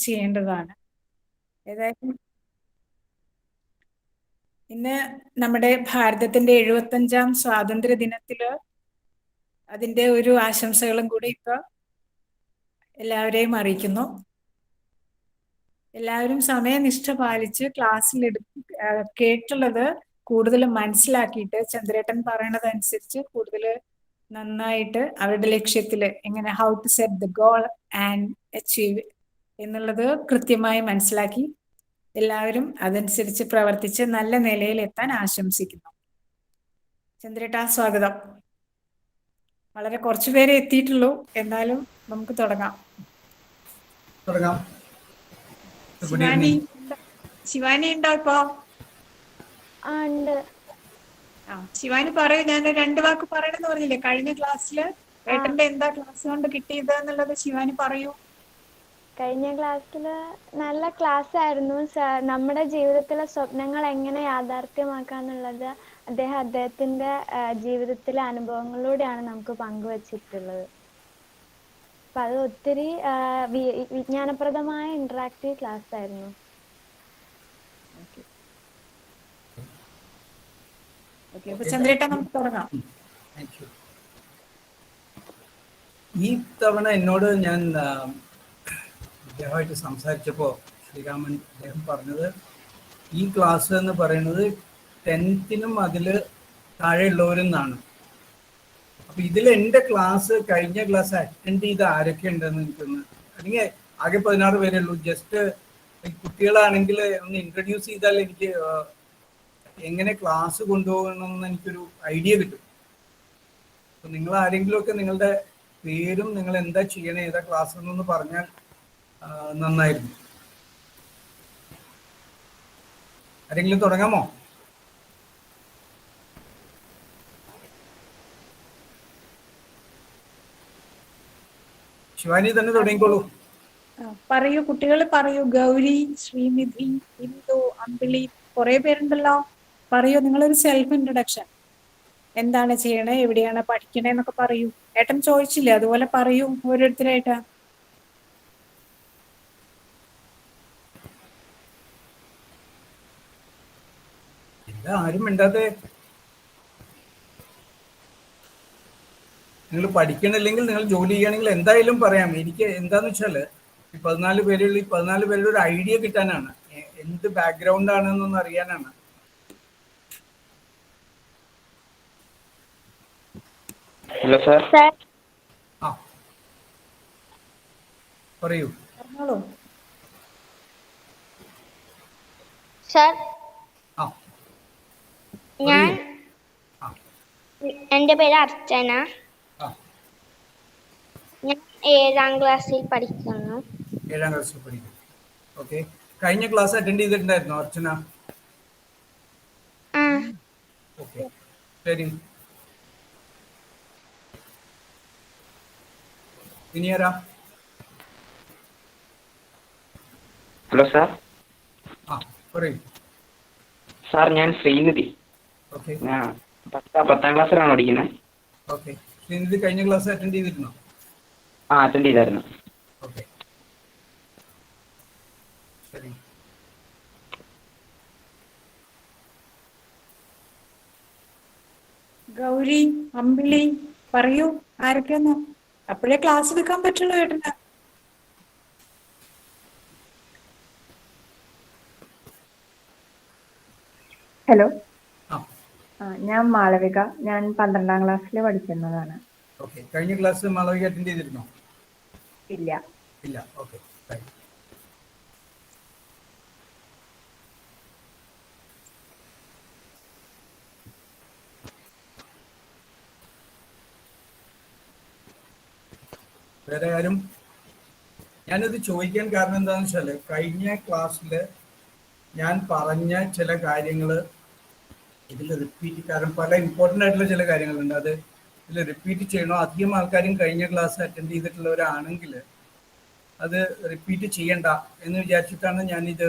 ചെയ്യേണ്ടതാണ്. ഏതായാലും ഇന്ന് നമ്മുടെ ഭാരതത്തിന്റെ 75ാം സ്വാതന്ത്ര്യ ദിനത്തില് അതിന്റെ ഒരു ആശംസകളും കൂടി ഇപ്പൊ എല്ലാവരെയും അറിയിക്കുന്നു. എല്ലാവരും സമയനിഷ്ഠ പാലിച്ച് ക്ലാസ്സിൽ കേട്ടുള്ളത് കൂടുതൽ മനസ്സിലാക്കിയിട്ട് ചന്ദ്രേട്ടൻ പറയണതനുസരിച്ച് കൂടുതൽ നന്നായിട്ട് അവരുടെ ലക്ഷ്യത്തിൽ എങ്ങനെ how to set the goal and achieve എന്നുള്ളത് കൃത്യമായി മനസ്സിലാക്കി എല്ലാവരും അതനുസരിച്ച് പ്രവർത്തിച്ച് നല്ല നിലയിൽ എത്താൻ ആശംസിക്കുന്നു. ചന്ദ്രേട്ടാ, സ്വാഗതം. വളരെ കുറച്ചു പേരെ എത്തിയിട്ടുള്ളൂ, എന്നാലും നമുക്ക് തുടങ്ങാം. ശിവാനി ഉണ്ടോ ഇപ്പോ? ശിവാനി പറയൂ. ഞാൻ 2 വാക്ക് പറയണമെന്ന് പറഞ്ഞില്ലേ കഴിഞ്ഞ ക്ലാസ്സില്? ഏട്ടന്റെ എന്താ ക്ലാസ് കൊണ്ട് കിട്ടിയത് എന്നുള്ളത് ശിവാനി പറയൂ. കഴിഞ്ഞ ക്ലാസ്സില് നല്ല ക്ലാസ് ആയിരുന്നു. നമ്മുടെ ജീവിതത്തിലെ സ്വപ്നങ്ങൾ എങ്ങനെ യാഥാർത്ഥ്യമാക്കാന്നുള്ളത് അദ്ദേഹത്തിന്റെ ജീവിതത്തിലെ അനുഭവങ്ങളിലൂടെയാണ് നമുക്ക് പങ്കുവച്ചിട്ടുള്ളത്. അപ്പൊ അത് ഒത്തിരി വിജ്ഞാനപ്രദമായ ഇന്ററാക്റ്റീവ് ക്ലാസ് ആയിരുന്നു. ചന്ദ്രേട്ട, നമുക്ക് തുടങ്ങാം. ഈ തവണ എന്നോട് ഞാൻ അദ്ദേഹമായിട്ട് സംസാരിച്ചപ്പോൾ ശ്രീരാമൻ അദ്ദേഹം പറഞ്ഞത് ഈ ക്ലാസ് എന്ന് പറയുന്നത് 10th അതിൽ താഴെയുള്ളവരെന്നാണ്. അപ്പോൾ ഇതിൽ എൻ്റെ ക്ലാസ് കഴിഞ്ഞ ക്ലാസ് അറ്റൻഡ് ചെയ്ത് ആരൊക്കെ ഉണ്ടെന്ന് എനിക്കൊന്ന്, അല്ലെങ്കിൽ ആകെ 16 പേരേ ഉള്ളൂ. ജസ്റ്റ് കുട്ടികളാണെങ്കിൽ ഒന്ന് ഇൻട്രൊഡ്യൂസ് ചെയ്താൽ എനിക്ക് എങ്ങനെ ക്ലാസ് കൊണ്ടുപോകണമെന്ന് എനിക്കൊരു ഐഡിയ കിട്ടും. അപ്പോൾ നിങ്ങൾ ആരെങ്കിലുമൊക്കെ നിങ്ങളുടെ പേരും നിങ്ങൾ എന്താ ചെയ്യണേ ഏതാ ക്ലാസ് എന്നൊന്ന് പറഞ്ഞാൽ നന്നായിരുന്നു. ആരെങ്കിലും തുടങ്ങാമോ? ശിവാനി തന്നെ തുടങ്ങിക്കോളൂ. പറയൂ, കുട്ടികൾ പറയൂ. ഗൗരി, ശ്രീനിധി, ഇന്ദു, അമ്പിളി, കുറെ പേരുണ്ടല്ലോ. പറയൂ, നിങ്ങളൊരു സെൽഫ് ഇൻട്രൊഡക്ഷൻ. എന്താണ് ചെയ്യണേ, എവിടെയാണ് പഠിക്കണേ എന്നൊക്കെ പറയൂ. ഏട്ടൻ ചോദിച്ചില്ലേ, അതുപോലെ പറയൂ ഓരോരുത്തരായിട്ടാ. ആരും മിണ്ടാതെ. നിങ്ങൾ പഠിക്കണില്ലെങ്കിൽ നിങ്ങൾ ജോലി ചെയ്യണമെങ്കിൽ എന്തായാലും പറയാം. എനിക്ക് എന്താന്ന് വെച്ചാല് ഈ 14 പേരുള്ള ഈ 14 പേരുടെ ഒരു ഐഡിയ കിട്ടാനാണ്, എന്ത് ബാക്ക്ഗ്രൗണ്ട് ആണെന്നൊന്ന് അറിയാനാണ്. Hello sir. ആ പറയൂ. പറഞ്ഞോളൂ സാർ. ഞാൻ എൻ്റെ പേര് അർച്ചന. ഞാൻ 7ാം ക്ലാസ്സിൽ പഠിക്കുന്നു. 7ാം ക്ലാസ്സിൽ പഠിക്കുന്നു. ഓക്കെ. കഴിഞ്ഞ ക്ലാസ് അറ്റൻഡ് ചെയ്തിട്ടുണ്ടായിരുന്നോ അർച്ചന? ഓക്കെ, ശരി. ഇനി ആരാ? Hello sir. പറയൂ സാർ. ഞാൻ ശ്രീനിധി. ഓക്കെ. 10ാം ക്ലാസ്സിലാണ് പഠിക്കുന്നത്. ഓക്കെ. ശ്രീനിധി കഴിഞ്ഞ ക്ലാസ് അറ്റൻഡ് ചെയ്തിരുന്നോ? അറ്റൻഡ് ചെയ്തായിരുന്നു. ഓക്കെ, ശരി. ഗൗരി, അമ്പിളി, പറയൂ ആരൊക്കെയൊന്ന്. അപ്പോഴേ ക്ലാസ് എടുക്കാൻ പറ്റുള്ളൂ ഏട്ടന്. ഹലോ, ഞാൻ മാളവിക. ഞാൻ 12ാം ക്ലാസ്സിൽ പഠിക്കുന്നതാണ്. ഓക്കെ. കഴിഞ്ഞ ക്ലാസ് മാളവിക അറ്റൻഡ് ചെയ്തിരുന്നോ? ഇല്ല. ഇല്ല. ഓക്കെ. വേറെ ആരും? ഞാനിത് ചോദിക്കാൻ കാരണം എന്താണെന്ന് വെച്ചാൽ കഴിഞ്ഞ ക്ലാസ്സിൽ ഞാൻ പറഞ്ഞ ചില കാര്യങ്ങൾ ഇതിൽ റിപ്പീറ്റ്, കാരണം പല ഇമ്പോർട്ടൻ്റ് ആയിട്ടുള്ള ചില കാര്യങ്ങളുണ്ട്, അത് ഇതിൽ റിപ്പീറ്റ് ചെയ്യണോ? അധികം ആൾക്കാരും കഴിഞ്ഞ ക്ലാസ് അറ്റൻഡ് ചെയ്തിട്ടുള്ളവരാണെങ്കിൽ അത് റിപ്പീറ്റ് ചെയ്യണ്ട എന്ന് വിചാരിച്ചിട്ടാണ് ഞാനിത്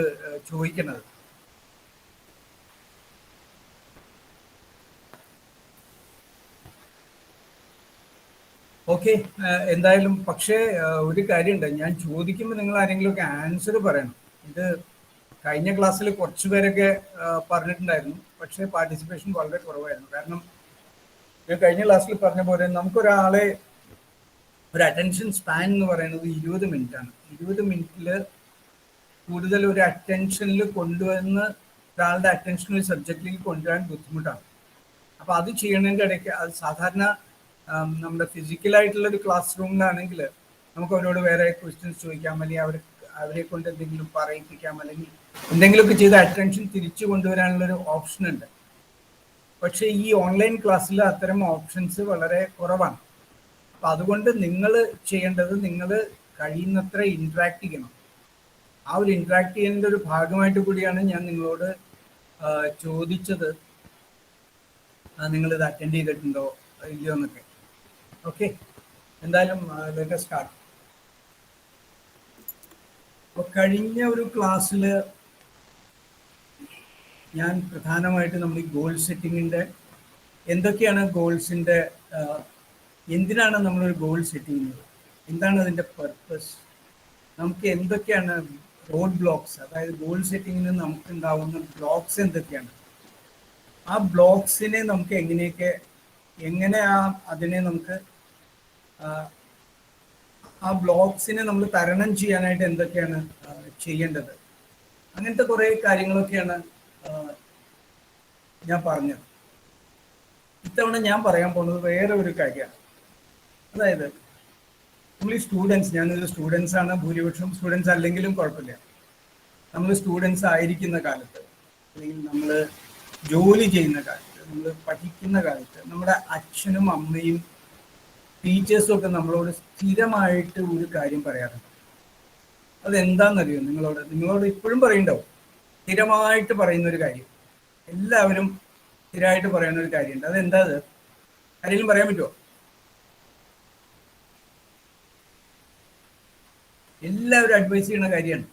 ചോദിക്കുന്നത്. ഓക്കെ. എന്തായാലും പക്ഷേ ഒരു കാര്യമുണ്ട്, ഞാൻ ചോദിക്കുമ്പോൾ നിങ്ങൾ ആരെങ്കിലുമൊക്കെ ആൻസർ പറയണം. ഇത് കഴിഞ്ഞ ക്ലാസ്സിൽ കുറച്ച് പേരൊക്കെ പറഞ്ഞിട്ടുണ്ടായിരുന്നു, പക്ഷേ പാർട്ടിസിപ്പേഷൻ വളരെ കുറവായിരുന്നു. കാരണം ഞാൻ കഴിഞ്ഞ ക്ലാസ്സിൽ പറഞ്ഞ പോലെ നമുക്കൊരാളെ ഒരു അറ്റൻഷൻ സ്പാൻ എന്ന് പറയുന്നത് 20 മിനിറ്റ് ആണ്. 20 മിനിറ്റിൽ കൂടുതൽ ഒരു അറ്റൻഷനിൽ കൊണ്ടുവന്ന് ഒരാളുടെ അറ്റൻഷൻ ഒരു സബ്ജക്റ്റിലേക്ക് കൊണ്ടുവരാൻ ബുദ്ധിമുട്ടാണ്. അപ്പോൾ അത് ചെയ്യണതിൻ്റെ ഇടയ്ക്ക് അത് സാധാരണ നമ്മുടെ ഫിസിക്കലായിട്ടുള്ള ഒരു ക്ലാസ് റൂമിലാണെങ്കിൽ നമുക്ക് അവരോട് വേറെ ക്വസ്റ്റ്യൻസ് ചോദിക്കാം, അല്ലെങ്കിൽ അവരെ കൊണ്ട് എന്തെങ്കിലും പറയിപ്പിക്കാം, അല്ലെങ്കിൽ എന്തെങ്കിലുമൊക്കെ ചെയ്ത് അറ്റൻഷൻ തിരിച്ചു കൊണ്ടുവരാനുള്ളൊരു ഓപ്ഷൻ ഉണ്ട്. പക്ഷേ ഈ ഓൺലൈൻ ക്ലാസ്സിൽ അത്തരം ഓപ്ഷൻസ് വളരെ കുറവാണ്. അപ്പം അതുകൊണ്ട് നിങ്ങൾ ചെയ്യേണ്ടത് നിങ്ങൾ കഴിയുന്നത്ര ഇൻട്രാക്ട് ചെയ്യണം. ആ ഒരു ഇൻട്രാക്ട് ചെയ്യുന്നതിൻ്റെ ഒരു ഭാഗമായിട്ട് കൂടിയാണ് ഞാൻ നിങ്ങളോട് ചോദിച്ചത്, നിങ്ങളിത് അറ്റൻഡ് ചെയ്തിട്ടുണ്ടോ ഇല്ലയോ എന്നൊക്കെ. ഓക്കെ, എന്തായാലും ലെറ്റ് us സ്റ്റാർട്ട്. അപ്പോൾ കഴിഞ്ഞ ഒരു ക്ലാസ്സിൽ ഞാൻ പ്രധാനമായിട്ട് നമ്മൾ ഈ ഗോൾ സെറ്റിങ്ങിൻ്റെ എന്തൊക്കെയാണ് ഗോൾസിൻ്റെ, എന്തിനാണ് നമ്മളൊരു ഗോൾ സെറ്റ് ചെയ്യുന്നത്, എന്താണ് അതിൻ്റെ പർപ്പസ്, നമുക്ക് എന്തൊക്കെയാണ് റോഡ് ബ്ലോക്സ്, അതായത് ഗോൾ സെറ്റിങ്ങിന് നമുക്കുണ്ടാവുന്ന ബ്ലോക്സ് എന്തൊക്കെയാണ്, ആ ബ്ലോക്സിനെ നമുക്ക് എങ്ങനെ അതിനെ നമുക്ക് ആ ബ്ലോക്സിനെ നമ്മൾ തരണം ചെയ്യാനായിട്ട് എന്തൊക്കെയാണ് ചെയ്യേണ്ടത്, അങ്ങനത്തെ കുറേ കാര്യങ്ങളൊക്കെയാണ് ഞാൻ പറഞ്ഞത്. ഇത്തവണ ഞാൻ പറയാൻ പോകുന്നത് വേറെ ഒരു കാര്യമാണ്. അതായത് നമ്മൾ ഈ സ്റ്റുഡൻസ്, ഞാനൊരു സ്റ്റുഡൻസ് ആണ്, ഭൂരിപക്ഷം സ്റ്റുഡൻസ് അല്ലെങ്കിലും കുഴപ്പമില്ല. നമ്മൾ സ്റ്റുഡൻസ് ആയിരിക്കുന്ന കാലത്ത്, അല്ലെങ്കിൽ നമ്മൾ ജോലി ചെയ്യുന്ന കാലത്ത്, നമ്മൾ പഠിക്കുന്ന കാലത്ത് നമ്മുടെ അച്ഛനും അമ്മയും ടീച്ചേഴ്സും ഒക്കെ നമ്മളോട് സ്ഥിരമായിട്ട് ഒരു കാര്യം പറയാറുണ്ട്. അതെന്താണെന്നറിയോ? നിങ്ങളോട് ഇപ്പോഴും പറയുന്നുണ്ടാവും. സ്ഥിരമായിട്ട് പറയുന്ന ഒരു കാര്യം, എല്ലാവരും സ്ഥിരമായിട്ട് പറയുന്ന ഒരു കാര്യമുണ്ട്. അതെന്താ? അത് ആരെങ്കിലും പറയാൻ പറ്റുമോ? എല്ലാവരും അഡ്വൈസ് ചെയ്യുന്ന കാര്യമാണ്.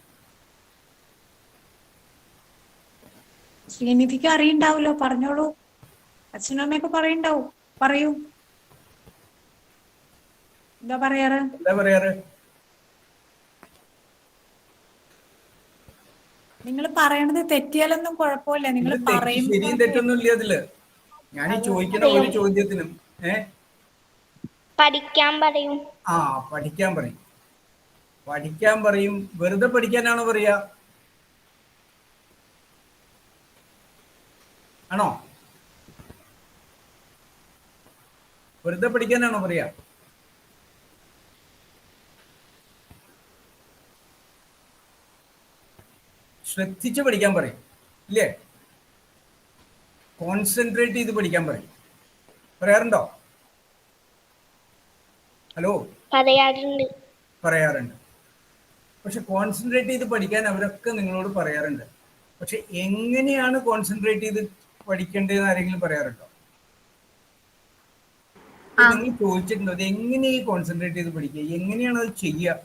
ശ്രീനിധിക്ക് അറിയണ്ടാവല്ലോ, പറഞ്ഞോളൂ. അച്ഛനും അമ്മയൊക്കെ പറയണ്ടാവും, പറയൂ. എന്താ പറയാറ്? നിങ്ങൾ പറയണത് തെറ്റിയാലൊന്നും കുഴപ്പമില്ല, നിങ്ങൾ ശരിയും തെറ്റൊന്നും ഇല്ല അതില്. ഞാൻ ഈ ചോദിക്കുന്ന ഒരു ചോദ്യത്തിനും പഠിക്കാൻ പറയും. പഠിക്കാൻ പറയും. വെറുതെ പഠിക്കാനാണോ പറയാ? ആണോ? വെറുതെ പഠിക്കാനാണോ പറയാ? ശ്രദ്ധിച്ച് പഠിക്കാൻ പറയും, ഇല്ലേ? കോൺസെൻട്രേറ്റ് ചെയ്ത് പഠിക്കാൻ പറയും. പറയാറുണ്ടോ? ഹലോ? പറയാറുണ്ട്. പക്ഷെ കോൺസെൻട്രേറ്റ് ചെയ്ത് പഠിക്കാൻ അവരൊക്കെ നിങ്ങളോട് പറയാറുണ്ട്. പക്ഷെ എങ്ങനെയാണ് കോൺസെൻട്രേറ്റ് ചെയ്ത് പഠിക്കേണ്ടതെന്ന് ആരെങ്കിലും പറയാറുണ്ടോ? നിങ്ങൾ ചോദിച്ചിട്ടുണ്ടോ അത് എങ്ങനെയാണ് കോൺസെൻട്രേറ്റ് ചെയ്ത് പഠിക്കുക, എങ്ങനെയാണ് അത് ചെയ്യുക?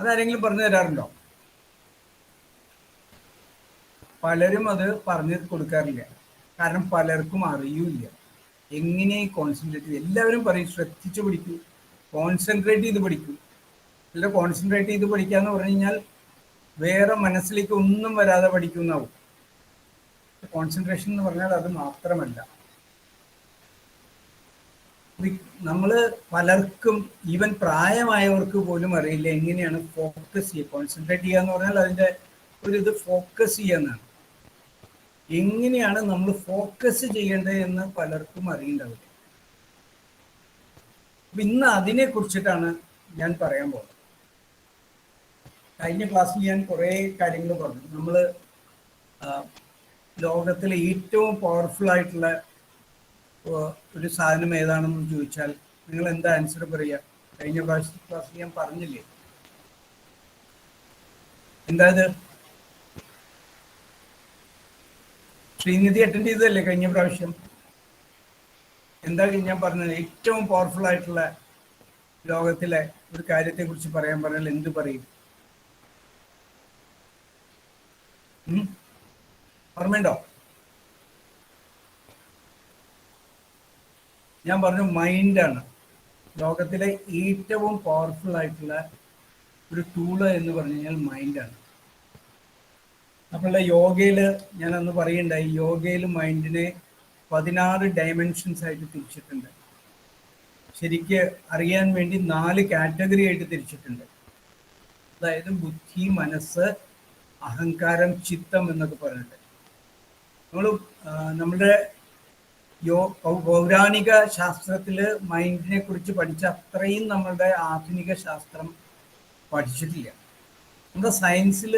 അതാരെങ്കിലും പറഞ്ഞു തരാറുണ്ടോ? പലരും അത് പറഞ്ഞു കൊടുക്കാറില്ല. കാരണം പലർക്കും അറിയില്ല എങ്ങനെ കോൺസെൻട്രേറ്റ് ചെയ്ത്. എല്ലാവരും പറയും ശ്രദ്ധിച്ച് പഠിക്കൂ, കോൺസെൻട്രേറ്റ് ചെയ്ത് പഠിക്കൂ. അല്ല, കോൺസെൻട്രേറ്റ് ചെയ്ത് പഠിക്കുക എന്ന് പറഞ്ഞു കഴിഞ്ഞാൽ വേറെ മനസ്സിലേക്ക് ഒന്നും വരാതെ പഠിക്കുന്നാവും. കോൺസെൻട്രേഷൻ എന്ന് പറഞ്ഞാൽ അത് മാത്രമല്ല. നമ്മൾ പലർക്കും, ഈവൻ പ്രായമായവർക്ക് പോലും അറിയില്ല എങ്ങനെയാണ് ഫോക്കസ് ചെയ്യുക. കോൺസെൻട്രേറ്റ് ചെയ്യുക എന്ന് പറഞ്ഞാൽ അതിൻ്റെ ഒരു ഇത് ഫോക്കസ് ചെയ്യാന്നാണ്. എങ്ങനെയാണ് നമ്മൾ ഫോക്കസ് ചെയ്യേണ്ടത് എന്ന് പലർക്കും അറിയണ്ടാവില്ല. അപ്പം ഇന്ന് അതിനെ കുറിച്ചിട്ടാണ് ഞാൻ പറയാൻ പോകുന്നത്. കഴിഞ്ഞ ക്ലാസ്സിൽ ഞാൻ കുറേ കാര്യങ്ങൾ പറഞ്ഞു. നമ്മൾ ലോകത്തിലെ ഏറ്റവും പവർഫുൾ ആയിട്ടുള്ള ഒരു സാധനം ഏതാണെന്ന് ചോദിച്ചാൽ നിങ്ങൾ എന്താ ആൻസർ പറയുക? കഴിഞ്ഞ ക്ലാസ്സിൽ ഞാൻ പറഞ്ഞില്ലേ, എന്താ ഇത്? ശ്രീനിധി അറ്റൻഡ് ചെയ്തതല്ലേ കഴിഞ്ഞ പ്രാവശ്യം? എന്താ ഞാൻ പറഞ്ഞത്? ഏറ്റവും പവർഫുൾ ആയിട്ടുള്ള ലോകത്തിലെ ഒരു കാര്യത്തെ കുറിച്ച് പറയാൻ പറഞ്ഞാൽ എന്ത് പറയും? ഓർമ്മയുണ്ടോ? ഞാൻ പറഞ്ഞു മൈൻഡാണ് ലോകത്തിലെ ഏറ്റവും പവർഫുൾ ആയിട്ടുള്ള ഒരു ടൂള് എന്ന് പറഞ്ഞു കഴിഞ്ഞാൽ മൈൻഡാണ്. നമ്മളുടെ യോഗയിൽ ഞാൻ അന്ന് പറയുണ്ടായി, യോഗയിൽ മൈൻഡിനെ 16 ഡയമെൻഷൻസ് ആയിട്ട് തിരിച്ചിട്ടുണ്ട്. ശരിക്ക് അറിയാൻ വേണ്ടി 4 കാറ്റഗറി ആയിട്ട് തിരിച്ചിട്ടുണ്ട്. അതായത് ബുദ്ധി, മനസ്സ്, അഹങ്കാരം, ചിത്തം എന്നൊക്കെ പറഞ്ഞിട്ട് നമ്മുടെ പൗരാണിക ശാസ്ത്രത്തിൽ മൈൻഡിനെ കുറിച്ച് പഠിച്ച അത്രയും നമ്മളുടെ ആധുനിക ശാസ്ത്രം പഠിച്ചിട്ടില്ല. നമ്മുടെ സയൻസിൽ,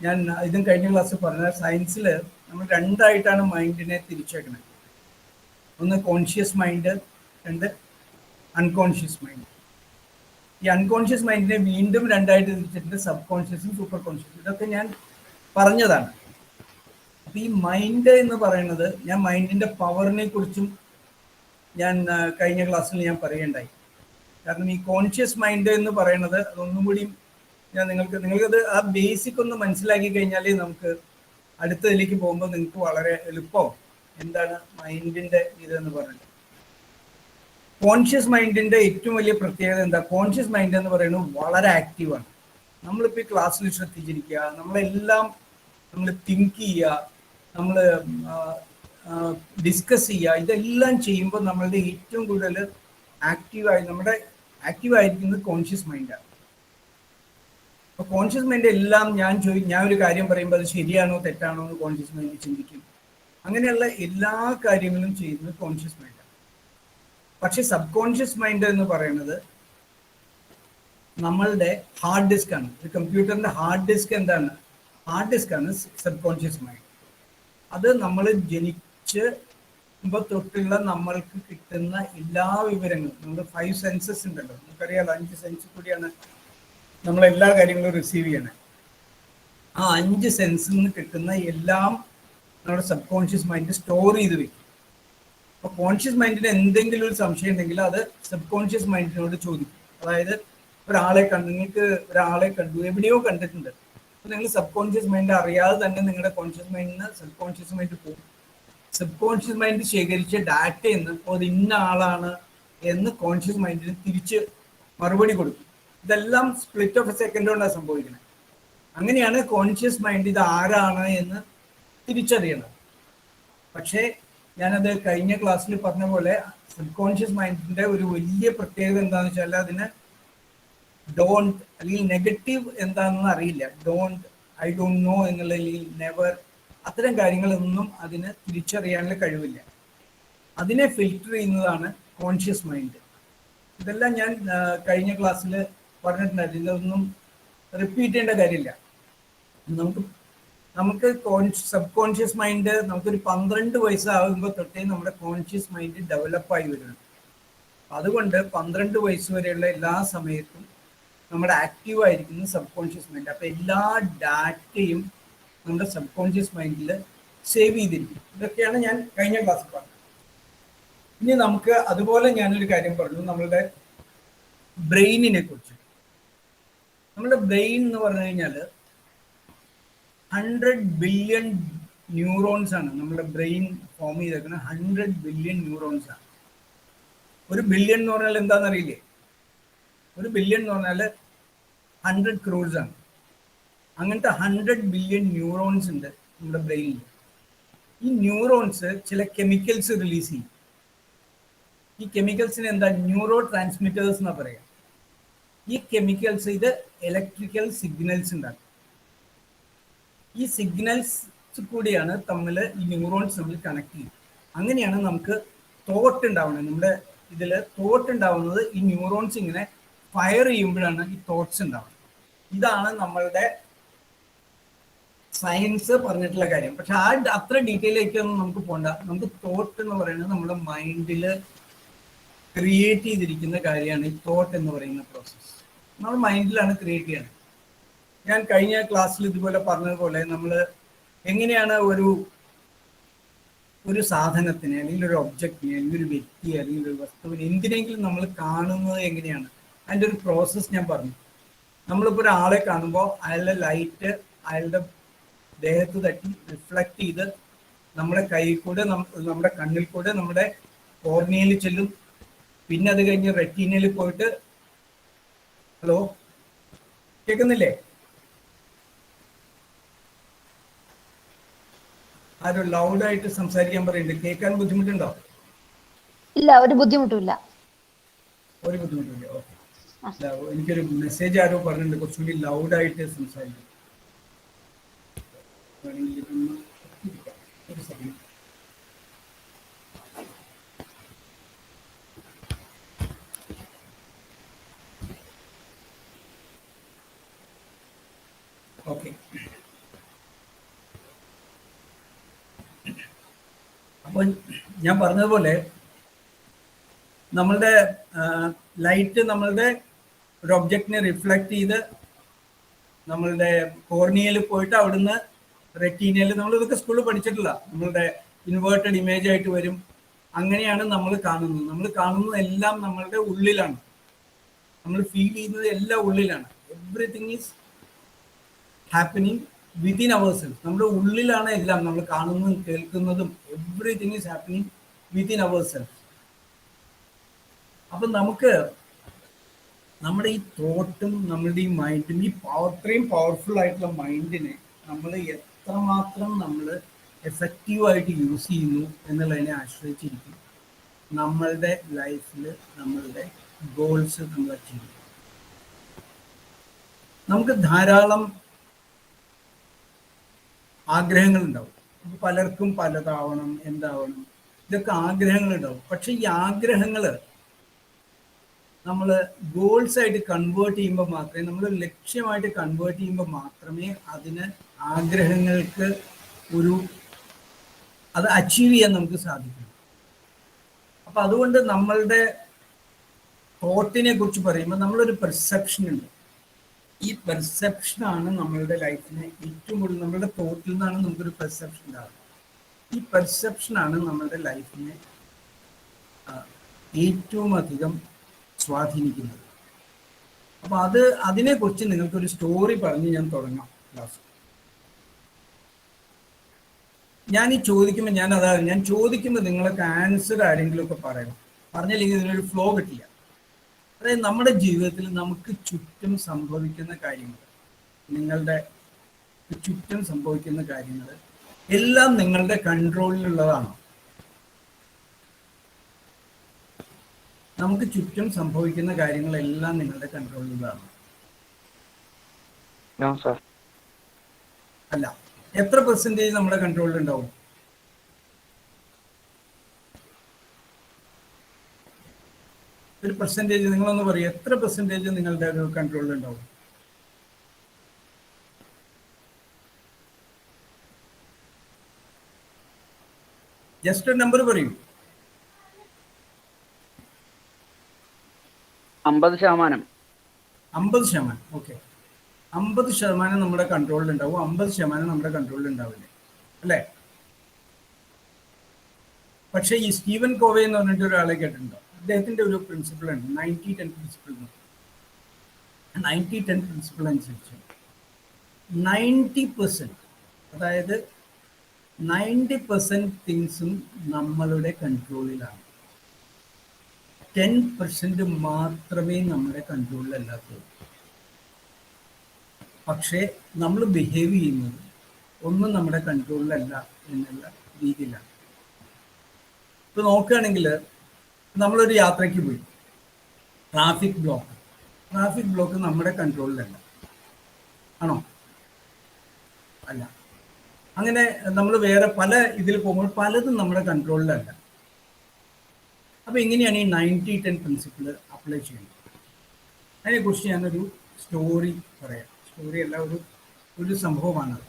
ഞാൻ ഇതും കഴിഞ്ഞ ക്ലാസ്സിൽ പറഞ്ഞ, സയൻസിൽ നമ്മൾ 2 ആയിട്ടാണ് മൈൻഡിനെ തിരിച്ചേക്കുന്നത്. ഒന്ന് കോൺഷ്യസ് മൈൻഡ്, 2 അൺകോൺഷ്യസ് മൈൻഡ്. ഈ അൺകോൺഷ്യസ് മൈൻഡിനെ വീണ്ടും 2 ആയിട്ട് തിരിച്ചിട്ടുണ്ട്, സബ് കോൺഷ്യസും സൂപ്പർ കോൺഷ്യസും. ഇതൊക്കെ ഞാൻ പറഞ്ഞതാണ്. അപ്പൊ ഈ മൈൻഡ് എന്ന് പറയുന്നത്, ഞാൻ മൈൻഡിന്റെ പവറിനെ കുറിച്ചും ഞാൻ കഴിഞ്ഞ ക്ലാസ്സിൽ ഞാൻ പറയുണ്ടായി. കാരണം ഈ കോൺഷ്യസ് മൈൻഡ് എന്ന് പറയുന്നത് അതൊന്നും കൂടി ഞാൻ നിങ്ങൾക്കത് ആ ബേസിക് ഒന്ന് മനസ്സിലാക്കി കഴിഞ്ഞാലേ നമുക്ക് അടുത്തതിലേക്ക് പോകുമ്പോൾ നിങ്ങൾക്ക് വളരെ എളുപ്പമാവും എന്താണ് മൈൻഡിന്റെ ഇതെന്ന് പറഞ്ഞിട്ട്. കോൺഷ്യസ് മൈൻഡിന്റെ ഏറ്റവും വലിയ പ്രത്യേകത എന്താ? കോൺഷ്യസ് മൈൻഡ് എന്ന് പറയുന്നത് വളരെ ആക്റ്റീവാണ്. നമ്മളിപ്പോൾ ഈ ക്ലാസ്സിൽ ശ്രദ്ധിച്ചിരിക്കുക, നമ്മളെല്ലാം നമ്മൾ തിങ്ക് ചെയ്യുക, നമ്മൾ ഡിസ്കസ് ചെയ്യുക, ഇതെല്ലാം ചെയ്യുമ്പോൾ നമ്മളുടെ ഏറ്റവും കൂടുതൽ ആക്റ്റീവായിരിക്കുന്നത് കോൺഷ്യസ് മൈൻഡാണ്. അപ്പോൾ കോൺഷ്യസ് മൈൻഡ് എല്ലാം ഞാൻ ഒരു കാര്യം പറയുമ്പോൾ അത് ശരിയാണോ തെറ്റാണോ എന്ന് കോൺഷ്യസ് മൈൻഡ് ചിന്തിക്കും. അങ്ങനെയുള്ള എല്ലാ കാര്യങ്ങളും ചെയ്യുന്നത് കോൺഷ്യസ് മൈൻഡാണ്. പക്ഷെ സബ് കോൺഷ്യസ് മൈൻഡ് എന്ന് പറയുന്നത് നമ്മളുടെ ഹാർഡ് ഡിസ്ക് ആണ്. ഒരു കമ്പ്യൂട്ടറിന്റെ ഹാർഡ് ഡിസ്ക് എന്താണ്? ഹാർഡ് ഡിസ്ക് ആണ് സബ് കോൺഷ്യസ് മൈൻഡ്. അത് നമ്മൾ ജനിച്ച് തൊട്ടുള്ള നമ്മൾക്ക് കിട്ടുന്ന എല്ലാ വിവരങ്ങളും, നമ്മുടെ 5 സെൻസസ് ഉണ്ടല്ലോ, നമുക്കറിയാലോ 5 സെൻസ് കൂടിയാണ് നമ്മൾ എല്ലാ കാര്യങ്ങളും റിസീവ് ചെയ്യണേ. ആ 5 സെൻസിൽ നിന്ന് കിട്ടുന്ന എല്ലാം നമ്മുടെ സബ് കോൺഷ്യസ് മൈൻഡ് സ്റ്റോർ ചെയ്ത് വെക്കും. അപ്പോൾ കോൺഷ്യസ് മൈൻഡിന് എന്തെങ്കിലും ഒരു സംശയം ഉണ്ടെങ്കിൽ അത് സബ് കോൺഷ്യസ് മൈൻഡിനോട് ചോദിക്കും. അതായത് നിങ്ങൾക്ക് ഒരാളെ കണ്ടു, എവിടെയോ കണ്ടിട്ടുണ്ട്, അപ്പോൾ നിങ്ങൾ സബ് കോൺഷ്യസ് മൈൻഡ് അറിയാതെ തന്നെ നിങ്ങളുടെ കോൺഷ്യസ് മൈൻഡിന് സബ് കോൺഷ്യസ് മൈൻഡ് പോകും. സബ് കോൺഷ്യസ് മൈൻഡ് ശേഖരിച്ച ഡാറ്റയിൽ നിന്ന് അത് ഇന്ന ആളാണ് എന്ന് കോൺഷ്യസ് മൈൻഡിന് തിരിച്ച് മറുപടി കൊടുക്കും. ഇതെല്ലാം സ്പ്ലിറ്റ് ഓഫ് എ സെക്കൻഡ് കൊണ്ടാണ് സംഭവിക്കുന്നത്. അങ്ങനെയാണ് കോൺഷ്യസ് മൈൻഡ് ഇത് ആരാണ് എന്ന് തിരിച്ചറിയണം. പക്ഷേ ഞാനത് കഴിഞ്ഞ ക്ലാസ്സിൽ പറഞ്ഞ പോലെ സബ് കോൺഷ്യസ് മൈൻഡിന്റെ ഒരു വലിയ പ്രത്യേകത എന്താണെന്ന് വെച്ചാൽ അതിന് ഡോണ്ട് അല്ലെങ്കിൽ നെഗറ്റീവ് എന്താണെന്ന് അറിയില്ല. ഐ ഡോണ്ട് നോ എന്നുള്ള അല്ലെങ്കിൽ നെവർ, അത്തരം കാര്യങ്ങളൊന്നും അതിന് തിരിച്ചറിയാനുള്ള കഴിവില്ല. അതിനെ ഫിൽറ്റർ ചെയ്യുന്നതാണ് കോൺഷ്യസ് മൈൻഡ്. ഇതെല്ലാം ഞാൻ കഴിഞ്ഞ ക്ലാസ്സിൽ പറഞ്ഞിട്ടുണ്ടായിരുന്നു. ഇതൊന്നും റിപ്പീറ്റ് ചെയ്യേണ്ട കാര്യമില്ല. നമുക്ക് സബ് കോൺഷ്യസ് മൈൻഡ് നമുക്കൊരു 12 വയസ്സാകുമ്പോൾ തൊട്ടേ നമ്മുടെ കോൺഷ്യസ് മൈൻഡ് ഡെവലപ്പായി വരുന്നു. അതുകൊണ്ട് 12 വയസ്സ് വരെയുള്ള എല്ലാ സമയത്തും നമ്മുടെ ആക്റ്റീവ് ആയിരിക്കുന്നത് സബ് കോൺഷ്യസ് മൈൻഡ്. അപ്പോൾ എല്ലാ ഡാറ്റയും നമ്മുടെ സബ് കോൺഷ്യസ് മൈൻഡിൽ സേവ് ചെയ്തിരിക്കും. ഇതൊക്കെയാണ് ഞാൻ കഴിഞ്ഞ ക്ലാസ്സിൽ പറഞ്ഞത്. ഇനി നമുക്ക് അതുപോലെ ഞാനൊരു കാര്യം പറഞ്ഞു, നമ്മളുടെ ബ്രെയിനിനെ കുറിച്ച്. നമ്മുടെ ബ്രെയിൻ എന്ന് പറഞ്ഞു കഴിഞ്ഞാൽ 100 ബില്യൺ ന്യൂറോൺസ് ആണ് നമ്മുടെ ബ്രെയിൻ ഫോം ചെയ്തേക്കുന്നത്. 100 ബില്യൺ ന്യൂറോൺസ് ആണ്. ഒരു ബില്യൺ എന്ന് പറഞ്ഞാൽ എന്താണെന്ന് അറിയില്ലേ? ഒരു ബില്യൺ എന്ന് പറഞ്ഞാൽ 100 crores ആണ്. അങ്ങനത്തെ 100 ബില്യൺ ന്യൂറോൺസ് ഉണ്ട് നമ്മുടെ ബ്രെയിനിൽ. ഈ ന്യൂറോൺസ് ചില കെമിക്കൽസ് റിലീസ് ചെയ്യും. ഈ കെമിക്കൽസിന് എന്താ? ന്യൂറോ ട്രാൻസ്മിറ്റേഴ്സ് എന്നാ പറയാം. ഈ കെമിക്കൽസ് ഇത് ഇലക്ട്രിക്കൽ സിഗ്നൽസ് ഉണ്ടാക്കും. ഈ സിഗ്നൽസ് കൂടിയാണ് ഈ ന്യൂറോൺസ് തമ്മിൽ കണക്ട് ചെയ്യും. അങ്ങനെയാണ് നമുക്ക് തോട്ട് ഉണ്ടാവുന്നത്. നമ്മുടെ ഇതിൽ തോട്ട് ഉണ്ടാവുന്നത് ഈ ന്യൂറോൺസ് ഇങ്ങനെ ഫയർ ചെയ്യുമ്പോഴാണ് ഈ തോട്ട്സ് ഉണ്ടാവുന്നത്. ഇതാണ് നമ്മളുടെ സയൻസ് പറഞ്ഞിട്ടുള്ള കാര്യം. പക്ഷെ അത്ര ഡീറ്റെയിലേക്കൊന്നും നമുക്ക് പോകണ്ട. നമുക്ക് തോട്ട് എന്ന് പറയുന്നത് നമ്മുടെ മൈൻഡിൽ ക്രിയേറ്റ് ചെയ്തിരിക്കുന്ന കാര്യമാണ് ഈ തോട്ട് എന്ന് പറയുന്ന പ്രോസസ്സ്. നമ്മുടെ മൈൻഡിലാണ് ക്രിയേറ്റ് ചെയ്യുന്നത്. ഞാൻ കഴിഞ്ഞ ക്ലാസ്സിൽ ഇതുപോലെ പറഞ്ഞതുപോലെ നമ്മൾ എങ്ങനെയാണ് ഒരു സാധനത്തിനെ അല്ലെങ്കിൽ ഒരു ഒബ്ജക്റ്റിനെ അല്ലെങ്കിൽ ഒരു വ്യക്തിയെ അല്ലെങ്കിൽ ഒരു വസ്തുവിനെ എന്തിനെങ്കിലും നമ്മൾ കാണുന്നത് എങ്ങനെയാണ്, അതിൻ്റെ ഒരു പ്രോസസ്സ് ഞാൻ പറഞ്ഞു. നമ്മളിപ്പോൾ ഒരാളെ കാണുമ്പോൾ അയാളുടെ ലൈറ്റ് അയാളുടെ ദേഹത്ത് തട്ടി റിഫ്ലക്റ്റ് ചെയ്ത് നമ്മുടെ കൈ കൂടെ നമ്മുടെ കണ്ണിൽ കൂടെ നമ്മുടെ കോർണിയയിൽ ചെല്ലും, പിന്നെ അത് കഴിഞ്ഞ് റെറ്റീനയിൽ പോയിട്ട്, ഹലോ കേൾക്കുന്നില്ലേ? ആരും ലൗഡായിട്ട് സംസാരിക്കാൻ പറയുന്നുണ്ട്, കേൾക്കാൻ ബുദ്ധിമുട്ടുണ്ടോ? ഇല്ല, ഒരു ബുദ്ധിമുട്ടുമില്ല. ഒരു ബുദ്ധിമുട്ടില്ല. ഓക്കെ. എനിക്കൊരു മെസ്സേജ് ആരോ പറഞ്ഞിട്ടുണ്ട് കുറച്ചുകൂടി ലൗഡായിട്ട് സംസാരിക്കും. ഒരു സെക്കൻഡ്. ഓക്കെ. അപ്പോൾ ഞാൻ പറഞ്ഞതുപോലെ നമ്മളുടെ ലൈറ്റ് നമ്മളുടെ ഒരു ഒബ്ജക്റ്റിനെ റിഫ്ലക്റ്റ് ചെയ്ത് നമ്മളുടെ കോർണിയയിൽ പോയിട്ട് അവിടുന്ന് റെറ്റീനയിൽ, നമ്മൾ ഇതൊക്കെ സ്കൂളിൽ പഠിച്ചിട്ടില്ല, നമ്മളുടെ ഇൻവേർട്ടഡ് ഇമേജ് ആയിട്ട് വരും. അങ്ങനെയാണ് നമ്മൾ കാണുന്നത്. നമ്മൾ കാണുന്നത് എല്ലാം നമ്മളുടെ ഉള്ളിലാണ്, നമ്മൾ ഫീൽ ചെയ്യുന്നത് എല്ലാം ഉള്ളിലാണ്. Everything is happening within our self. നമ്മുടെ ഉള്ളിലാണ് എല്ലാം, നമ്മൾ കാണുന്നതും കേൾക്കുന്നതും everything is happening within our self. അപ്പം നമുക്ക് നമ്മുടെ ഈ തോട്ടും നമ്മളുടെ ഈ മൈൻഡും, ഈ അത്രയും പവർഫുൾ ആയിട്ടുള്ള മൈൻഡിനെ നമ്മൾ എത്രമാത്രം നമ്മൾ എഫക്റ്റീവായിട്ട് യൂസ് ചെയ്യുന്നു എന്നുള്ളതിനെ ആശ്രയിച്ചിരിക്കും നമ്മളുടെ ലൈഫിൽ നമ്മളുടെ ഗോൾസ് നമ്മൾ അച്ചീവ് ചെയ്യും. നമുക്ക് ധാരാളം ആഗ്രഹങ്ങളുണ്ടാവും. പലർക്കും പലതാവണം, എന്താവണം, ഇതൊക്കെ ആഗ്രഹങ്ങളുണ്ടാവും. പക്ഷെ ഈ ആഗ്രഹങ്ങൾ നമ്മൾ ഗോൾസ് ആയിട്ട് കൺവേർട്ട് ചെയ്യുമ്പോൾ മാത്രമേ, നമ്മൾ ലക്ഷ്യമായിട്ട് കൺവേർട്ട് ചെയ്യുമ്പോൾ മാത്രമേ അതിന് ആഗ്രഹങ്ങൾക്ക് അത് അച്ചീവ് ചെയ്യാൻ നമുക്ക് സാധിക്കും. അപ്പം അതുകൊണ്ട് നമ്മളുടെ തോട്ടിനെ കുറിച്ച് പറയുമ്പോൾ നമ്മളൊരു പെർസെപ്ഷൻ ഉണ്ട്. ഈ പെർസെപ്ഷനാണ് നമ്മളുടെ ലൈഫിനെ ഏറ്റവും കൂടുതൽ, നമ്മളുടെ തോട്ടിൽ നിന്നാണ് നമുക്കൊരു പെർസെപ്ഷൻ ഉണ്ടാകുന്നത്. ഈ പെർസെപ്ഷനാണ് നമ്മളുടെ ലൈഫിനെ ഏറ്റവും അധികം സ്വാധീനിക്കുന്നത്. അപ്പോൾ അതിനെക്കുറിച്ച് നിങ്ങൾക്കൊരു സ്റ്റോറി പറഞ്ഞ് ഞാൻ തുടങ്ങാം ക്ലാസ്. ഞാൻ ചോദിക്കുമ്പോൾ നിങ്ങൾക്ക് ആൻസർ ആരെങ്കിലുമൊക്കെ പറയണം. പറഞ്ഞില്ലെങ്കിൽ ഇതിനൊരു ഫ്ലോ കിട്ടില്ല. അതായത് നമ്മുടെ ജീവിതത്തിൽ നമുക്ക് ചുറ്റും സംഭവിക്കുന്ന കാര്യങ്ങൾ, നിങ്ങളുടെ ചുറ്റും സംഭവിക്കുന്ന കാര്യങ്ങൾ എല്ലാം നിങ്ങളുടെ കൺട്രോളിലുള്ളതാണോ? നമുക്ക് ചുറ്റും സംഭവിക്കുന്ന കാര്യങ്ങളെല്ലാം നിങ്ങളുടെ കൺട്രോളിലുള്ളതാണോ? അല്ല. എത്ര പെർസെൻറ്റേജ് നമ്മുടെ കൺട്രോളിലുണ്ടാവും? ഒരു പെർസെൻറ്റേജ് നിങ്ങളൊന്ന് പറയും, എത്ര പെർസെൻറ്റേജ് നിങ്ങളുടെ ഒരു കൺട്രോളിലുണ്ടാവും? ജസ്റ്റ് ഒരു നമ്പർ പറയൂ. 50%. 50%. ഓക്കെ. 50% നമ്മുടെ കൺട്രോളിലുണ്ടാവും, 50% നമ്മുടെ കൺട്രോളിലുണ്ടാവില്ല, അല്ലേ? പക്ഷേ ഈ സ്റ്റീവൻ കോവേ എന്ന് പറഞ്ഞിട്ട് ഒരാളെ കേട്ടിട്ടുണ്ടോ? അദ്ദേഹത്തിൻ്റെ ഒരു പ്രിൻസിപ്പിൾ ഉണ്ട്, 90-10 പ്രിൻസിപ്പിൾ. 90-10 പ്രിൻസിപ്പിൾ അനുസരിച്ച് 90%, അതായത് 90% തിങ്സും നമ്മളുടെ കൺട്രോളിലാണ്. 10% മാത്രമേ നമ്മുടെ കൺട്രോളിലല്ലാത്തുള്ളൂ. പക്ഷേ നമ്മൾ ബിഹേവ് ചെയ്യുന്നത് ഒന്നും നമ്മുടെ കൺട്രോളിലല്ല എന്നുള്ള രീതിയിലാണ്. ഇപ്പോൾ നോക്കുകയാണെങ്കിൽ നമ്മളൊരു യാത്രയ്ക്ക് പോയി, ട്രാഫിക് ബ്ലോക്ക് നമ്മുടെ കൺട്രോളിലല്ല, ആണോ? അല്ല. അങ്ങനെ നമ്മൾ വേറെ പല ഇതിൽ പോകുമ്പോൾ പലതും നമ്മുടെ കൺട്രോളിലല്ല. അപ്പോൾ എങ്ങനെയാണ് ഈ 90-10 പ്രിൻസിപ്പിൾ അപ്ലൈ ചെയ്യുന്നത്? അതിനെക്കുറിച്ച് ഞാനൊരു സ്റ്റോറി പറയാം. സ്റ്റോറി അല്ല, ഒരു സംഭവമാണത്.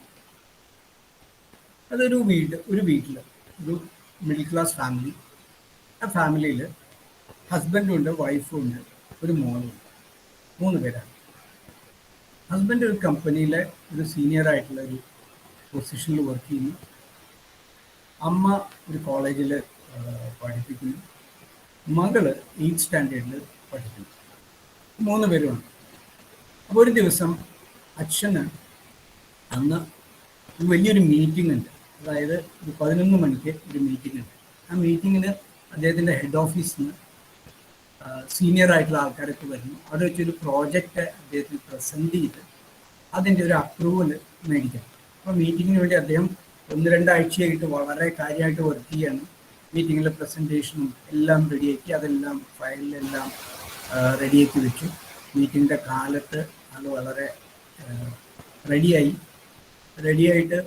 അതൊരു വീട്ടിൽ ഒരു മിഡിൽ ക്ലാസ് ഫാമിലി. ആ ഫാമിലിയിൽ ഹസ്ബൻഡും ഉണ്ട്, വൈഫും ഉണ്ട്, ഒരു മോനും, 3 പേരാണ്. ഹസ്ബൻഡ് ഒരു കമ്പനിയിലെ ഒരു സീനിയർ ആയിട്ടുള്ള ഒരു പൊസിഷനിൽ വർക്ക് ചെയ്യുന്നു. അമ്മ ഒരു കോളേജിൽ പഠിപ്പിക്കുന്നു. മകള് 8th സ്റ്റാൻഡേർഡിൽ പഠിക്കുന്നു. 3 പേരുമാണ്. അപ്പോൾ ഒരു ദിവസം അച്ഛന് അന്ന് വലിയൊരു മീറ്റിംഗ് ഉണ്ട്. അതായത് ഒരു 11 മണിക്ക് ഒരു മീറ്റിംഗ് ഉണ്ട്. ആ മീറ്റിങ്ങിന് അദ്ദേഹത്തിൻ്റെ ഹെഡ് ഓഫീസിൽ നിന്ന് സീനിയർ ആയിട്ടുള്ള ആൾക്കാരൊക്കെ വരുന്നു. അവിടെ വെച്ചൊരു പ്രോജക്റ്റ് അദ്ദേഹത്തിന് പ്രസൻറ്റ് ചെയ്ത് അതിൻ്റെ ഒരു അപ്രൂവൽ മേടിക്കണം. അപ്പോൾ മീറ്റിങ്ങിന് വേണ്ടി അദ്ദേഹം 1-2 ആഴ്ചയായിട്ട് വളരെ കാര്യമായിട്ട് വർക്ക് ചെയ്യാണ്. മീറ്റിങ്ങിലെ പ്രസൻറ്റേഷനും എല്ലാം റെഡിയാക്കി, അതെല്ലാം ഫയലിലെല്ലാം റെഡിയാക്കി വെച്ചു. മീറ്റിങ്ങിൻ്റെ കാലത്ത് അത് വളരെ റെഡിയായിട്ട്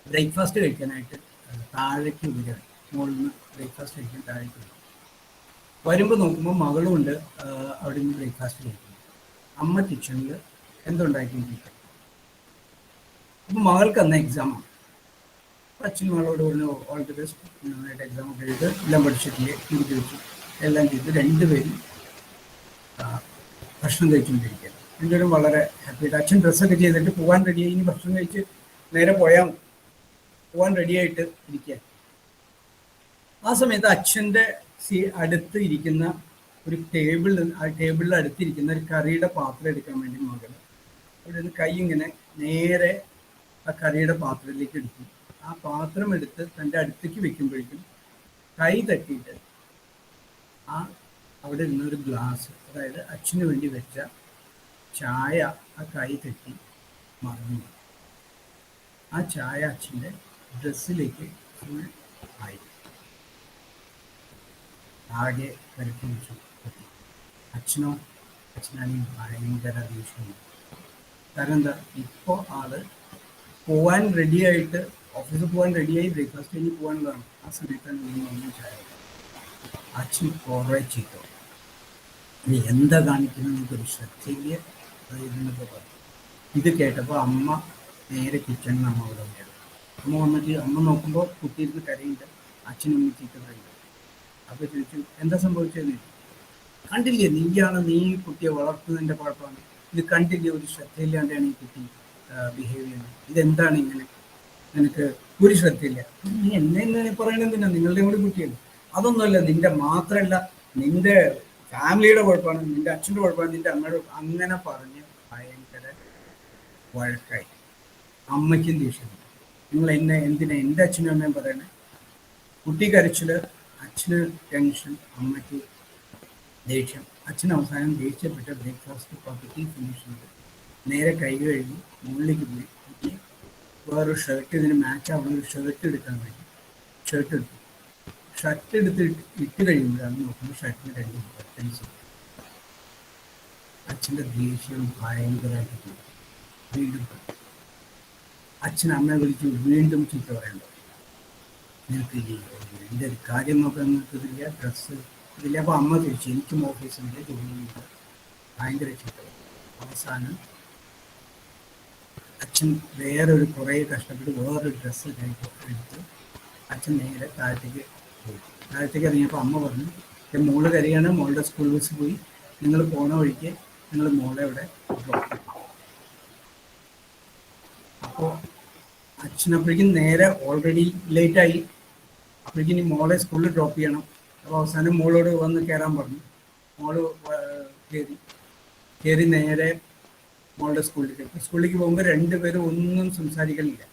ബ്രേക്ക്ഫാസ്റ്റ് കഴിക്കാനായിട്ട് താഴേക്ക് വരികയാണ്. മുകളിൽ നിന്ന് ബ്രേക്ക്ഫാസ്റ്റ് കഴിക്കാൻ താഴേക്ക് വരും. വരുമ്പോൾ നോക്കുമ്പോൾ മകളും ഉണ്ട് അവിടെ നിന്ന് ബ്രേക്ക്ഫാസ്റ്റ് കഴിക്കുന്നു. അമ്മ കിച്ചണിൽ എന്തുണ്ടാക്കിക്കൊണ്ടിരിക്കും. അപ്പോൾ മകൾക്ക് അന്ന് എക്സാമാണ്. അച്ഛൻ മകളോട് പറഞ്ഞു ഓൾ ദി ബെസ്റ്റ്, നന്നായിട്ട് എക്സാം ഒക്കെ എഴുതി, എല്ലാം പഠിച്ചിട്ടില്ലേ, തിരിച്ചു വെച്ചു, എല്ലാം ചെയ്ത് രണ്ടുപേരും ഭക്ഷണം കഴിച്ചുകൊണ്ടിരിക്കുകയാണ്. രണ്ടുപേരും വളരെ ഹാപ്പിയായിട്ട് അച്ഛൻ ഡ്രസ്സൊക്കെ ചെയ്തിട്ട് പോകാൻ റെഡിയായി. ഇനി ഭക്ഷണം കഴിച്ച് നേരെ പോകാൻ റെഡിയായിട്ട് ഇരിക്കുക. ആ സമയത്ത് അച്ഛൻ്റെ അടുത്ത് ഇരിക്കുന്ന ഒരു ടേബിളിൽ അടുത്തിരിക്കുന്ന ഒരു കറിയുടെ പാത്രം എടുക്കാൻ വേണ്ടി മകൾ അവിടെ നിന്ന് കൈ ഇങ്ങനെ നേരെ ആ കറിയുടെ പാത്രത്തിലേക്ക് എടുക്കും. ആ പാത്രം എടുത്ത് തൻ്റെ അടുത്തേക്ക് വെക്കുമ്പോഴേക്കും കൈ തട്ടിയിട്ട് അവിടെ ഇരുന്നൊരു ഗ്ലാസ്, അതായത് അച്ഛന് വേണ്ടി വെച്ച ചായ ആ കൈ തട്ടി മറന്നു. ആ ചായ അച്ഛൻ്റെ ഡ്രസ്സിലേക്ക് ഫുൾ ആയി. ആകെ കരുത്തി വെച്ചു. അച്ഛനാണെങ്കിൽ ഭയങ്കര ദേഷ്യമാണ്. കാരണം എന്താ, ഇപ്പോൾ ആള് പോവാൻ റെഡിയായിട്ട് ഓഫീസിൽ പോകാൻ റെഡിയായി ബ്രേക്ക്ഫാസ്റ്റ് കഴിഞ്ഞ് പോകാനുള്ളതാണ്. ആ സമയത്താണ് ഒന്നും ചായ. അച്ഛൻ കുറേ ചീത്തോ, നീ എന്താ കാണിക്കുന്നത്, എനിക്കൊരു ശ്രദ്ധയില്ല എന്നൊക്കെ പറഞ്ഞു. ഇത് കേട്ടപ്പോൾ അമ്മ നേരെ കിച്ചണിൽ നിന്ന് അമ്മ അവിടെ വരും. അമ്മ വന്നിട്ട് അമ്മ നോക്കുമ്പോൾ കുട്ടിയിരുന്ന് കരയുണ്ട്, അച്ഛനും ചീത്ത പറയുന്നുണ്ട്. അപ്പോൾ ചോദിച്ചു എന്താ സംഭവിച്ചതെന്ന് ചോദിച്ചു. കണ്ടില്ലേ, നീ കുട്ടിയെ വളർത്തുന്നതിൻ്റെ കുഴപ്പമാണ്, ഇത് കണ്ടില്ലേ, ഒരു ശ്രദ്ധയില്ലാണ്ടാണ് ഈ കുട്ടി ബിഹേവ് ചെയ്യുന്നത്, ഇതെന്താണ് ഇങ്ങനെ, നിനക്ക് ഒരു ശ്രദ്ധയില്ല, നീ എന്നെ പറയണെന്തിനാ, നിങ്ങളുടെ കൂടി കുട്ടിയല്ലേ, അതൊന്നുമല്ല, നിന്റെ മാത്രമല്ല നിന്റെ ഫാമിലിയുടെ കുഴപ്പമാണ്, നിന്റെ അച്ഛൻ്റെ കുഴപ്പമാണ്, നിന്റെ അമ്മയുടെ, അങ്ങനെ പറഞ്ഞ് ഭയങ്കര വഴക്കായി. അമ്മയ്ക്കും ദേഷ്യം, നിങ്ങൾ എന്തിനാ എൻ്റെ അച്ഛനും അമ്മയും പറയണേ. കുട്ടി കരച്ചിൽ, അച്ഛന് ടെൻഷൻ, അമ്മയ്ക്ക് ദേഷ്യം. അച്ഛൻ അവസാനം ദേഷ്യപ്പെട്ട് ബ്രേക്ക്ഫാസ്റ്റ് പകുതി ഫിനിഷ് ചെയ്ത് നേരെ കൈ കഴുകി മുകളിലേക്ക് പോയി കുട്ടി വേറൊരു ഷർട്ട്, ഇതിന് മാച്ച് ആവുന്ന ഒരു ഷർട്ട് എടുക്കാൻ വേണ്ടി ഷർട്ട് എടുത്തു. ഷർട്ട് ഇട്ട് കഴിയുമ്പോഴാണ് നോക്കുമ്പോൾ ഷർട്ടിന് 2 ബട്ടൺസ്. അച്ഛൻ്റെ ദേഷ്യം ഭയങ്കരമായിട്ട് വീണ്ടും അച്ഛൻ അമ്മയെ വിളിച്ചു വീണ്ടും ചീത്ത പറയണ്ടോ, നിനക്ക് എൻ്റെ ഒരു കാര്യം നോക്കാൻ നിൽക്കുന്നില്ല, ഡ്രസ്സ് ഇതില്ല. അപ്പോൾ അമ്മ ചോദിച്ചു, എനിക്കും ഓഫീസിൻ്റെ ജോലിയുണ്ട്, ഭയങ്കര ചീത്ത. അവസാനം അച്ഛൻ വേറൊരു കുറേ കഷ്ടപ്പെട്ട് വേറൊരു ഡ്രസ്സ് എടുത്ത് അച്ഛൻ നേരെ താഴത്തേക്ക് പോയി. താഴത്തേക്ക് ഇറങ്ങിയപ്പോൾ അമ്മ പറഞ്ഞു, മോള് കരയാണ്, മോളുടെ സ്കൂൾ ബസ് പോയി, നിങ്ങൾ പോണ വഴിക്ക് നിങ്ങൾ മോളെ അവിടെ ഡ്രോപ്പ് ചെയ്യും. അപ്പോൾ അച്ഛനപ്പോഴേക്കും നേരെ ഓൾറെഡി ലേറ്റായി, അപ്പോഴേക്കും ഇനി മോളെ സ്കൂളിൽ ഡ്രോപ്പ് ചെയ്യണം. അപ്പോൾ അവസാനം മോളോട് വന്ന് കയറാൻ പറഞ്ഞു. മോള് കയറി നേരെ മോളുടെ സ്കൂളിലേക്ക് പോകുമ്പോൾ 2 പേരും ഒന്നും സംസാരിക്കലില്ല,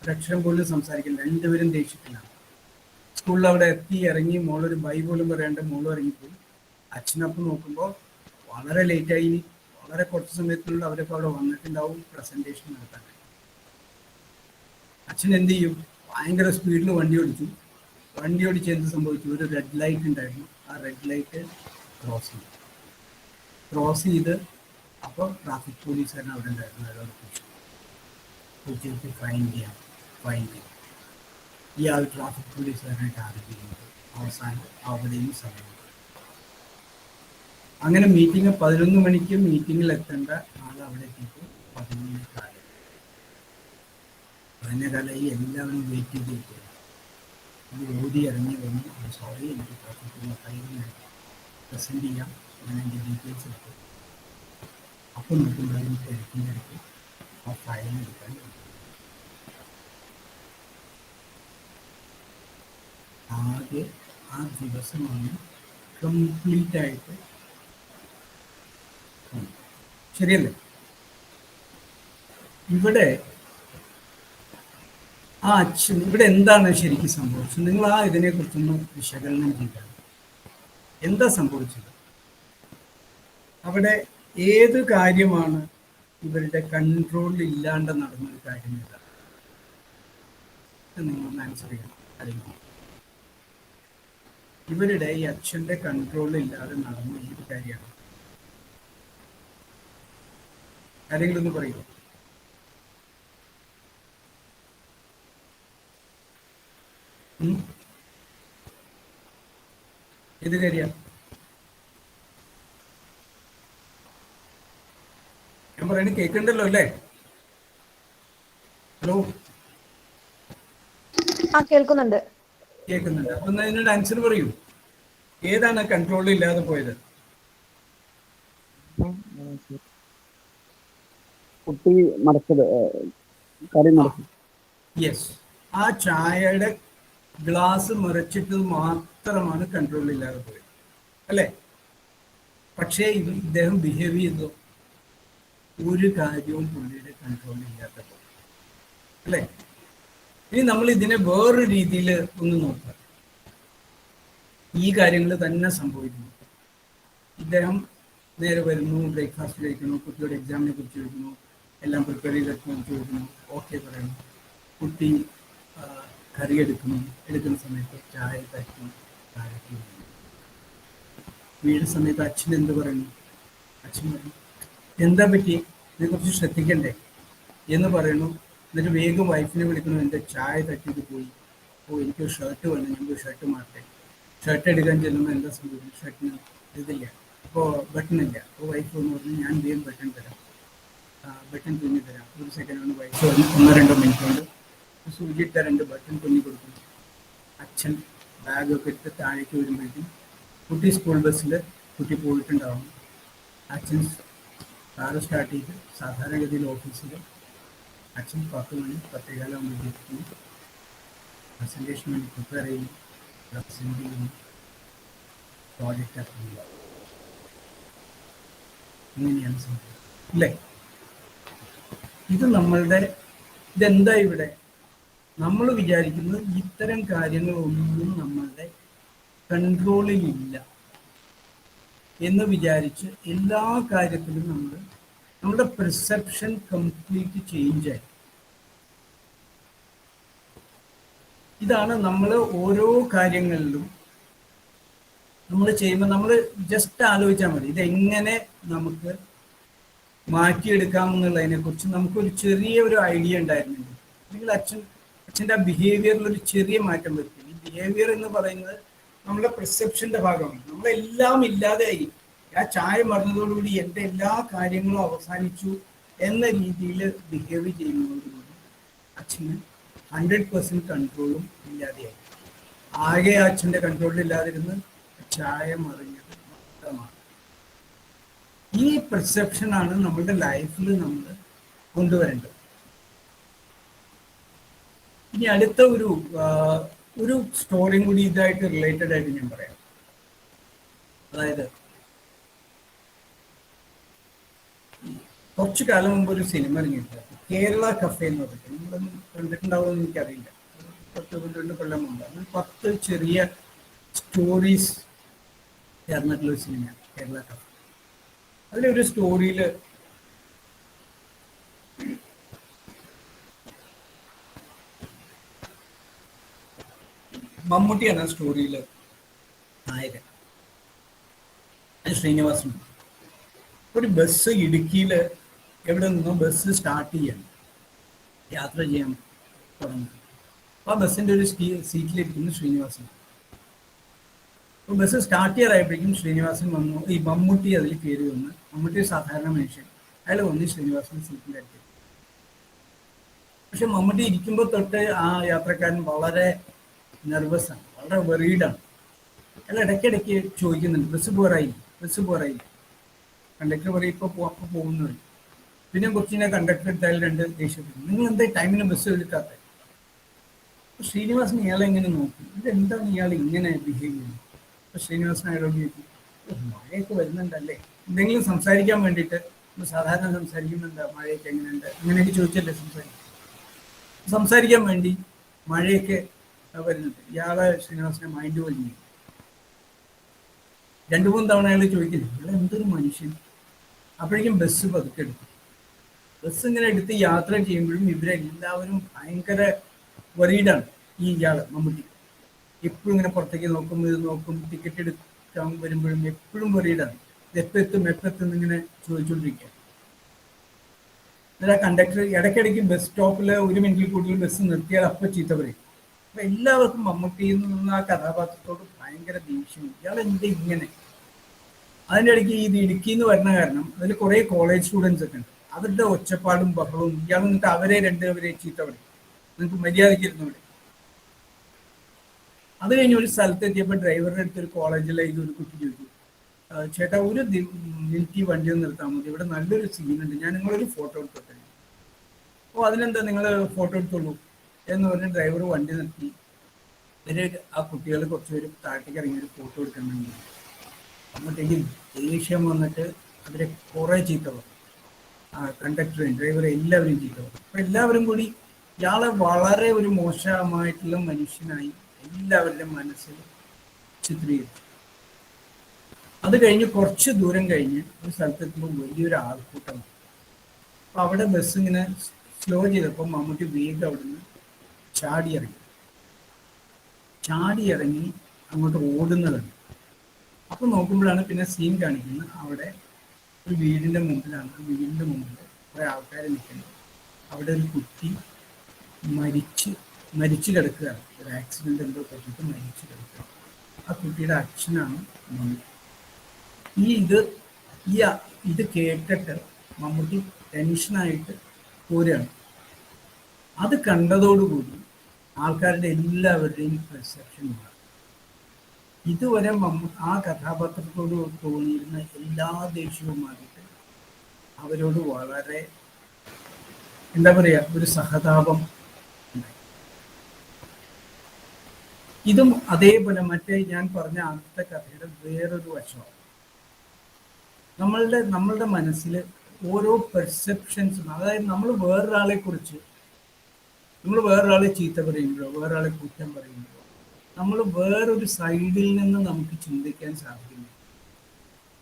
ഒരക്ഷരം പോലും സംസാരിക്കില്ല, 2 പേരും ദേഷ്യത്തിലാണ്. സ്കൂളിൽ അവിടെ എത്തി ഇറങ്ങി മോളൊരു ബൈ പോലും പറയാണ്ട് മോളും ഇറങ്ങിപ്പോയി. അച്ഛനപ്പം നോക്കുമ്പോൾ വളരെ ലേറ്റായി, വളരെ കുറച്ച് സമയത്തിനുള്ള അവരൊക്കെ അവിടെ വന്നിട്ടുണ്ടാവും പ്രസൻറ്റേഷൻ നടത്താൻ. അച്ഛൻ എന്ത് ചെയ്യും, ഭയങ്കര സ്പീഡിൽ വണ്ടി ഓടിച്ച് എന്ത് സംഭവിച്ചു, ഒരു റെഡ് ലൈറ്റ് ഉണ്ടായിരുന്നു, ആ റെഡ് ലൈറ്റ് ക്രോസ് ചെയ്ത് അപ്പോൾ ട്രാഫിക് പോലീസുകാരൻ അവിടെ ഉണ്ടായിരുന്നു. അയാളോട് പിടിച്ചു ഫൈൻ ചെയ്യാം. ഇയാൾ ട്രാഫിക് പോലീസുകാരനെ ടാർഗറ്റ് ചെയ്യുന്നത്. അവസാനം അവിടെയും സമയം. അങ്ങനെ മീറ്റിംഗ് 11 മണിക്ക് മീറ്റിങ്ങിൽ എത്തേണ്ട ആൾ അവിടെ എത്തിയിട്ട് 11:15 എല്ലാവരും വെയിറ്റ് ചെയ്തിരിക്കുക. ഇത് ഓടി ഇറങ്ങി വന്നു, സോറി എനിക്ക് ട്രാഫിക്കിൻ്റെ ഫൈൻ പ്രസൻറ്റ് ചെയ്യാം, ഞാൻ എൻ്റെ ഡീറ്റെയിൽസ് എടുത്തു. അപ്പം നോക്കുമ്പോഴും തിരക്കിൻ്റെ ഇടയ്ക്ക് ആ ഫൈൻ എടുക്കാൻ ആകെ ആ ദിവസമാണ് കംപ്ലീറ്റ് ആയിട്ട്. ശരിയല്ലേ? ഇവിടെ ആ അച്ഛൻ ഇവിടെ എന്താണ് ശരിക്കും സംഭവിച്ചത്? നിങ്ങൾ ആ ഇതിനെക്കുറിച്ചൊന്ന് വിശകലനം ചെയ്താൽ എന്താ സംഭവിച്ചത്? അവിടെ ഏത് കാര്യമാണ് ഇവരുടെ കൺട്രോളിൽ ഇല്ലാണ്ട് നടന്നൊരു കാര്യം ഏതാണ്? നിങ്ങളൊന്ന് ആൻസർ ചെയ്യണം. അല്ലെങ്കിൽ ഇവരുടെ ഈ അച്ഛൻ്റെ കൺട്രോളിൽ ഇല്ലാതെ നടന്ന ഏത് കാര്യമാണ്? ആരെങ്കിലും ഒന്ന് പറയുമോ? ഏത് കാര്യമാണ്? ഞാൻ പറയുന്നത് കേൾക്കണ്ടല്ലോ അല്ലേ? ഹലോ, കേൾക്കുന്നുണ്ട്. കേൾക്കുന്നുണ്ട്. അപ്പൊ അതിനോട് ആൻസർ പറയൂ. ഏതാണ് കൺട്രോൾ ഇല്ലാതെ പോയത്? കുട്ടി മറിച്ചത്, കറി മറിച്ചത്. യെസ്, ആ ചായയുടെ ഗ്ലാസ് മറിച്ചിട്ടത് മാത്രമാണ് കൺട്രോൾ ഇല്ലാതെ പോയത്, അല്ലേ? പക്ഷേ ഇദ്ദേഹം ബിഹേവ് ചെയ്തു ഒരു കാര്യവും പുള്ളിയുടെ കൺട്രോൾ ഇല്ലാത്തപ്പോൾ, അല്ലേ? ഇനി നമ്മൾ ഇതിനെ വേറൊരു രീതിയിൽ ഒന്ന് നോക്കാം. ഈ കാര്യങ്ങൾ തന്നെ സംഭവിക്കുന്നു. ഇദ്ദേഹം നേരെ വരുന്നു, ബ്രേക്ക്ഫാസ്റ്റ് കഴിക്കുന്നു, കുട്ടിയുടെ എക്സാമിനെ കുറിച്ച് ചോദിക്കുന്നു, എല്ലാം പ്രിപ്പയർ ചെയ്തെടുക്കുന്നു, ചോദിക്കുന്നു, ഓക്കെ പറയുന്നു. കുട്ടി കറി എടുക്കുന്ന സമയത്ത് ചായ തട്ടി താഴേക്ക് വീഴുന്ന സമയത്ത് അച്ഛൻ എന്ത് പറയുന്നു? അച്ഛൻ പറയുന്നു, എന്താ പറ്റി, ഇതിനെക്കുറിച്ച് ശ്രദ്ധിക്കണ്ടേ എന്ന് പറയുന്നു. എന്നിട്ട് വേഗം വൈഫിനെ വിളിക്കുന്നു, എൻ്റെ ചായ തട്ടിയിട്ട് പോയി, എനിക്ക് ഷർട്ട് വേണം, ഞങ്ങൾക്ക് ഷർട്ട് മാറട്ടെ. ഷർട്ട് എടുക്കാൻ ചെല്ലുമ്പോൾ എന്താ സംഭവിക്കുന്നത്? ഷർട്ടിന് ഇതില്ല, അപ്പോൾ ബട്ടണില്ല. അപ്പോൾ വൈഫ് എന്ന് പറഞ്ഞു, ഞാൻ വേഗം ബട്ടൺ തരാം, ബട്ടൺ തുന്നി തരാം. ഒരു സെക്കൻഡ് കൊണ്ട് വൈഫ് 1-2 മിനിറ്റ് കൊണ്ട് സൂചിയിട്ട 2 ബട്ടൺ തുന്നി കൊടുക്കുന്നു. അച്ഛൻ ബാഗൊക്കെ എടുത്ത് താഴേക്ക് വരുമ്പോഴേക്കും കുട്ടി സ്കൂൾ ബസ്സിൽ കുട്ടി പോയിട്ടുണ്ടാവും. അച്ഛൻ കാറ് സ്റ്റാർട്ട് ചെയ്ത് സാധാരണഗതിയിൽ ഓഫീസിൽ അച്ഛൻ 10 മണി 10:15 ആകുമ്പോഴേക്കും പ്രസൻറ്റേഷന് വേണ്ടി പ്രിപ്പയർ ചെയ്യുന്നു, പ്രസൻറ്റ് ചെയ്യുന്നു, പ്രോജക്റ്റ് ആക്കുന്നു. ഇങ്ങനെയാണ് സംഭവം, അല്ലേ? ഇത് ഇതെന്താ ഇവിടെ നമ്മൾ വിചാരിക്കുന്നത്? ഇത്തരം കാര്യങ്ങളൊന്നും നമ്മളുടെ കൺട്രോളിലില്ല എന്ന് വിചാരിച്ച് എല്ലാ കാര്യത്തിലും നമ്മുടെ പെർസെപ്ഷൻ കംപ്ലീറ്റ് ചേഞ്ചായി. ഇതാണ് നമ്മൾ ഓരോ കാര്യങ്ങളിലും നമ്മൾ ചെയ്യുമ്പോൾ നമ്മൾ ജസ്റ്റ് ആലോചിച്ചാൽ മതി, ഇതെങ്ങനെ നമുക്ക് മാറ്റിയെടുക്കാമെന്നുള്ളതിനെ കുറിച്ച് നമുക്കൊരു ചെറിയ ഐഡിയ ഉണ്ടായിരുന്നെങ്കിൽ, അല്ലെങ്കിൽ അച്ഛൻ്റെ ആ ബിഹേവിയറിൽ ഒരു ചെറിയ മാറ്റം വരുത്തും. ഈ ബിഹേവിയർ എന്ന് പറയുന്നത് നമ്മുടെ പെർസെപ്ഷൻ്റെ ഭാഗമാണ്. നമ്മളെല്ലാം ഇല്ലാതെയായി. ആ ചായ മറന്നതോടുകൂടി എൻ്റെ എല്ലാ കാര്യങ്ങളും അവസാനിച്ചു എന്ന രീതിയിൽ ബിഹേവ് ചെയ്യുന്നതോടുകൂടി അച്ഛന് 100% കൺട്രോളും ഇല്ലാതെയായി. ആകെ അച്ഛൻ്റെ കൺട്രോളിലില്ലാതിരുന്ന് ചായ മറിഞ്ഞത് മാത്രമാണ്. ഈ പെർസെപ്ഷനാണ് നമ്മുടെ ലൈഫിൽ നമ്മൾ കൊണ്ടുവരേണ്ടത്. ഇനി അടുത്ത ഒരു സ്റ്റോറിയും കൂടി ഇതായിട്ട് റിലേറ്റഡ് ആയിട്ട് ഞാൻ പറയാം. അതായത് കുറച്ചു കാലം മുമ്പ് ഒരു സിനിമ ഇറങ്ങിയിട്ടുണ്ട്, കേരള കഫേ എന്ന് പറഞ്ഞിട്ട്. നിങ്ങളൊന്നും കണ്ടിട്ടുണ്ടാവുമെന്ന് എനിക്കറിയില്ല. 10-12 കൊല്ലം മുമ്പ് 10 ചെറിയ സ്റ്റോറീസ് ചേർന്നിട്ടുള്ളൊരു സിനിമയാണ് കേരള കഫേ. അതിലൊരു സ്റ്റോറിയിൽ മമ്മൂട്ടിയാണ് ആ സ്റ്റോറിയിൽ നായകൻ. ശ്രീനിവാസൻ. ഒരു ബസ് ഇടുക്കിയിൽ എവിടെ നിന്നോ ബസ് സ്റ്റാർട്ട് ചെയ്യണം, യാത്ര ചെയ്യാൻ തുടങ്ങുന്നത്. അപ്പോൾ ആ ബസ്സിൻ്റെ ഒരു സീറ്റിലിരിക്കുന്നു ശ്രീനിവാസൻ. അപ്പോൾ ബസ് സ്റ്റാർട്ട് ചെയ്യാറായപ്പോഴേക്കും ശ്രീനിവാസൻ വന്നു, ഈ മമ്മൂട്ടി അതിൽ കയറി വന്ന്, മമ്മൂട്ടി സാധാരണ മനുഷ്യൻ, അയാൾ വന്ന് ശ്രീനിവാസൻ്റെ സീറ്റിൻ്റെ അടുത്ത്. പക്ഷെ മമ്മൂട്ടി ഇരിക്കുമ്പോൾ തൊട്ട് ആ യാത്രക്കാരൻ വളരെ നെർവസാണ്, വളരെ വെറീഡാണ്. അയാൾ ഇടയ്ക്കിടയ്ക്ക് ചോദിക്കുന്നുണ്ട്, ബസ് പോറായി. കണ്ടക്ടർ പറയും ഇപ്പോൾ പോകുന്നു. പിന്നെ കുറച്ചിനെ കണ്ടക്ടർ എടുത്താൽ 2 ദേഷ്യപ്പെട്ടു, നിങ്ങൾ എന്താ ടൈമിന് ബസ് എടുക്കാത്തത്? ശ്രീനിവാസൻ ഇയാളെ എങ്ങനെ നോക്കും, ഇതെന്താണ് ഇയാൾ ഇങ്ങനെ ബിഹേവ് ചെയ്യുന്നത്? അപ്പോൾ ശ്രീനിവാസൻ അയാളോട് ചോദിക്കും, മഴയൊക്കെ വരുന്നുണ്ടല്ലേ, എന്തെങ്കിലും സംസാരിക്കാൻ വേണ്ടിയിട്ട് സാധാരണ സംസാരിക്കുന്നുണ്ട്, മഴയൊക്കെ എങ്ങനെയുണ്ട് അങ്ങനെയൊക്കെ ചോദിച്ചല്ലേ സംസാരിക്കാൻ വേണ്ടി മഴയൊക്കെ വരുന്നുണ്ട്. ഇയാളെ ശ്രീനിവാസനെ മൈൻഡ് വലിഞ്ഞു. 2-3 തവണ അയാൾ ചോദിക്കുന്നു, ഇവിടെ എന്തൊരു മനുഷ്യൻ. അപ്പോഴേക്കും ബസ് പതുക്കെ എടുത്തു. ബസ് ഇങ്ങനെ എടുത്ത് യാത്ര ചെയ്യുമ്പോഴും ഇവരെല്ലാവരും ഭയങ്കര വറീഡാണ്. ഇയാള് മമ്മൂട്ടി എപ്പോഴും ഇങ്ങനെ പുറത്തേക്ക് നോക്കും, ഇത് നോക്കും, ടിക്കറ്റ് എടുക്കാൻ വരുമ്പോഴും എപ്പോഴും വറീഡാണ്. ഇത് എപ്പെത്തും ഇങ്ങനെ ചോദിച്ചുകൊണ്ടിരിക്കുക. എന്നിട്ട് ആ കണ്ടക്ടർ ഇടയ്ക്കിടയ്ക്ക് ബസ് സ്റ്റോപ്പിൽ 1 മിനിറ്റിൽ കൂടുതൽ ബസ് നിർത്തിയാൽ അപ്പം ചീത്ത പറയും. അപ്പൊ എല്ലാവർക്കും മമ്മൂട്ടിയിൽ നിന്ന് ആ കഥാപാത്രത്തോട് ഭയങ്കര ദേഷ്യം. ഇയാൾ എന്ത് ഇങ്ങനെ. അതിൻ്റെ ഇടയ്ക്ക് ഇത് ഇടുക്കി എന്ന് വരുന്ന കാരണം അതിൽ കുറേ കോളേജ് സ്റ്റുഡൻസ് ഒക്കെ ഉണ്ട്. അവരുടെ ഒച്ചപ്പാടും ബഹളവും. ഇയാൾ എന്നിട്ട് അവരെ രണ്ടുപേരെ ചീത്ത പറയും, നിങ്ങൾക്ക് മര്യാദയ്ക്ക് ഇരുന്നു ഇവിടെ. അത് കഴിഞ്ഞ് ഒരു സ്ഥലത്തെത്തിയപ്പോൾ ഡ്രൈവറുടെ അടുത്ത് ഒരു കോളേജിലെ ഇതൊരു കുട്ടി ചോദിച്ചു, ചേട്ടാ 1 മിനിറ്റ് വണ്ടി ഒന്ന് നിർത്താൻ മതി, ഇവിടെ നല്ലൊരു സീനുണ്ട്, ഞാൻ നിങ്ങളൊരു ഫോട്ടോ എടുത്തോട്ടെ. ഓ അതിനെന്താ, നിങ്ങൾ ഫോട്ടോ എടുത്തോളൂ എന്ന് പറഞ്ഞ് ഡ്രൈവർ വണ്ടി നിർത്തി. ഇവര് ആ കുട്ടികൾ കുറച്ചുപേര് താഴത്തേക്ക് ഇറങ്ങി ഒരു ഫോട്ടോ എടുക്കണമെങ്കിൽ അങ്ങോട്ടേക്കും ദേഷ്യം വന്നിട്ട് അവരെ കുറേ ചീത്ത പറഞ്ഞു. ആ കണ്ടക്ടറേയും ഡ്രൈവറെ എല്ലാവരും ചീത്ത പറഞ്ഞു. അപ്പൊ എല്ലാവരും കൂടി ഇയാളെ വളരെ ഒരു മോശമായിട്ടുള്ള മനുഷ്യനായി എല്ലാവരുടെയും മനസ്സിൽ ചിത്രീകരിച്ചു. അത് കഴിഞ്ഞ് കുറച്ച് ദൂരം കഴിഞ്ഞ് ഒരു സ്ഥലത്തെത്തുമ്പോൾ വലിയൊരു ആൾക്കൂട്ടം. അപ്പൊ അവിടെ ബസ് ഇങ്ങനെ സ്ലോ ചെയ്തപ്പോൾ മമ്മൂട്ടി വേഗം അവിടുന്ന് ചാടി ഇറങ്ങി അങ്ങോട്ട് ഓടുന്നതാണ്. അപ്പൊ നോക്കുമ്പോഴാണ് പിന്നെ സീൻ കാണിക്കുന്നത്. അവിടെ ഒരു വീടിന്റെ മുമ്പിലാണ്. ആ വീടിന്റെ മുമ്പിൽ കുറെ ആൾക്കാർ നിൽക്കുന്നത്. അവിടെ ഒരു കുട്ടി മരിച്ചു കിടക്കുകയാണ്. ഒരു ആക്സിഡന്റ് എന്തോ പറ്റിയിട്ട് മരിച്ചു കിടക്കുക. ആ കുട്ടിയുടെ അച്ഛനാണ് മമ്മൂട്ടി. ഇത് കേട്ടിട്ട് മമ്മൂട്ടി ടെൻഷനായിട്ട് പോരുകയാണ്. അത് കണ്ടതോടുകൂടി ആൾക്കാരുടെ എല്ലാവരുടെയും പെർസെപ്ഷൻ മാറി. ഇതുവരെ ആ കഥാപാത്രത്തോട് തോന്നിയിരുന്ന എല്ലാ ദേഷ്യവും മാറിയിട്ട് അവരോട് വളരെ എന്താ പറയാ ഒരു സഹതാപം ഉണ്ടായി. ഇതും അതേപോലെ മറ്റേ ഞാൻ പറഞ്ഞ ആദ്യത്തെ കഥയുടെ വേറൊരു വശമാണ്. നമ്മളുടെ മനസ്സിൽ ഓരോ പെർസെപ്ഷൻസും, അതായത് നമ്മൾ വേറൊരാളെ ചീത്ത പറയുമ്പോഴോ വേറൊരാളെ കുറ്റം പറയുമ്പോഴോ നമ്മൾ വേറൊരു സൈഡിൽ നിന്ന് നമുക്ക് ചിന്തിക്കാൻ സാധിക്കുന്നു.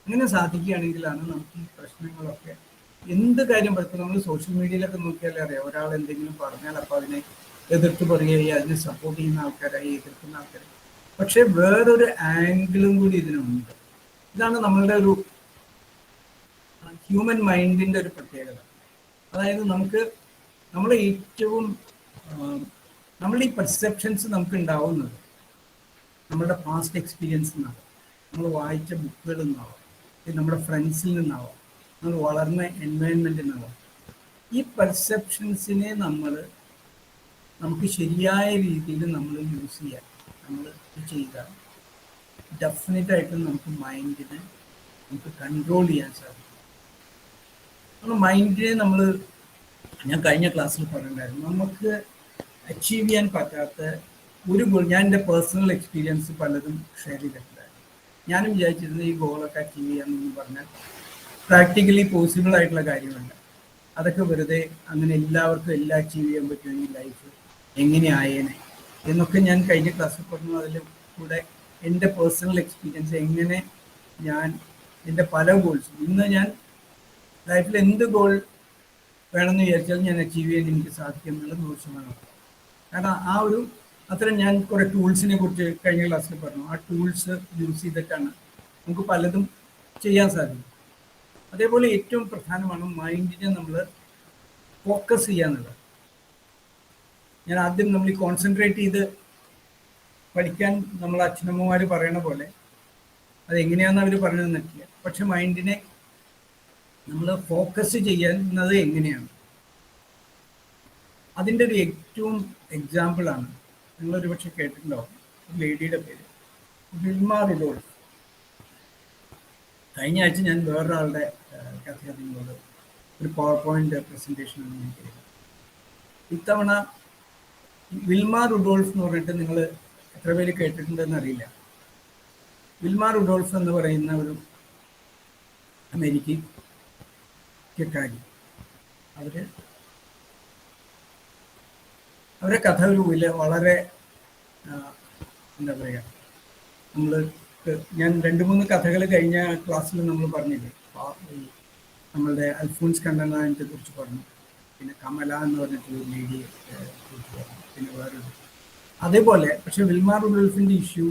അങ്ങനെ സാധിക്കുകയാണെങ്കിലാണ് നമുക്ക് ഈ പ്രശ്നങ്ങളൊക്കെ എന്ത് കാര്യം പറ്റും. നമ്മൾ സോഷ്യൽ മീഡിയയിലൊക്കെ നോക്കിയാലേ അറിയാം, ഒരാൾ എന്തെങ്കിലും പറഞ്ഞാൽ അപ്പോൾ അതിനെ എതിർത്ത് പറയുകയായി, അതിനെ സപ്പോർട്ട് ചെയ്യുന്ന ആൾക്കാരായി, എതിർക്കുന്ന ആൾക്കാരായി. പക്ഷെ വേറൊരു ആംഗിളും കൂടി ഇതിനുണ്ട്. ഇതാണ് നമ്മളുടെ ഒരു ഹ്യൂമൻ മൈൻഡിന്റെ ഒരു പ്രത്യേകത. അതായത് നമ്മൾ ഏറ്റവും നമ്മളുടെ ഈ പെർസെപ്ഷൻസ് നമുക്ക് ഉണ്ടാവുന്നത് നമ്മളുടെ പാസ്റ്റ് എക്സ്പീരിയൻസിൽ നിന്നാവും, നമ്മൾ വായിച്ച ബുക്കുകളിൽ നിന്നാവാം, നമ്മുടെ ഫ്രണ്ട്സിൽ നിന്നാവാം, നമ്മൾ വളർന്ന എൻവയൺമെന്റിൽ നിന്നാവാം. ഈ പെർസെപ്ഷൻസിനെ നമുക്ക് ശരിയായ രീതിയിൽ നമ്മൾ യൂസ് ചെയ്യാൻ നമ്മൾ ചെയ്താൽ ഡെഫിനറ്റായിട്ടും നമുക്ക് മൈൻഡിനെ നമുക്ക് കൺട്രോൾ ചെയ്യാൻ സാധിക്കും. മൈൻഡിനെ ഞാൻ കഴിഞ്ഞ ക്ലാസ്സിൽ പറഞ്ഞിട്ടുണ്ടായിരുന്നു, നമുക്ക് അച്ചീവ് ചെയ്യാൻ പറ്റാത്ത ഒരു ഗോൾ. ഞാൻ എൻ്റെ പേഴ്സണൽ എക്സ്പീരിയൻസ് പലതും ഷെയർ ചെയ്തിട്ടുണ്ടായിരുന്നു. ഞാനും വിചാരിച്ചിരുന്നു ഈ ഗോളൊക്കെ അച്ചീവ് ചെയ്യാമെന്ന് പറഞ്ഞാൽ പ്രാക്ടിക്കലി പോസിബിൾ ആയിട്ടുള്ള കാര്യമല്ല. അതൊക്കെ വെറുതെ അങ്ങനെ എല്ലാവർക്കും എല്ലാം അച്ചീവ് ചെയ്യാൻ പറ്റുമെങ്കിൽ ലൈഫ് എങ്ങനെ ആയേനെ എന്നൊക്കെ ഞാൻ കഴിഞ്ഞ ക്ലാസ്സിൽ പറഞ്ഞു. അതിൽ കൂടെ എൻ്റെ പേഴ്സണൽ എക്സ്പീരിയൻസ് എങ്ങനെ ഞാൻ എൻ്റെ പല ഗോൾസും ഇന്ന് ഞാൻ ലൈഫിൽ എന്ത് ഗോൾ വേണമെന്ന് വിചാരിച്ചാൽ ഞാൻ അച്ചീവ് ചെയ്യാൻ എനിക്ക് സാധിക്കും എന്നുള്ളത് 100%. കാരണം അത്തരം ഞാൻ കുറെ ടൂൾസിനെ കുറിച്ച് കഴിഞ്ഞ ക്ലാസ്സിൽ പറഞ്ഞു. ആ ടൂൾസ് യൂസ് ചെയ്തിട്ടാണ് നമുക്ക് പലതും ചെയ്യാൻ സാധിക്കും. അതേപോലെ ഏറ്റവും പ്രധാനമാണ് മൈൻഡിനെ നമ്മൾ ഫോക്കസ് ചെയ്യാന്നുള്ളത്. ഞാൻ ആദ്യം നമ്മൾ ഈ കോൺസെൻട്രേറ്റ് ചെയ്ത് പഠിക്കാൻ നമ്മൾ അച്ഛനമ്മമാർ പറയണ പോലെ അതെങ്ങനെയാണെന്ന് അവർ പറഞ്ഞു തന്നിട്ടില്ല. പക്ഷെ മൈൻഡിനെ നമ്മൾ ഫോക്കസ് ചെയ്യുന്നത് എങ്ങനെയാണ്, അതിൻ്റെ ഒരു ഏറ്റവും എക്സാമ്പിളാണ് നിങ്ങളൊരു പക്ഷെ കേട്ടിട്ടുണ്ടാവും. ഒരു ലേഡിയുടെ പേര് വിൽമ റുഡോൾഫ്. കഴിഞ്ഞ ആഴ്ച ഞാൻ വേറൊരാളുടെ കഥ നിങ്ങളോട് ഒരു പവർ പോയിന്റ് പ്രസന്റേഷനാണ് ഞാൻ ചെയ്തത്. ഇത്തവണ വിൽമ റുഡോൾഫ് എന്ന് പറഞ്ഞിട്ട് നിങ്ങൾ എത്ര പേര് കേട്ടിട്ടുണ്ടെന്ന് അറിയില്ല. വിൽമ റുഡോൾഫ് എന്ന് പറയുന്ന ഒരു അമേരിക്കക്കാരി. അവരുടെ കഥ ഒരു വളരെ എന്താ പറയുക, നമ്മൾ ഞാൻ 2-3 കഥകൾ കഴിഞ്ഞ ക്ലാസ്സിൽ നമ്മൾ പറഞ്ഞില്ലേ, ഈ നമ്മളുടെ അൽഫോൻസ് കണ്ണനായനെ കുറിച്ച് പറഞ്ഞു, പിന്നെ കമല എന്ന് പറഞ്ഞിട്ടുള്ള ലേഡിയെ കുറിച്ച് പറഞ്ഞു, പിന്നെ വേറൊരു അതേപോലെ. പക്ഷെ വിൽമാ റുഡോൾഫിൻ്റെ ഇഷ്യൂ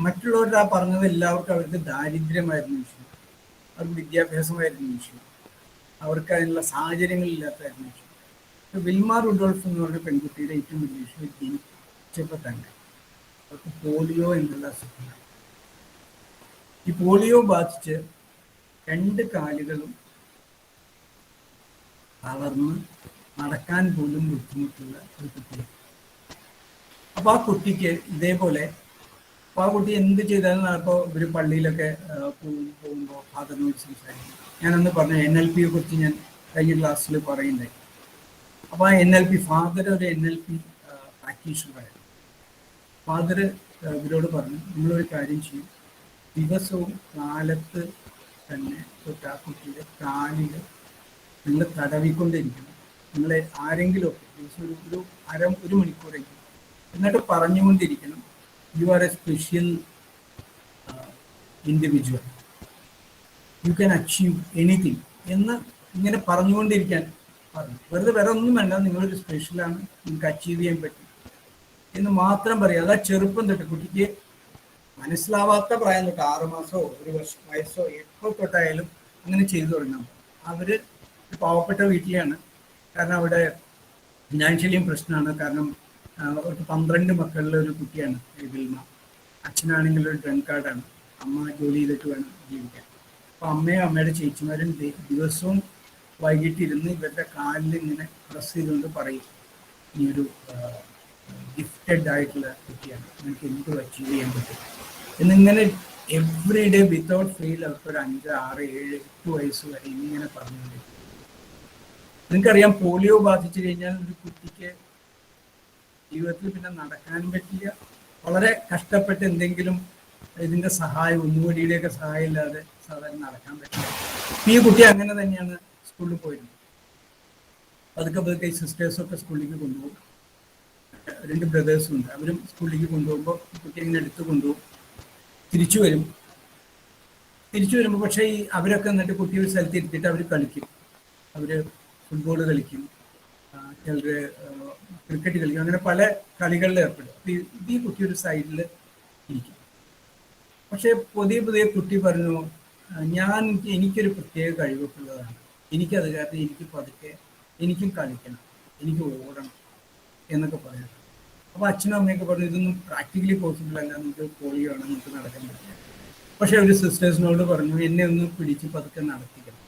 മറ്റുള്ളവരുടെ ആ പറഞ്ഞത് എല്ലാവർക്കും അവർക്ക് ദാരിദ്ര്യമായിരുന്നു ഇഷ്യൂ, അവർക്ക് വിദ്യാഭ്യാസമായിരുന്നു ഇഷ്യൂ, അവർക്ക് അതിനുള്ള സാഹചര്യങ്ങളില്ലാത്തായിരുന്നു ഇഷ്യൂ. വിൽമാ റുഡോൾഫ് എന്ന് പറഞ്ഞ പെൺകുട്ടിയുടെ ഏറ്റവും വലിയ ഇഷ്യൂ ജനിച്ചപ്പോൾ തന്നെ അവർക്ക് പോളിയോ എന്നുള്ള അസുഖമാണ്. ഈ പോളിയോ ബാധിച്ച് 2 കാലുകളും തളർന്ന് നടക്കാൻ പോലും ബുദ്ധിമുട്ടുള്ള ഒരു കുട്ടിയാണ്. അപ്പോൾ ആ കുട്ടിക്ക് ഇതേപോലെ, അപ്പോൾ ആ കുട്ടി എന്ത് ചെയ്താലും ഇപ്പോൾ ഇവർ പള്ളിയിലൊക്കെ പോകുമ്പോൾ ഫാദറിനോട് സംസാരിക്കും. ഞാനന്ന് പറഞ്ഞു NLPയെ കുറിച്ച് ഞാൻ കഴിഞ്ഞ ക്ലാസ്സിൽ പറയുണ്ടായി. അപ്പോൾ ആ NLP ഫാദർ ഒരു NLP പ്രാക്ടീഷണറായിരുന്നു. ഫാദർ ഇവരോട് പറഞ്ഞു, നിങ്ങളൊരു കാര്യം ചെയ്യും, ദിവസവും കാലത്ത് തന്നെ തൊട്ട് ആ കുട്ടിയുടെ കാലിൽ നിങ്ങൾ തടവിക്കൊണ്ടിരിക്കണം. നിങ്ങൾ ആരെങ്കിലും ദിവസം ഒരു മണിക്കൂറെങ്കിലും എന്നിട്ട് പറഞ്ഞുകൊണ്ടിരിക്കണം, you are a special individual, you can achieve anything എന്ന് ഇങ്ങനെ പറഞ്ഞുകൊണ്ടിരിക്കാൻ പറഞ്ഞു. വെറുതെ വേറെ ഒന്നും വേണ്ട, നിങ്ങളൊരു സ്പെഷ്യലാണ്, നിങ്ങൾക്ക് അച്ചീവ് ചെയ്യാൻ പറ്റും എന്ന് മാത്രം പറയുക. അതാ ചെറുപ്പം തൊട്ട് കുട്ടിക്ക് മനസ്സിലാവാത്ത പ്രായം തൊട്ട് 6 മാസമോ 1 വയസ്സോ എപ്പോൾ തൊട്ടായാലും അങ്ങനെ ചെയ്തു തുടങ്ങാം. അവർ പാവപ്പെട്ട വീട്ടിലാണ്, കാരണം അവിടെ ഫിനാൻഷ്യലിയും പ്രശ്നമാണ്. കാരണം അവർക്ക് 12 മക്കളിലെ ഒരു കുട്ടിയാണ് വിൽമ. അച്ഛനാണെങ്കിൽ ഒരു ഡ്രങ്കാർഡാണ്, അമ്മ ജോലി ചെയ്തിട്ട് വേണം ജീവിക്കാൻ. അപ്പോൾ അമ്മയും അമ്മയുടെ ചേച്ചിമാരും ദിവസവും വൈകിട്ടിരുന്ന് ഇവരുടെ കാലിൽ ഇങ്ങനെ പ്രസ് ചെയ്തുകൊണ്ട് പറയും, ഈ ഒരു ഗിഫ്റ്റഡ് ആയിട്ടുള്ള കുട്ടിയാണ്, നിങ്ങൾക്ക് എന്തും അച്ചീവ് ചെയ്യാൻ പറ്റും എന്നിങ്ങനെ എവറി ഡേ വിത്തൗട്ട് ഫെയിൽ അവർക്ക് ഒരു 5, 6, 7, 8 വയസ്സ് വരെ ഇങ്ങനെ പറഞ്ഞുകൊണ്ടിരിക്കും. നിങ്ങൾക്കറിയാം, പോളിയോ ബാധിച്ചു കഴിഞ്ഞാൽ ഒരു കുട്ടിക്ക് ജീവിതത്തിൽ പിന്നെ നടക്കാനും പറ്റില്ല, വളരെ കഷ്ടപ്പെട്ട് എന്തെങ്കിലും ഇതിൻ്റെ സഹായം, ഒന്നുകൂടിയുടെയൊക്കെ സഹായം ഇല്ലാതെ സാധാരണ നടക്കാൻ പറ്റില്ല. ഈ കുട്ടി അങ്ങനെ തന്നെയാണ് സ്കൂളിൽ പോയിരുന്നത്. പതുക്കെ ഈ സിസ്റ്റേഴ്സൊക്കെ സ്കൂളിലേക്ക് കൊണ്ടുപോകും. 2 ബ്രദേഴ്സും ഉണ്ട്, അവരും സ്കൂളിലേക്ക് കൊണ്ടുപോകുമ്പോൾ കുട്ടി ഇങ്ങനെ എടുത്ത് കൊണ്ടുപോകും. തിരിച്ചു വരുമ്പോൾ പക്ഷേ ഈ അവരൊക്കെ എന്നിട്ട് കുട്ടി ഒരു സ്ഥലത്ത് ഇരുത്തിയിട്ട് അവർ കളിക്കും. അവർ ഫുട്ബോൾ കളിക്കും, ചിലർ ക്രിക്കറ്റ് കളിക്കും, അങ്ങനെ പല കളികളിൽ ഏർപ്പെടും. ഈ കുട്ടി ഒരു സൈഡിൽ ഇരിക്കും. പക്ഷേ പുതിയ കുട്ടി പറഞ്ഞു, എനിക്കൊരു പ്രത്യേക കഴിവൊക്കെയുള്ളതാണ്, എനിക്കത് കാരണം എനിക്ക് പതുക്കെ എനിക്കും കളിക്കണം, എനിക്ക് ഓടണം എന്നൊക്കെ പറയാം. അപ്പോൾ അച്ഛനും അമ്മയൊക്കെ പറഞ്ഞു, ഇതൊന്നും പ്രാക്ടിക്കലി പോസിബിൾ അല്ല, നമുക്ക് പോളിയോ ആണ്, നമുക്ക് നടക്കാൻ പറ്റില്ല. പക്ഷെ അവർ സിസ്റ്റേഴ്സിനോട് പറഞ്ഞു, എന്നെ ഒന്ന് പിടിച്ച് പതുക്കെ നടത്തിക്കണം.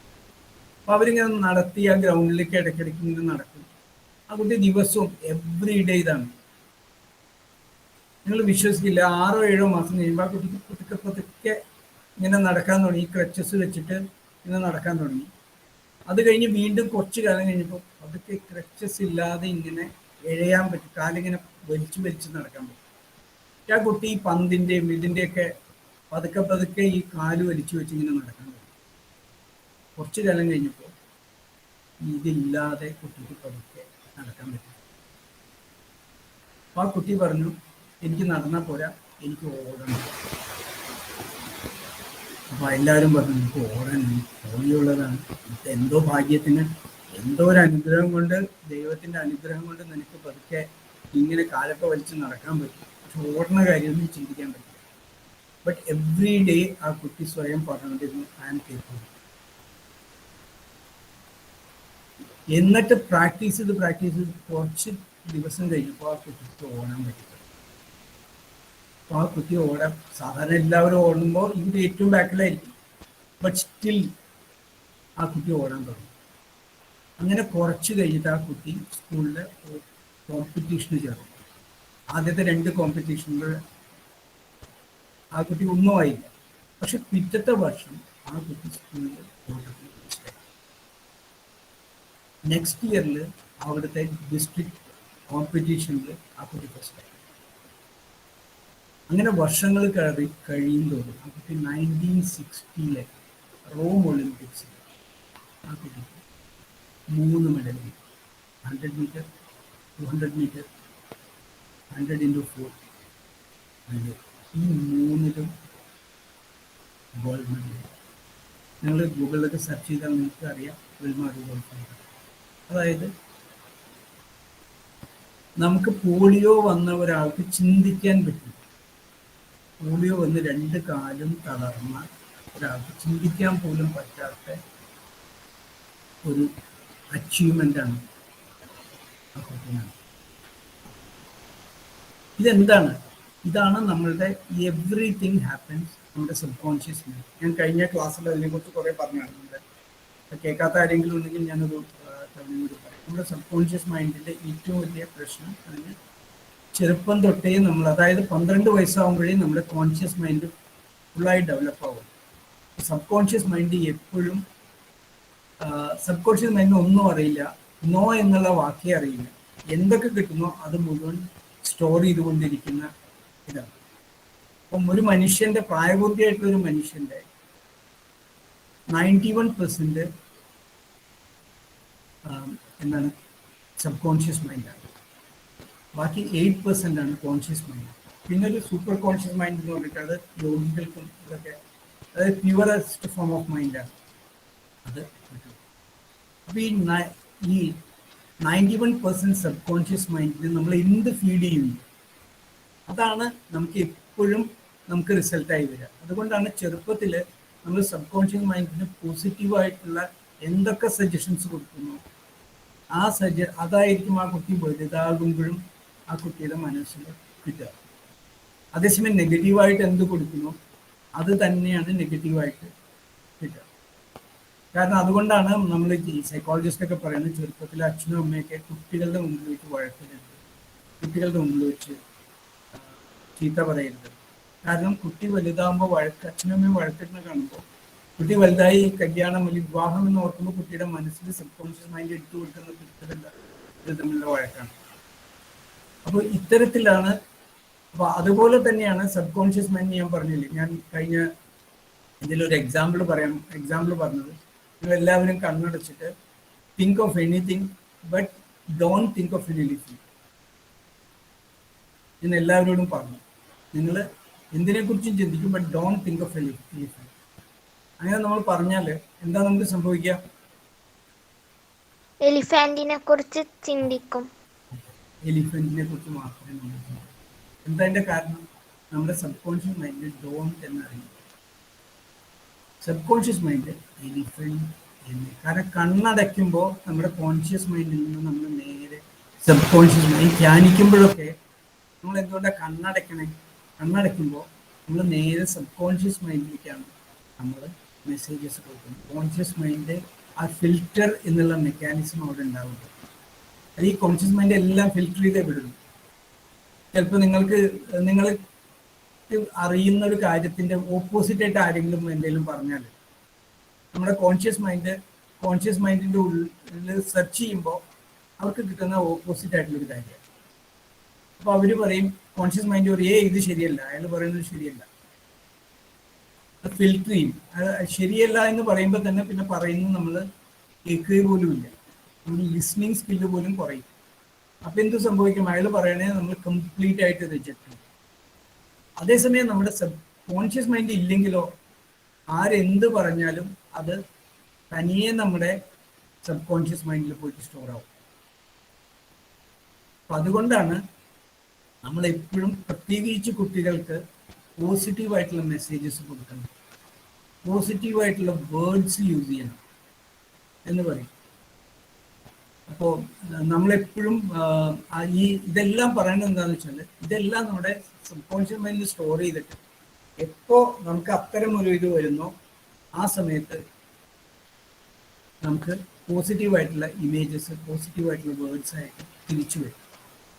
അപ്പോൾ അവരിങ്ങനെ നടത്തി ആ ഗ്രൗണ്ടിലേക്ക് ഇടയ്ക്കിടയ്ക്ക് ഇങ്ങനെ നടക്കും. ആ കുട്ടി ദിവസവും എവ്രി ഡേ ഇതാണ്. നിങ്ങൾ വിശ്വസിക്കില്ല, 6 or 7 മാസം കഴിയുമ്പോൾ ആ കുട്ടിക്ക് പതുക്കെ ഇങ്ങനെ നടക്കാൻ തുടങ്ങി, ക്രച്ചസ് വെച്ചിട്ട് ഇങ്ങനെ നടക്കാൻ തുടങ്ങി. അത് കഴിഞ്ഞ് വീണ്ടും കുറച്ച് കാലം കഴിഞ്ഞപ്പോൾ പതുക്കെ ക്രച്ചസ് ഇല്ലാതെ ഇങ്ങനെ എഴയാൻ പറ്റും, കാലിങ്ങനെ വലിച്ച് നടക്കാൻ പറ്റും. ആ കുട്ടി ഈ പന്തിൻ്റെയും ഇതിൻ്റെയൊക്കെ പതുക്കെ ഈ കാല് വലിച്ചു വെച്ച് ഇങ്ങനെ നടക്കാൻ പറ്റും. കുറച്ച് കാലം കഴിഞ്ഞപ്പോൾ ഇതില്ലാതെ കുട്ടിക്ക് പതുക്കെ നടക്കാൻ പറ്റും. അപ്പോൾ ആ കുട്ടി പറഞ്ഞു, എനിക്ക് നടന്നാൽ പോരാ, എനിക്ക് ഓടണം. അപ്പോൾ എല്ലാവരും പറഞ്ഞു, എനിക്ക് ഓടണം, പോളിയുള്ളതാണ്, എന്തോ ഭാഗ്യത്തിന്, എന്തോ ഒരു അനുഗ്രഹം കൊണ്ട്, ദൈവത്തിൻ്റെ അനുഗ്രഹം കൊണ്ട് നിനക്ക് പതുക്കെ ഇങ്ങനെ കാലൊക്കെ വലിച്ച് നടക്കാൻ പറ്റും. പക്ഷെ ഓടുന്ന കാര്യമൊന്നും ചിന്തിക്കാൻ പറ്റില്ല. ബട്ട് എവ്രി ഡേ ആ കുട്ടി സ്വയം പറഞ്ഞുകൊണ്ടിരുന്നു, ഐ ആം കേപ്പബിൾ. എന്നിട്ട് പ്രാക്ടീസ് ചെയ്ത് കുറച്ച് ദിവസം കഴിഞ്ഞപ്പോൾ ആ കുട്ടിക്ക് ഓടാൻ പറ്റും. അപ്പോൾ ആ കുട്ടി ഓടാൻ, സാധാരണ എല്ലാവരും ഓടുമ്പോൾ ഇതിൻ്റെ ഏറ്റവും ബാക്കിലായിരിക്കും, ബട്ട് സ്റ്റിൽ ആ കുട്ടി ഓടാൻ തുടങ്ങി. അങ്ങനെ കുറച്ച് കഴിഞ്ഞിട്ട് ആ കുട്ടി സ്കൂളിൽ കോമ്പറ്റീഷന് ചേർന്നു. ആദ്യത്തെ 2 കോമ്പറ്റീഷനിൽ ആ കുട്ടി ഒന്നും ആയില്ല. പക്ഷെ പിറ്റത്തെ വർഷം ആ കുട്ടി സ്കൂളിൽ നെക്സ്റ്റ് ഇയറിൽ അവിടുത്തെ ഡിസ്ട്രിക്ട് കോമ്പറ്റീഷനിൽ ആ കുട്ടി ഫസ്റ്റായി. അങ്ങനെ വർഷങ്ങൾ കഴിയും തോറും ആ കുട്ടി 1960 റോം ഒളിമ്പിക്സിൽ ആ കുട്ടിക്ക് 3 മെഡൽ, 100 മീറ്റർ, 200 മീറ്റർ, 100 × 4, ഈ മൂന്നിലും ഗോൾഡ് മെഡൽ. നിങ്ങൾ ഗൂഗിളിലൊക്കെ സെർച്ച് ചെയ്താൽ നിങ്ങൾക്ക് അറിയാം വിൽമാർ ഗോൾഡ്. അതായത് നമുക്ക് പോളിയോ വന്ന ഒരാൾക്ക് ചിന്തിക്കാൻ പറ്റും. പോളിയോ വന്ന് 2 കാലും തളർന്ന ഒരാൾക്ക് ചിന്തിക്കാൻ പോലും പറ്റാത്ത ഒരു അച്ചീവ്മെൻ്റാണ് ആ കുട്ടിയാണ്. ഇതെന്താണ്? ഇതാണ് നമ്മളുടെ എവ്രിതിങ് ഹാപ്പൻസ് നമ്മുടെ സബ് കോൺഷ്യസ് മൈൻഡ്. ഞാൻ കഴിഞ്ഞ ക്ലാസ്സിൽ അതിനെക്കുറിച്ച് കുറേ പറഞ്ഞാണ്. നമ്മുടെ കേൾക്കാത്ത ആരെങ്കിലും ഉണ്ടെങ്കിൽ ഞാനൊരു കൂടി പറയാം. നമ്മുടെ സബ് കോൺഷ്യസ് മൈൻഡിൻ്റെ ഏറ്റവും വലിയ പ്രശ്നം അതിന് ചെറുപ്പം തൊട്ടേ നമ്മൾ, അതായത് 12 വയസ്സാകുമ്പോഴേ നമ്മുടെ കോൺഷ്യസ് മൈൻഡ് ഫുള്ളായി ഡെവലപ്പ് ആവും. സബ് കോൺഷ്യസ് മൈൻഡ് എപ്പോഴും സബ് കോൺഷ്യസ് മൈൻഡിന് ഒന്നും അറിയില്ല, നോ എന്നുള്ള വാക്കേ അറിയില്ല. എന്തൊക്കെ കിട്ടുന്നോ അത് മുഴുവൻ സ്റ്റോർ ചെയ്തുകൊണ്ടിരിക്കുന്ന ഇതാണ്. അപ്പം ഒരു മനുഷ്യൻ്റെ, പ്രായപൂർത്തിയായിട്ടുള്ള ഒരു മനുഷ്യൻ്റെ 91% എന്താണ് സബ് കോൺഷ്യസ് മൈൻഡാണ്. ബാക്കി 8% ആണ് കോൺഷ്യസ് മൈൻഡ്. പിന്നെ ഒരു സൂപ്പർ കോൺഷ്യസ് മൈൻഡ് എന്ന് പറഞ്ഞിട്ട് അത് യോഗികൾക്കും ഇതൊക്കെ, അതായത് പ്യുവറസ്റ്റ് ഫോം ഓഫ് മൈൻഡാണ് അത്. അപ്പോൾ ഈ 91% സബ് കോൺഷ്യസ് മൈൻഡിന് നമ്മൾ എന്ത് ഫീഡ് ചെയ്യുന്നു അതാണ് നമുക്ക് എപ്പോഴും നമുക്ക് റിസൾട്ടായി വരിക. അതുകൊണ്ടാണ് ചെറുപ്പത്തിൽ നമ്മൾ സബ് കോൺഷ്യസ് മൈൻഡിന് പോസിറ്റീവായിട്ടുള്ള എന്തൊക്കെ സജഷൻസ് കൊടുക്കുന്നു അതായിരിക്കും ആ കുട്ടി വലുതാകുമ്പോഴും ആ കുട്ടിയുടെ മനസ്സിൽ കിട്ടുക. അതേസമയം നെഗറ്റീവായിട്ട് എന്ത് കൊടുക്കുന്നു അത് തന്നെയാണ് നെഗറ്റീവായിട്ട് കിട്ടുക. കാരണം അതുകൊണ്ടാണ് നമ്മൾ ഈ സൈക്കോളജിസ്റ്റൊക്കെ പറയുന്നത് ചെറുപ്പത്തിൽ അച്ഛനും അമ്മയൊക്കെ കുട്ടികളുടെ മുമ്പിൽ വെച്ച് വഴക്കരുത്, കുട്ടികളുടെ മുമ്പിൽ വെച്ച് ചീത്ത പറയരുത്. കാരണം കുട്ടി വലുതാകുമ്പോൾ അച്ഛനും അമ്മയും വഴക്കിടുന്ന കാണുമ്പോൾ കുട്ടി വലുതായി കല്യാണം അല്ലെങ്കിൽ വിവാഹം എന്ന് ഓർക്കുമ്പോൾ കുട്ടിയുടെ മനസ്സിൽ സബ് കോൺഷ്യസ് മൈൻഡ് എടുത്തു കൊടുക്കുന്ന കുട്ടികളുടെ ഇത് തമ്മിലുള്ള വഴക്കാണ്. അപ്പോൾ ഇത്തരത്തിലാണ്. അപ്പോൾ അതുപോലെ തന്നെയാണ് സബ് കോൺഷ്യസ് മൈൻഡ്. ഞാൻ പറഞ്ഞില്ലേ, ഞാൻ കഴിഞ്ഞ ഇതിലൊരു എക്സാമ്പിൾ പറഞ്ഞത്, നിങ്ങൾ എല്ലാവരും കണ്ണടച്ചിട്ട് think of anything but don't think of anything എന്ന് എല്ലാവരോടും പറഞ്ഞു. നിങ്ങൾ എന്തിനെക്കുറിച്ചും ചിന്തിക്കും, but don't think of anything. അങ്ങനെ നമ്മൾ പറഞ്ഞാൽ എന്താ നമുക്ക് സംഭവിക്കുക? എലിഫന്റിനെ കുറിച്ച് ചിന്തിക്കും. എലിഫന്റിനെ കുറിച്ച് മാത്രമേ നമ്മൾ ചിന്തിക്കൂ. എന്താ അതിൻ്റെ കാരണം? നമ്മുടെ സബ് കോൺഷ്യസ് മൈൻഡ് ഡോണ്ട് എന്നറിയും. സബ് കോൺഷ്യസ് മൈൻഡ് എലിഫന്റ് എന്ന്. കാരണം കണ്ണടയ്ക്കുമ്പോൾ നമ്മുടെ കോൺഷ്യസ് മൈൻഡിൽ നിന്ന് നമ്മൾ നേരെ സബ് കോൺഷ്യസ് മൈൻഡ് ധ്യാനിക്കുമ്പോഴൊക്കെ നമ്മൾ എന്തുകൊണ്ടാണ് കണ്ണടയ്ക്കുമ്പോൾ നമ്മൾ നേരെ സബ് കോൺഷ്യസ് മൈൻഡിലേക്കാണ് നമ്മൾ മെസ്സേജസ് കൊടുക്കുന്നത്. കോൺഷ്യസ് മൈൻഡ് ആ ഫിൽറ്റർ എന്നുള്ള മെക്കാനിസം അവിടെ ഉണ്ടാവുന്നത്. അത് ഈ കോൺഷ്യസ് മൈൻഡ് എല്ലാം ഫിൽറ്റർ ചെയ്തേ വിടുന്നു. ചിലപ്പോൾ നിങ്ങൾ അറിയുന്ന ഒരു കാര്യത്തിൻ്റെ ഓപ്പോസിറ്റായിട്ട് ആരെങ്കിലും എന്തെങ്കിലും പറഞ്ഞാൽ നമ്മുടെ കോൺഷ്യസ് മൈൻഡിൻ്റെ ഉള്ളിൽ സെർച്ച് ചെയ്യുമ്പോൾ അവർക്ക് കിട്ടുന്ന ഓപ്പോസിറ്റ് ആയിട്ടുള്ളൊരു കാര്യമാണ്. അപ്പോൾ അവർ പറയും, കോൺഷ്യസ് മൈൻഡ് പറയും, ഇത് ശരിയല്ല, അയാൾ പറയുന്നത് ശരിയല്ല. അത് ഫിൽറ്റർ ചെയ്യും. അത് ശരിയല്ല എന്ന് പറയുമ്പോൾ തന്നെ പിന്നെ പറയുന്നത് നമ്മൾ കേൾക്കുക പോലുമില്ല. നമ്മുടെ ലിസ്ണിങ് സ്കില്ല് പോലും കുറയും. അപ്പം എന്ത് സംഭവിക്കും? അയാൾ പറയണേ നമ്മൾ കംപ്ലീറ്റ് ആയിട്ട് റിജക്റ്റ് ചെയ്യും. അതേസമയം നമ്മുടെ സബ് കോൺഷ്യസ് മൈൻഡ് ഇല്ലെങ്കിലോ ആരെന്ത് പറഞ്ഞാലും അത് തനിയെ നമ്മുടെ സബ് കോൺഷ്യസ് മൈൻഡിൽ പോയിട്ട് സ്റ്റോർ ആവും. അപ്പം അതുകൊണ്ടാണ് നമ്മളെപ്പോഴും പ്രത്യേകിച്ച് കുട്ടികൾക്ക് പോസിറ്റീവായിട്ടുള്ള മെസ്സേജസ് കൊടുക്കണം, പോസിറ്റീവായിട്ടുള്ള വേർഡ്സ് യൂസ് ചെയ്യണം എന്ന് പറയും. അപ്പോൾ നമ്മളെപ്പോഴും ഇതെല്ലാം പറയുന്നത് എന്താണെന്ന് വെച്ചാൽ ഇതെല്ലാം നമ്മുടെ സബ് കോൺഷ്യസ് മൈൻഡിൽ സ്റ്റോർ ചെയ്തിട്ട് എപ്പോൾ നമുക്ക് അത്തരം ഒരു ഇത് വരുന്നോ ആ സമയത്ത് നമുക്ക് പോസിറ്റീവായിട്ടുള്ള ഇമേജസ്, പോസിറ്റീവായിട്ടുള്ള വേർഡ്സ് ആയിട്ട് തിരിച്ചു വരും.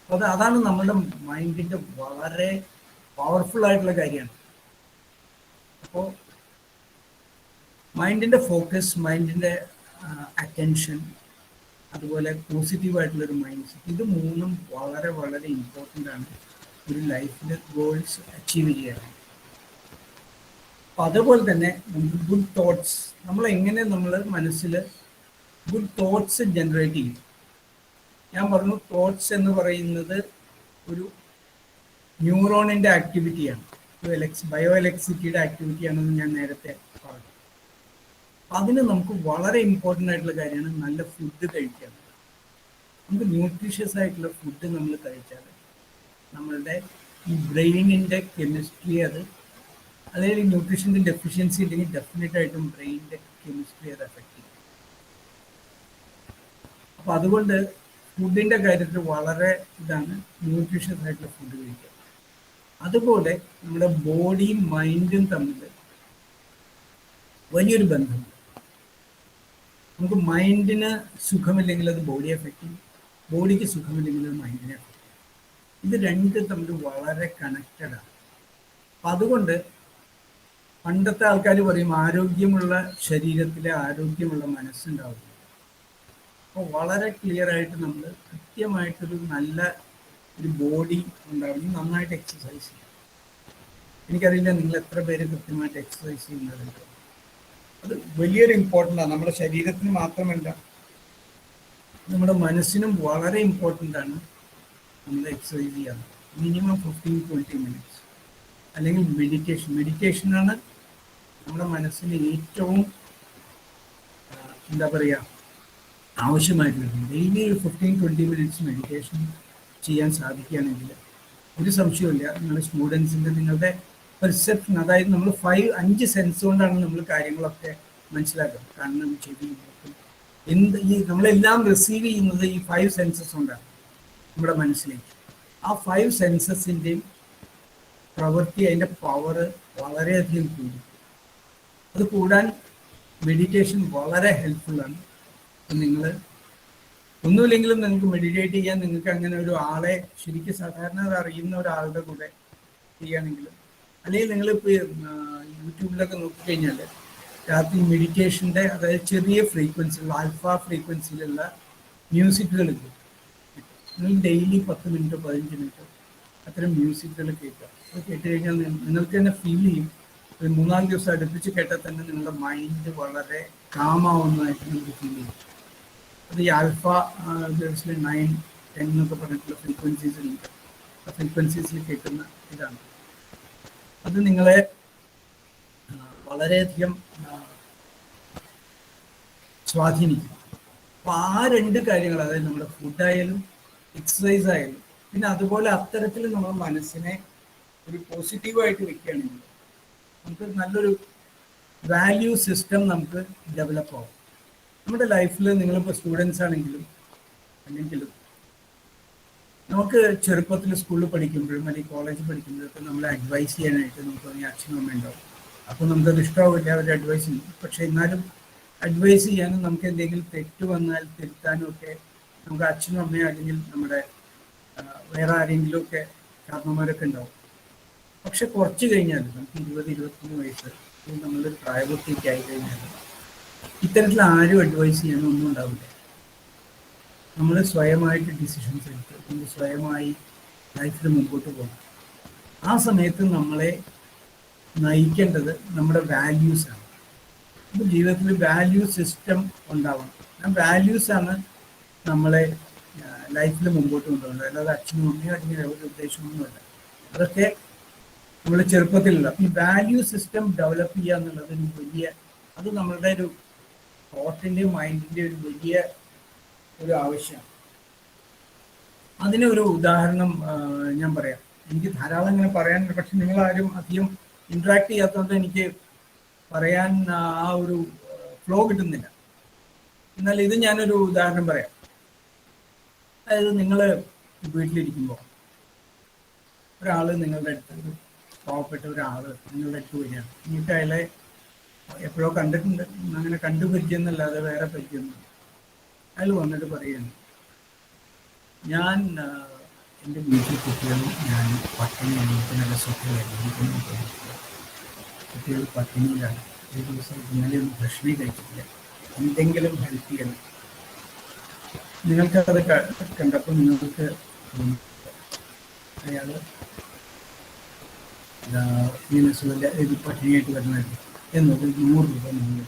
അപ്പോൾ അതാണ് നമ്മുടെ മൈൻഡിൻ്റെ വളരെ പവർഫുൾ ആയിട്ടുള്ള കാര്യമാണ്. അപ്പോൾ മൈൻഡിൻ്റെ ഫോക്കസ്, മൈൻഡിൻ്റെ അറ്റൻഷൻ, അതുപോലെ പോസിറ്റീവായിട്ടുള്ളൊരു മൈൻഡ് സെറ്റ്, ഇത് മൂന്നും വളരെ വളരെ ഇമ്പോർട്ടൻ്റ് ആണ് ഒരു ലൈഫിൽ ഗോൾസ് അച്ചീവ് ചെയ്യാനാണ്. അപ്പോൾ അതുപോലെ തന്നെ നമുക്ക് ഗുഡ് തോട്ട്സ്, നമ്മളെങ്ങനെ നമ്മൾ മനസ്സിൽ ഗുഡ് തോട്ട്സ് ജനറേറ്റ് ചെയ്യും. ഞാൻ പറഞ്ഞു തോട്ട്സ് എന്ന് പറയുന്നത് ഒരു ന്യൂറോണിൻ്റെ ആക്ടിവിറ്റിയാണ്, ബയോ ഇലക്ട്രിസിറ്റിയുടെ ആക്ടിവിറ്റിയാണെന്ന് ഞാൻ നേരത്തെ പറഞ്ഞു. അതിന് നമുക്ക് വളരെ ഇമ്പോർട്ടൻ്റ് ആയിട്ടുള്ള കാര്യമാണ് നല്ല ഫുഡ് കഴിക്കുക. നമുക്ക് ന്യൂട്രീഷ്യസ് ആയിട്ടുള്ള ഫുഡ് നമ്മൾ കഴിച്ചാൽ നമ്മളുടെ ഈ ബ്രെയിനിൻ്റെ കെമിസ്ട്രി അത്, അല്ലെങ്കിൽ ന്യൂട്രീഷൻ്റെ ഡെഫിഷ്യൻസി ഉണ്ടെങ്കിൽ ഡെഫിനറ്റായിട്ടും ബ്രെയിനിൻ്റെ കെമിസ്ട്രി അത് എഫക്റ്റ് ചെയ്യും. അപ്പോൾ അതുകൊണ്ട് ഫുഡിൻ്റെ കാര്യത്തിൽ വളരെ ഇതാണ് ന്യൂട്രീഷ്യസ് ആയിട്ടുള്ള ഫുഡ് കഴിക്കുക. അതുപോലെ നമ്മുടെ ബോഡിയും മൈൻഡും തമ്മിൽ വലിയൊരു ബന്ധമുണ്ട്. നമുക്ക് മൈൻഡിന് സുഖമില്ലെങ്കിൽ അത് ബോഡിയെ എഫക്റ്റ് ചെയ്യും, ബോഡിക്ക് സുഖമില്ലെങ്കിൽ അത് മൈൻഡിനെ എഫക്റ്റ് ചെയ്യും. ഇത് രണ്ടും തമ്മിൽ വളരെ കണക്റ്റഡാണ്. അപ്പം അതുകൊണ്ട് പണ്ടത്തെ ആൾക്കാർ പറയും ആരോഗ്യമുള്ള ശരീരത്തിലെ ആരോഗ്യമുള്ള മനസ്സുണ്ടാവും. അപ്പോൾ വളരെ ക്ലിയർ ആയിട്ട് നമ്മൾ കൃത്യമായിട്ടൊരു നല്ല ഒരു ബോഡി ഉണ്ടാവണം, നന്നായിട്ട് എക്സസൈസ് ചെയ്യണം. എനിക്കറിയില്ല നിങ്ങൾ എത്ര പേര് കൃത്യമായിട്ട് എക്സസൈസ് ചെയ്യുന്നുണ്ട്. അത് വലിയൊരു ഇമ്പോർട്ടൻ്റ് ആണ്. നമ്മുടെ ശരീരത്തിന് മാത്രമല്ല, നമ്മുടെ മനസ്സിനും വളരെ ഇമ്പോർട്ടൻ്റ് ആണ് നമ്മൾ എക്സസൈസ് ചെയ്യാൻ. Minimum 15-20 minutes. അല്ലെങ്കിൽ മെഡിറ്റേഷനാണ് നമ്മുടെ മനസ്സിന് ഏറ്റവും എന്താ പറയുക ആവശ്യമായിട്ടുള്ളത്. ഡെയിലി ഒരു 15-20 മിനിറ്റ്സ് മെഡിറ്റേഷൻ ചെയ്യാൻ സാധിക്കുകയാണെങ്കിൽ ഒരു സംശയമില്ല നിങ്ങൾ സ്റ്റുഡൻസിൻ്റെ നിങ്ങളുടെ പെർസെപ്ഷൻ, അതായത് നമ്മൾ 5 സെൻസ് കൊണ്ടാണ് നമ്മൾ കാര്യങ്ങളൊക്കെ മനസ്സിലാക്കുന്നത്. കണ്ണും ചെവിയും ഈ നമ്മളെല്ലാം റിസീവ് ചെയ്യുന്നത് ഈ 5 സെൻസസ് കൊണ്ടാണ് നമ്മുടെ മനസ്സിലേക്ക്. ആ 5 സെൻസസിൻ്റെയും പ്രവൃത്തി, അതിൻ്റെ പവർ വളരെയധികം കൂടി. അത് കൂടാൻ മെഡിറ്റേഷൻ വളരെ ഹെൽപ്ഫുള്ളാണ്. നിങ്ങൾ ഒന്നുമില്ലെങ്കിലും നിങ്ങൾക്ക് മെഡിറ്റേറ്റ് ചെയ്യാൻ നിങ്ങൾക്ക് അങ്ങനെ ഒരു ആളെ ശരിക്കും സാധാരണ അത് അറിയുന്ന ഒരാളുടെ കൂടെ ചെയ്യുകയാണെങ്കിലും, അല്ലെങ്കിൽ നിങ്ങളിപ്പോൾ യൂട്യൂബിലൊക്കെ നോക്കിക്കഴിഞ്ഞാൽ രാത്രി മെഡിറ്റേഷൻ്റെ, അതായത് ചെറിയ ഫ്രീക്വൻസിയുള്ള ആൽഫ ഫ്രീക്വൻസിയിലുള്ള മ്യൂസിക്കുകൾ കിട്ടും. നിങ്ങൾ ഡെയിലി 10 മിനിറ്റോ 15 മിനിറ്റോ അത്തരം മ്യൂസിക്കുകൾ കേൾക്കുക. അത് കേട്ട് കഴിഞ്ഞാൽ നിങ്ങൾക്ക് തന്നെ ഫീൽ ചെയ്യും. ഒരു 3-4 ദിവസം അടുപ്പിച്ച് കേട്ടാൽ തന്നെ നിങ്ങളുടെ മൈൻഡ് വളരെ കാമാവുന്നതായിട്ട് നിങ്ങൾക്ക് ഫീൽ ചെയ്യും. അത് ഈ ആൽഫ ഗേഴ്സിൽ 9, 10 എന്നൊക്കെ പറഞ്ഞിട്ടുള്ള ഫ്രീക്വൻസീസിലുണ്ട്. ആ ഫ്രീക്വൻസീസിൽ കേൾക്കുന്ന ഇതാണ്. അത് നിങ്ങളെ വളരെയധികം സ്വാധീനിക്കും. അപ്പോൾ ആ 2 കാര്യങ്ങൾ, അതായത് നമ്മുടെ ഫുഡായാലും എക്സസൈസ് ആയാലും, പിന്നെ അതുപോലെ അത്തരത്തിൽ നമ്മുടെ മനസ്സിനെ ഒരു പോസിറ്റീവായിട്ട് വെക്കുകയാണെങ്കിൽ നമുക്ക് നല്ലൊരു വാല്യൂ സിസ്റ്റം നമുക്ക് ഡെവലപ്പ് ആവും. നമ്മുടെ ലൈഫിൽ നിങ്ങളിപ്പോൾ സ്റ്റുഡൻസ് ആണെങ്കിലും അല്ലെങ്കിലും നമുക്ക് ചെറുപ്പത്തിൽ സ്കൂളിൽ പഠിക്കുമ്പോഴും അല്ലെങ്കിൽ കോളേജിൽ പഠിക്കുമ്പോഴൊക്കെ നമ്മളെ അഡ്വൈസ് ചെയ്യാനായിട്ട് നമുക്ക് അച്ഛനും അമ്മ ഉണ്ടാവും. അപ്പോൾ നമുക്കത് ഇഷ്ടമാവില്ല അവരുടെ അഡ്വൈസ് ചെയ്യും. പക്ഷേ എന്നാലും അഡ്വൈസ് ചെയ്യാനും നമുക്ക് എന്തെങ്കിലും തെറ്റ് വന്നാൽ തിരുത്താനും ഒക്കെ നമുക്ക് അച്ഛനും അമ്മയോ അല്ലെങ്കിൽ നമ്മുടെ വേറെ ആരെങ്കിലുമൊക്കെ കാരണന്മാരൊക്കെ ഉണ്ടാവും. പക്ഷെ കുറച്ച് കഴിഞ്ഞാൽ നമുക്ക് 20-21 വയസ്സ് നമ്മളൊരു പ്രായപൂർത്തിയൊക്കെ ആയി കഴിഞ്ഞാൽ ഇത്തരത്തിൽ ആരും അഡ്വൈസ് ചെയ്യാനും ഒന്നും ഉണ്ടാവില്ല. നമ്മൾ സ്വയമായിട്ട് ഡിസിഷൻസ് എടുത്ത് നമ്മൾ സ്വയമായി ലൈഫിൽ മുമ്പോട്ട് പോകണം. ആ സമയത്ത് നമ്മളെ നയിക്കേണ്ടത് നമ്മുടെ വാല്യൂസാണ്. അപ്പോൾ ജീവിതത്തിൽ വാല്യൂ സിസ്റ്റം ഉണ്ടാവണം. ആ വാല്യൂസാണ് നമ്മളെ ലൈഫിൽ മുമ്പോട്ട് കൊണ്ടുപോകുന്നത്. അല്ലാതെ അച്ഛനും അമ്മയോ അല്ലെങ്കിൽ ഒരു ഉദ്ദേശമൊന്നുമില്ല. അതൊക്കെ നമ്മൾ ചെറുപ്പത്തിലുള്ള ഈ വാല്യൂ സിസ്റ്റം ഡെവലപ്പ് ചെയ്യുക എന്നുള്ളത് ഒരു വലിയ, അത് നമ്മളുടെ ഒരു തോട്ടിൻ്റെയും മൈൻഡിൻ്റെയും ഒരു വലിയ ഒരു ആവശ്യമാണ്. അതിനൊരു ഉദാഹരണം ഞാൻ പറയാം. എനിക്ക് ധാരാളം ഇങ്ങനെ പറയാനുണ്ട്, പക്ഷെ നിങ്ങളാരും അധികം ഇൻട്രാക്ട് ചെയ്യാത്തതുകൊണ്ട് എനിക്ക് പറയാൻ ആ ഒരു ഫ്ലോ കിട്ടുന്നില്ല. എന്നാൽ ഇത് ഞാനൊരു ഉദാഹരണം പറയാം. അതായത് നിങ്ങൾ വീട്ടിലിരിക്കുമ്പോൾ ഒരാൾ നിങ്ങളുടെ അടുത്ത്, പാവപ്പെട്ട ഒരാൾ നിങ്ങളുടെ അടുത്ത് വരികയാണ്. എന്നിട്ട് അയാളെ എപ്പോഴോ കണ്ടിട്ടുണ്ട്, അങ്ങനെ കണ്ടു പരിചയമൊന്നുമല്ലാതെ വേറെ പരിചയമൊന്നും. അയാൾ വന്നിട്ട് പറയുകയാണ്, ഞാൻ എൻ്റെ വീട്ടിൽ കുട്ടികളും ഞാൻ പട്ടിണിയാണ്, എനിക്ക് നല്ല സുഖമായിരുന്നു, കുട്ടികൾ പട്ടിണിയിലാണ്, ഒരു ദിവസം ഇന്നലെ ഒന്നും ഭക്ഷണം കഴിച്ചിട്ടില്ല, എന്തെങ്കിലും ഹെൽപ്പ് ചെയ്യണം. നിങ്ങൾക്കത് കണ്ടപ്പോൾ നിങ്ങൾക്ക് അയാൾ ഇങ്ങനെ സുഖമില്ല, ഇത് പട്ടിണിയായിട്ട് വരുന്നതല്ലേ എന്നത് 100 രൂപ നിങ്ങൾ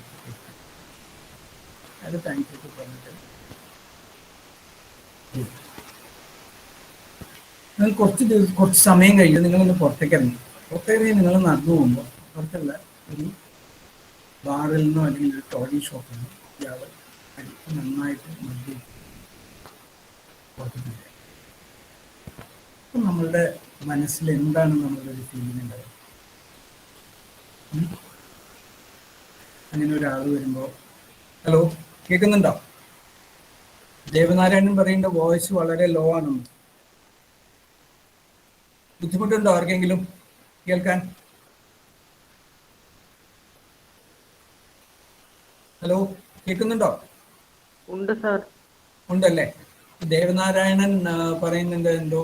അത് താങ്ക് യു പറഞ്ഞിട്ട് നിങ്ങൾ കുറച്ച് സമയം കഴിഞ്ഞ് നിങ്ങളൊന്ന് പുറത്തേക്ക് ഇറങ്ങി. പുറത്തേക്ക് നിങ്ങൾ നടന്നു പോകുമ്പോൾ പുറത്തുള്ള ഒരു ബാറിൽ നിന്നോ അല്ലെങ്കിൽ ഒരു ടോഡി ഷോപ്പിൽ നിന്നോ ഇയാൾ നന്നായിട്ട് മദ്യം പുറത്തേക്ക്. അപ്പം നമ്മളുടെ മനസ്സിൽ എന്താണ് നമ്മളുടെ ഒരു ഫീലിംഗ് ഉണ്ടാവുക? അങ്ങനെ ഒരാൾ വരുമ്പോൾ, ഹലോ കേൾക്കുന്നുണ്ടോ? ദേവനാരായണൻ പറയേണ്ട വോയിസ് വളരെ ലോ ആണ്. ബുദ്ധിമുട്ടുണ്ടോ ആർക്കെങ്കിലും കേൾക്കാൻ? ഹലോ കേൾക്കുന്നുണ്ടോ? ഉണ്ട് സാർ. ഉണ്ടല്ലേ. ദേവനാരായണൻ പറയുന്നുണ്ട് എന്തോ.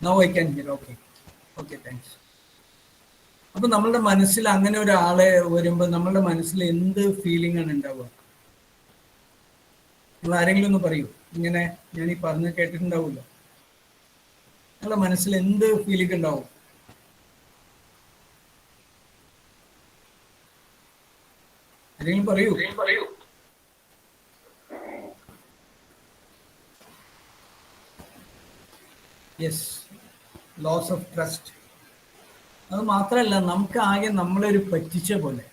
Now I can hear. Okay okay, thanks. അപ്പൊ നമ്മളുടെ മനസ്സിൽ അങ്ങനെ ഒരാളെ വരുമ്പോൾ നമ്മളുടെ മനസ്സിൽ എന്ത് ഫീലിംഗ് ആണ് ഉണ്ടാവുക? നിങ്ങൾ ആരെങ്കിലും ഒന്ന് പറയൂ. ഇങ്ങനെ ഞാൻ ഈ പറഞ്ഞ് കേട്ടിട്ടുണ്ടാവുമല്ലോ. നിങ്ങളുടെ മനസ്സിൽ എന്ത് ഫീലിംഗ് ഉണ്ടാവും? ആരെങ്കിലും പറയൂ. Yes, loss of trust. അത് മാത്രമല്ല, നമുക്ക് ആകെ നമ്മളൊരു പറ്റിച്ച പോലെ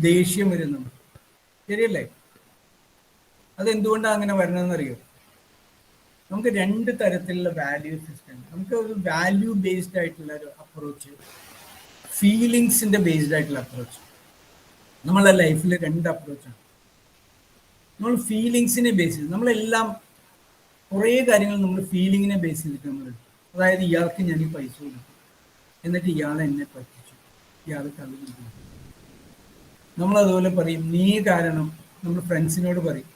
ദേഷ്യം വരുന്നു. ശരിയല്ലേ? അതെന്തുകൊണ്ടാണ് അങ്ങനെ വരണമെന്ന് അറിയോ? നമുക്ക് രണ്ട് തരത്തിലുള്ള വാല്യൂ സിസ്റ്റം. നമുക്ക് ഒരു വാല്യൂ ബേസ്ഡ് ആയിട്ടുള്ള ഒരു അപ്രോച്ച്, ഫീലിങ്സിന്റെ ബേസ്ഡ് ആയിട്ടുള്ള അപ്രോച്ച്. നമ്മളെ ലൈഫിൽ രണ്ട് അപ്രോച്ചാണ്. നമ്മൾ ഫീലിങ്സിനെ ബേസ് ചെയ്ത് നമ്മളെല്ലാം കുറേ കാര്യങ്ങൾ നമ്മൾ ഫീലിങ്ങിനെ ബേസ് ചെയ്തിട്ട് നമ്മൾ എടുക്കും. അതായത് ഇയാൾക്ക് ഞാൻ ഈ പൈസ കൊടുത്തു, എന്നിട്ട് ഇയാൾ എന്നെ പറ്റിച്ചു, ഇയാൾ കള്ളു. നമ്മളതുപോലെ പറയും നീ കാരണം. നമ്മൾ ഫ്രണ്ട്സിനോട് പറയും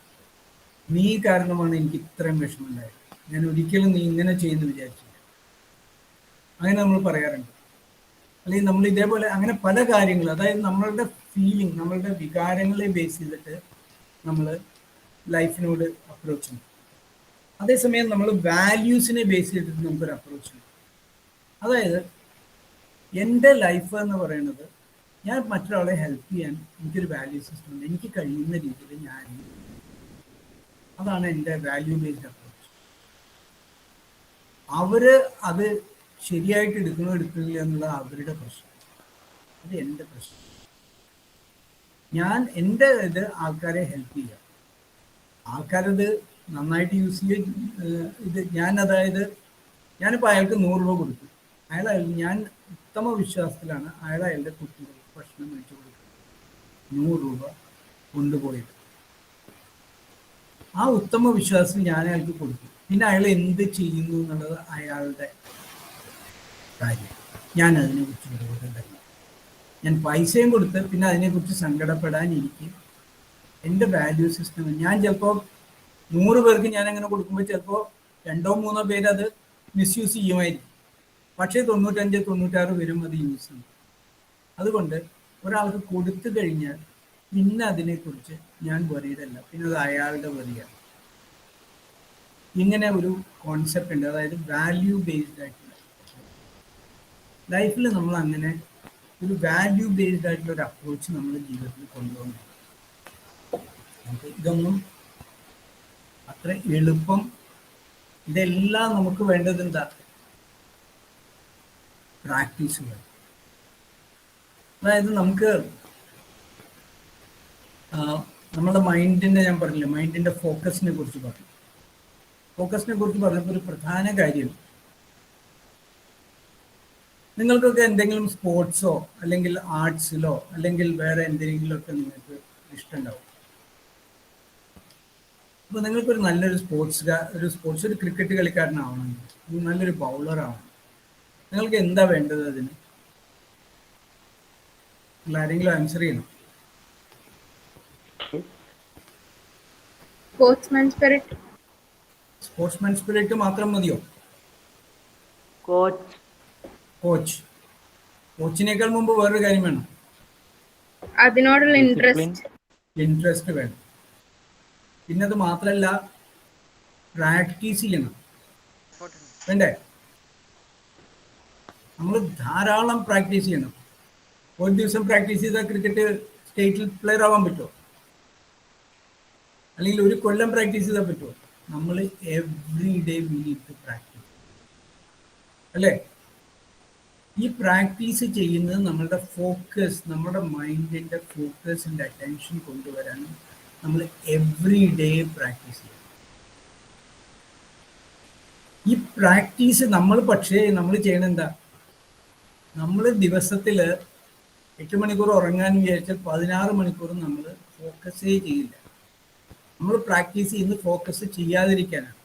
നീ കാരണമാണ് എനിക്ക് ഇത്രയും വിഷമമുണ്ടായത്, ഞാൻ ഒരിക്കലും നീ ഇങ്ങനെ ചെയ്യുന്നു വിചാരിച്ചില്ല. അങ്ങനെ നമ്മൾ പറയാറുണ്ട്. അല്ലെങ്കിൽ നമ്മൾ ഇതേപോലെ അങ്ങനെ പല കാര്യങ്ങൾ, അതായത് നമ്മളുടെ ഫീലിംഗ്, നമ്മളുടെ വികാരങ്ങളെ ബേസ് ചെയ്തിട്ട് നമ്മൾ ലൈഫിനോട് അപ്രോച്ച് ചെയ്യും. അതേസമയം നമ്മൾ വാല്യൂസിനെ ബേസ് ചെയ്തിട്ട് നമുക്കൊരു അപ്രോച്ച് ഉണ്ട്. അതായത് എൻ്റെ ലൈഫ് എന്ന് പറയുന്നത് ഞാൻ മറ്റൊരാളെ ഹെൽപ്പ് ചെയ്യാൻ എനിക്കൊരു വാല്യൂ സിസ്റ്റം ഉണ്ട്. എനിക്ക് കഴിയുന്ന രീതിയിൽ ഞാൻ, അതാണ് എൻ്റെ വാല്യൂ ബേസ്ഡ് അപ്രോച്ച്. അവര് അത് ശരിയായിട്ട് എടുക്കുന്നില്ല എന്നുള്ളത് അവരുടെ പ്രശ്നം, അത് എൻ്റെ പ്രശ്നം. ഞാൻ എൻ്റെ ഇത് ആൾക്കാരെ ഹെൽപ്പ് ചെയ്യുക, ആൾക്കാരത് നന്നായിട്ട് യൂസ് ചെയ്യും. ഇത് ഞാനിപ്പോൾ അയാൾക്ക് 100 രൂപ കൊടുത്തു. ഞാൻ ഉത്തമ വിശ്വാസത്തിലാണ് അയാളുടെ കുട്ടികൾ ഭക്ഷണം മേടിച്ചു കൊടുക്കുക, 100 രൂപ കൊണ്ടുപോയത്. ആ ഉത്തമ വിശ്വാസം ഞാൻ അയാൾക്ക് കൊടുത്തു. പിന്നെ അയാൾ എന്ത് ചെയ്യുന്നു എന്നുള്ളത് അയാളുടെ കാര്യം. ഞാൻ അതിനെക്കുറിച്ച് ബോധമുണ്ടായി. ഞാൻ പൈസയും കൊടുത്ത് പിന്നെ അതിനെക്കുറിച്ച് സങ്കടപ്പെടാൻ എനിക്ക് എൻ്റെ വാല്യൂ സിസ്റ്റം. ഞാൻ ചിലപ്പോൾ 100 പേർക്ക് ഞാൻ അങ്ങനെ കൊടുക്കുമ്പോൾ ചിലപ്പോൾ 2-3 പേര് അത് മിസ്യൂസ് ചെയ്യുമായിരിക്കും. പക്ഷേ 95-96 പേരും അത് യൂസ് ചെയ്യും. അതുകൊണ്ട് ഒരാൾക്ക് കൊടുത്തു കഴിഞ്ഞാൽ പിന്നെ അതിനെക്കുറിച്ച് ഞാൻ വറീഡല്ല, പിന്നെ അത് അയാളുടെ വറിയാണ്. ഇങ്ങനെ ഒരു കോൺസെപ്റ്റ് ഉണ്ട്. അതായത് വാല്യൂ ബേസ്ഡ് ആയിട്ടുള്ള ലൈഫിൽ നമ്മൾ അങ്ങനെ ഒരു വാല്യൂ ബേസ്ഡ് ആയിട്ടുള്ള ഒരു അപ്രോച്ച് നമ്മുടെ ജീവിതത്തിൽ കൊണ്ടുപോകണം. നമുക്ക് ഇതൊന്നും അത്ര എളുപ്പം. ഇതെല്ലാം നമുക്ക് വേണ്ടത് എന്താ? പ്രാക്ടീസുകൾ. അതായത് നമുക്ക് നമ്മുടെ മൈൻഡിൻ്റെ, ഞാൻ പറഞ്ഞില്ല, മൈൻഡിൻ്റെ ഫോക്കസിനെ കുറിച്ച് പറഞ്ഞു. ഫോക്കസിനെ കുറിച്ച് പറഞ്ഞപ്പോൾ ഒരു പ്രധാന കാര്യം, നിങ്ങൾക്കൊക്കെ എന്തെങ്കിലും സ്പോർട്സോ അല്ലെങ്കിൽ ആർട്സിലോ അല്ലെങ്കിൽ വേറെ എന്തെങ്കിലുമൊക്കെ നിങ്ങൾക്ക് ഇഷ്ടമുണ്ടാവും. അപ്പോൾ നിങ്ങൾക്കൊരു നല്ലൊരു ഒരു ക്രിക്കറ്റ് കളിക്കാരനാവണമെങ്കിൽ, നല്ലൊരു ബൗളറാവണം, നിങ്ങൾക്ക് എന്താ വേണ്ടത്? അതിന് നിങ്ങൾ ആരെങ്കിലും ആൻസർ ചെയ്യണം. സ്പോർട്സ്മാൻ സ്പിരിറ്റ് മാത്രം മതിയോ? കോച്ചിനേക്കാൾ മുമ്പ് വേറൊരു കാര്യം വേണം, അതിനോടുള്ള ഇൻട്രസ്റ്റ് വേണം. പിന്നെ അത് മാത്രമല്ല, പ്രാക്ടീസ് ചെയ്യണം. വേണ്ടേ? നമ്മൾ ധാരാളം പ്രാക്ടീസ് ചെയ്യണം. ഒരു ദിവസം പ്രാക്ടീസ് ചെയ്താൽ ക്രിക്കറ്റ് സ്റ്റേറ്റിൽ പ്ലെയർ ആവാൻ പറ്റുമോ? അല്ലെങ്കിൽ ഒരു കൊല്ലം പ്രാക്ടീസ് ചെയ്താൽ പറ്റുമോ? നമ്മൾ every day we need to practise, അല്ലേ? ഈ പ്രാക്ടീസ് ചെയ്യുന്നത് നമ്മളുടെ ഫോക്കസ്, നമ്മുടെ മൈൻഡിൻ്റെ ഫോക്കസിൻ്റെ അറ്റൻഷൻ കൊണ്ടുവരാനും നമ്മൾ എവ്രി ഡേ പ്രാക്ടീസ് ചെയ്യും. ഈ പ്രാക്ടീസ് നമ്മൾ ചെയ്യണത് എന്താ? നമ്മൾ ദിവസത്തിൽ 8 മണിക്കൂർ ഉറങ്ങാൻ വിചാരിച്ചാൽ 16 മണിക്കൂറും നമ്മൾ ഫോക്കസേ ചെയ്യില്ല. നമ്മൾ പ്രാക്ടീസ് ചെയ്യുന്നത് ഫോക്കസ് ചെയ്യാതിരിക്കാനാണ്.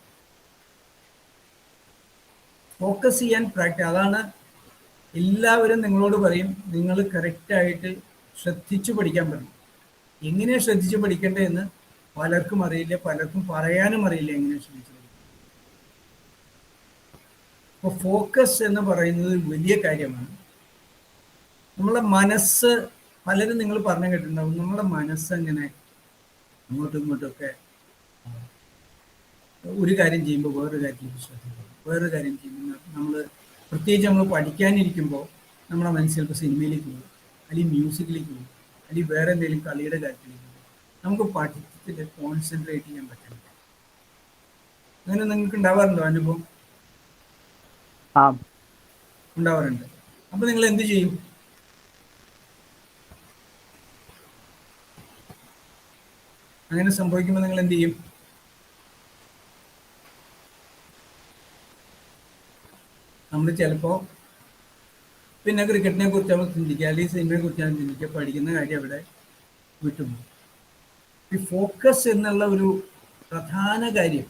ഫോക്കസ് ചെയ്യാൻ അതാണ് എല്ലാവരും നിങ്ങളോട് പറയും, നിങ്ങൾ കറക്റ്റായിട്ട് ശ്രദ്ധിച്ചു പഠിക്കാൻ പറയും. എങ്ങനെയാണ് ശ്രദ്ധിച്ച് പഠിക്കേണ്ടതെന്ന് പലർക്കും അറിയില്ല, പലർക്കും പറയാനും അറിയില്ല എങ്ങനെയാണ് ശ്രദ്ധിച്ചു പഠിക്കുക. അപ്പോൾ ഫോക്കസ് എന്ന് പറയുന്നത് വലിയ കാര്യമാണ്. നമ്മളെ മനസ്സ്, പലരും നിങ്ങൾ പറഞ്ഞു കേട്ടിട്ടുണ്ടാവും, നമ്മളെ മനസ്സ് എങ്ങനെ അങ്ങോട്ടും ഇങ്ങോട്ടുമൊക്കെ ഒരു കാര്യം ചെയ്യുമ്പോൾ വേറൊരു കാര്യത്തിലേക്ക് ശ്രദ്ധിക്കും, വേറൊരു കാര്യം ചെയ്യുമ്പോൾ നമ്മൾ പ്രത്യേകിച്ച് നമ്മൾ പഠിക്കാനിരിക്കുമ്പോൾ നമ്മുടെ മനസ്സ് ചിലപ്പോൾ സിനിമയിലേക്ക് പോകും, അല്ലെങ്കിൽ മ്യൂസിക്കിലേക്ക് പോകും, അല്ലെങ്കിൽ വേറെ എന്തെങ്കിലും കളിയുടെ കാര്യത്തിലേക്ക് പോകും. നമുക്ക് പഠിത്തത്തിൽ കോൺസെൻട്രേറ്റ് ചെയ്യാൻ പറ്റില്ല. അങ്ങനെ നിങ്ങൾക്ക് ഉണ്ടാവാറുണ്ടോ അനുഭവം? ഉണ്ടാവാറുണ്ട്. അപ്പോൾ നിങ്ങൾ എന്ത് ചെയ്യും? അങ്ങനെ സംഭവിക്കുമ്പോൾ നിങ്ങൾ എന്ത് ചെയ്യും? നമ്മൾ ചിലപ്പോൾ പിന്നെ ക്രിക്കറ്റിനെ കുറിച്ചാണ് ചിന്തിക്കുക, അല്ലെങ്കിൽ സിനിമയെ കുറിച്ചാണ് ചിന്തിക്കുക, പഠിക്കുന്ന കാര്യം അവിടെ വിട്ടുപോകും. ഈ ഫോക്കസ് എന്നുള്ള ഒരു പ്രധാന കാര്യം